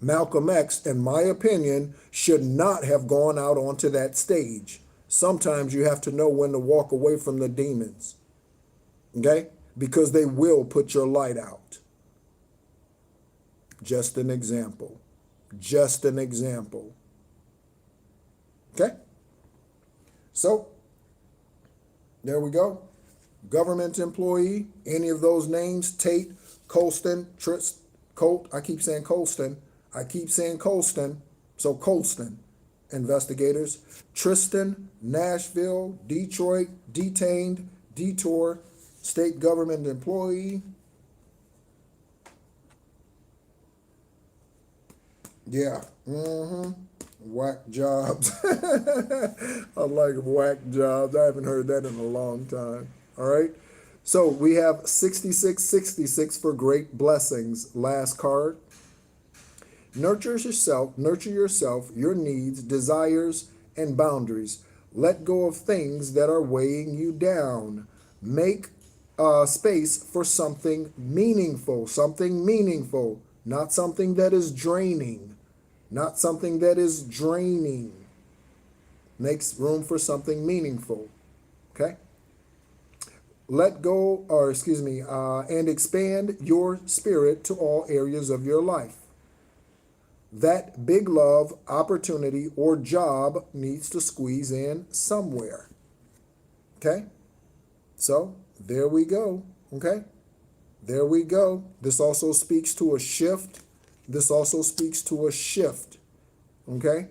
Malcolm X, in my opinion, should not have gone out onto that stage. Sometimes you have to know when to walk away from the demons. Okay? Because they will put your light out. Just an example. Just an example. Okay? So, there we go. Government employee, any of those names, Tate, Colston, Colt, I keep saying Colston, so Colston, investigators, Tristan, Nashville, Detroit, detained, detour, state government employee. Yeah, whack jobs. I like whack jobs. I haven't heard that in a long time. All right. So we have 6666 for great blessings. Last card. Nurture yourself, your needs, desires, and boundaries. Let go of things that are weighing you down. Make space for something meaningful, not something that is draining. Not something that is draining. Makes room for something meaningful. Okay? Let go, and expand your spirit to all areas of your life. That big love, opportunity, or job needs to squeeze in somewhere. Okay? So, there we go. Okay? There we go. This also speaks to a shift This also speaks to a shift, okay,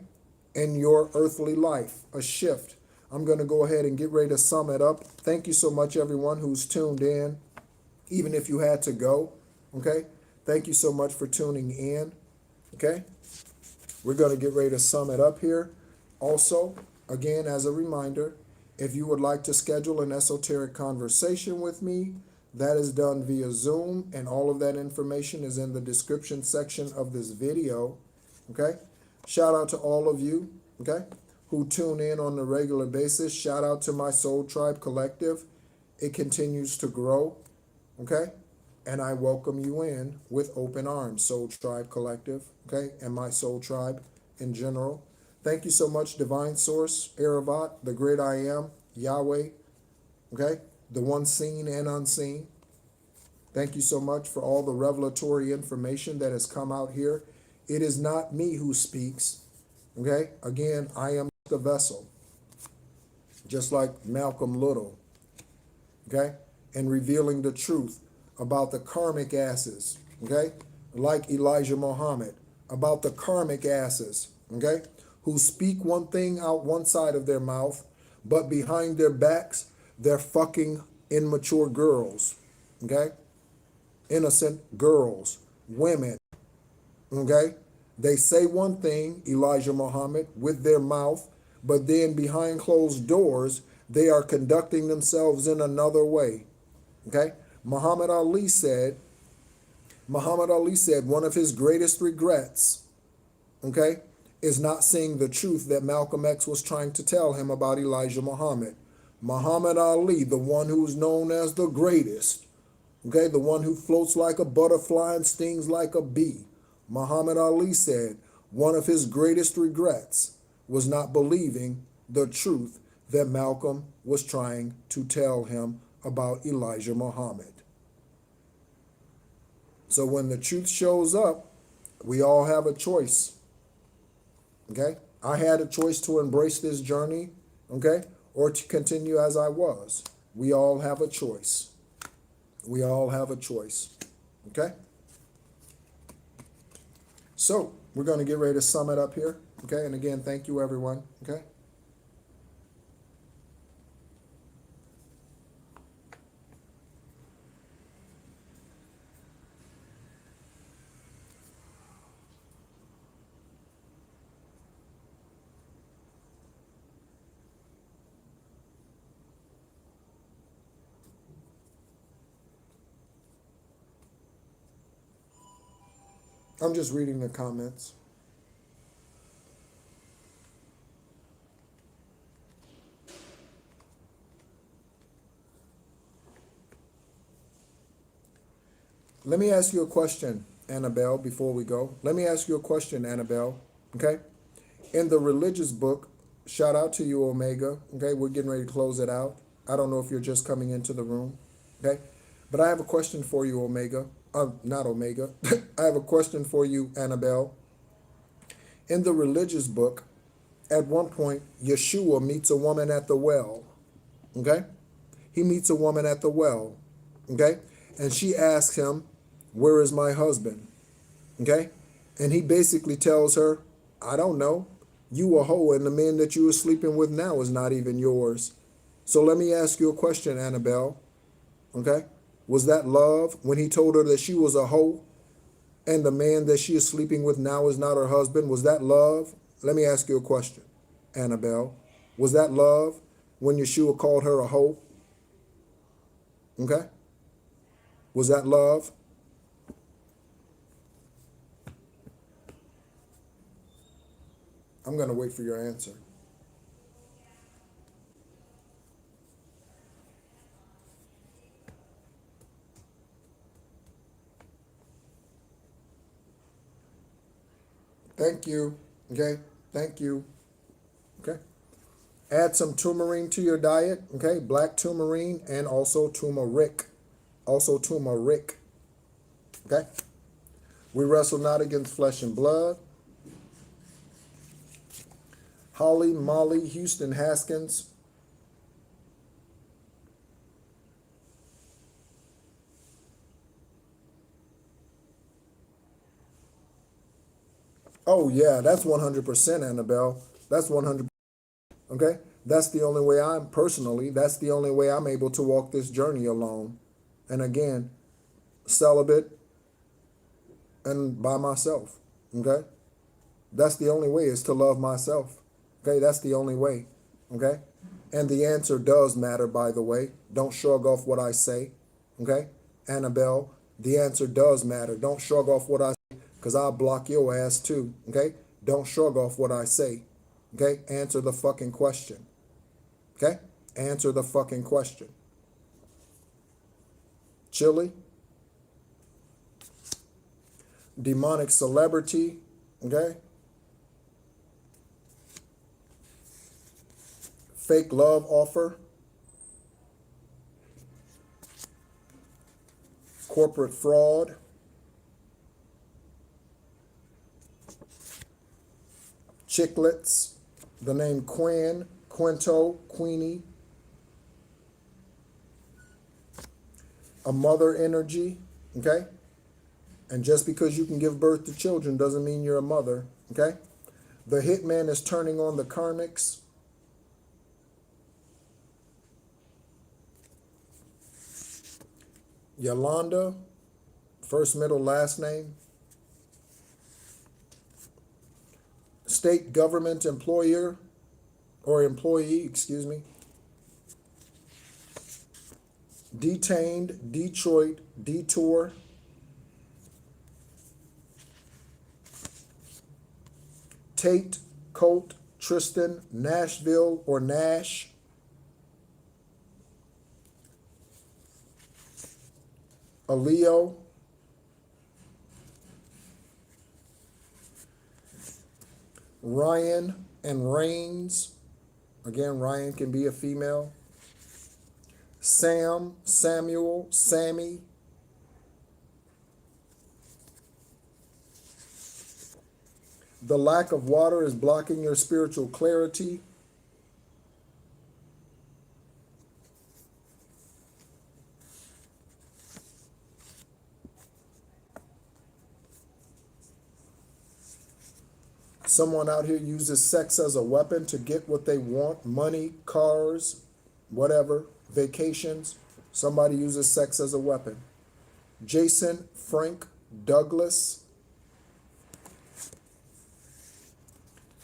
in your earthly life, a shift. I'm going to go ahead and get ready to sum it up. Thank you so much, everyone who's tuned in, even if you had to go, okay? Thank you so much for tuning in, okay? We're going to get ready to sum it up here. Also, again, as a reminder, if you would like to schedule an esoteric conversation with me, that is done via Zoom, and all of that information is in the description section of this video, okay? Shout out to all of you, okay, who tune in on a regular basis. Shout out to my Soul Tribe Collective. It continues to grow, okay? And I welcome you in with open arms, Soul Tribe Collective, okay, and my Soul Tribe in general. Thank you so much, Divine Source, Aravat, the Great I Am, Yahweh, okay, the one seen and unseen. Thank you so much for all the revelatory information that has come out here. It is not me who speaks, okay? Again, I am the vessel, just like Malcolm Little, okay? And revealing the truth about the karmic asses, okay? Like Elijah Muhammad, about the karmic asses, okay? Who speak one thing out one side of their mouth, but behind their backs, they're fucking immature girls, okay? Innocent girls, women, okay? They say one thing, Elijah Muhammad, with their mouth, but then behind closed doors, they are conducting themselves in another way, okay? Muhammad Ali said one of his greatest regrets, okay, is not seeing the truth that Malcolm X was trying to tell him about Elijah Muhammad. Muhammad Ali, the one who's known as the greatest, okay, the one who floats like a butterfly and stings like a bee. Muhammad Ali said one of his greatest regrets was not believing the truth that Malcolm was trying to tell him about Elijah Muhammad. So when the truth shows up, we all have a choice, okay? I had a choice to embrace this journey, okay, or to continue as I was. We all have a choice. We all have a choice, okay? So we're going to get ready to sum it up here, okay? And again, thank you, everyone, okay? I'm just reading the comments. Let me ask you a question, Annabelle, before we go. Let me ask you a question, Annabelle, okay? In the religious book, shout out to you, Omega, okay? We're getting ready to close it out. I don't know if you're just coming into the room, okay? But I have a question for you, Omega. Not Omega. I have a question for you, Annabelle. In the religious book, at one point, Yeshua meets a woman at the well, okay? He meets a woman at the well, okay? And she asks him, where is my husband, okay? And he basically tells her, I don't know. You a hoe, and the man that you are sleeping with now is not even yours. So let me ask you a question, Annabelle, okay? Was that love when he told her that she was a hoe and the man that she is sleeping with now is not her husband? Was that love? Let me ask you a question, Annabelle. Was that love when Yeshua called her a hoe? Okay? Was that love? I'm going to wait for your answer. Thank you. Okay? Thank you. Okay? Add some turmeric to your diet. Okay? Black turmeric and also turmeric. Also turmeric. Okay? We wrestle not against flesh and blood. Holly, Molly, Houston, Haskins. Oh yeah, that's 100%, Annabelle. That's 100%. Okay? That's the only way that's the only way I'm able to walk this journey alone. And again, celibate and by myself. Okay? That's the only way, is to love myself. Okay? That's the only way. Okay? And the answer does matter, by the way. Don't shrug off what I say. Okay? Annabelle, the answer does matter. Don't shrug off what I say, because I'll block your ass too. Okay? Don't shrug off what I say. Okay? Answer the fucking question. Okay? Answer the fucking question. Chili, demonic celebrity. Okay? Fake love offer. Corporate fraud. Chiclets. The name Quinn, Quinto, Queenie. A mother energy. Okay? And just because you can give birth to children doesn't mean you're a mother. Okay? The hitman is turning on the karmics. Yolanda, first, middle, last name. State government employer or employee, excuse me. Detained, Detroit, detour. Tate, Colt, Tristan, Nashville or Nash. A Leo. Ryan and Rains. Again, Ryan can be a female. Sam, Samuel, Sammy. The lack of water is blocking your spiritual clarity. Someone out here uses sex as a weapon to get what they want. Money, cars, whatever, vacations. Somebody uses sex as a weapon. Jason, Frank, Douglas.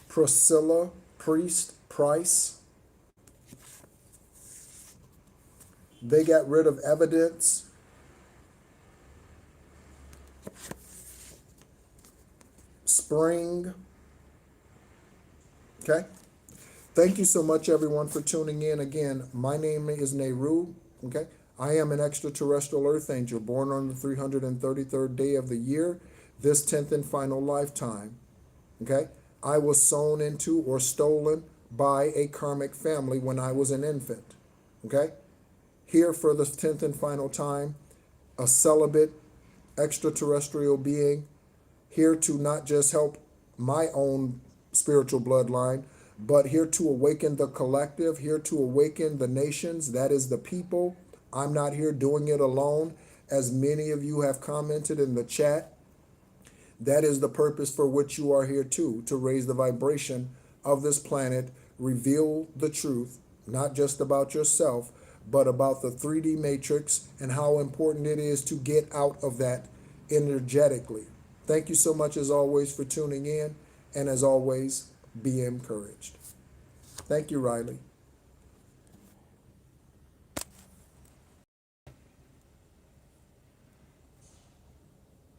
Priscilla, Priest, Price. They got rid of evidence. Spring. Okay. Thank you so much, everyone, for tuning in. Again, my name is NEHRU. Okay. I am an extraterrestrial earth angel born on the 333rd day of the year, this 10th and final lifetime. Okay. I was sown into or stolen by a karmic family when I was an infant. Okay. Here for the 10th and final time, a celibate extraterrestrial being, here to not just help my own spiritual bloodline, but here to awaken the collective, here to awaken the nations, that is the people. I'm not here doing it alone, as many of you have commented in the chat. That is the purpose for which you are here too, to raise the vibration of this planet, reveal the truth, not just about yourself, but about the 3D matrix and how important it is to get out of that energetically. Thank you so much, as always, for tuning in. And as always, be encouraged. Thank you, Riley.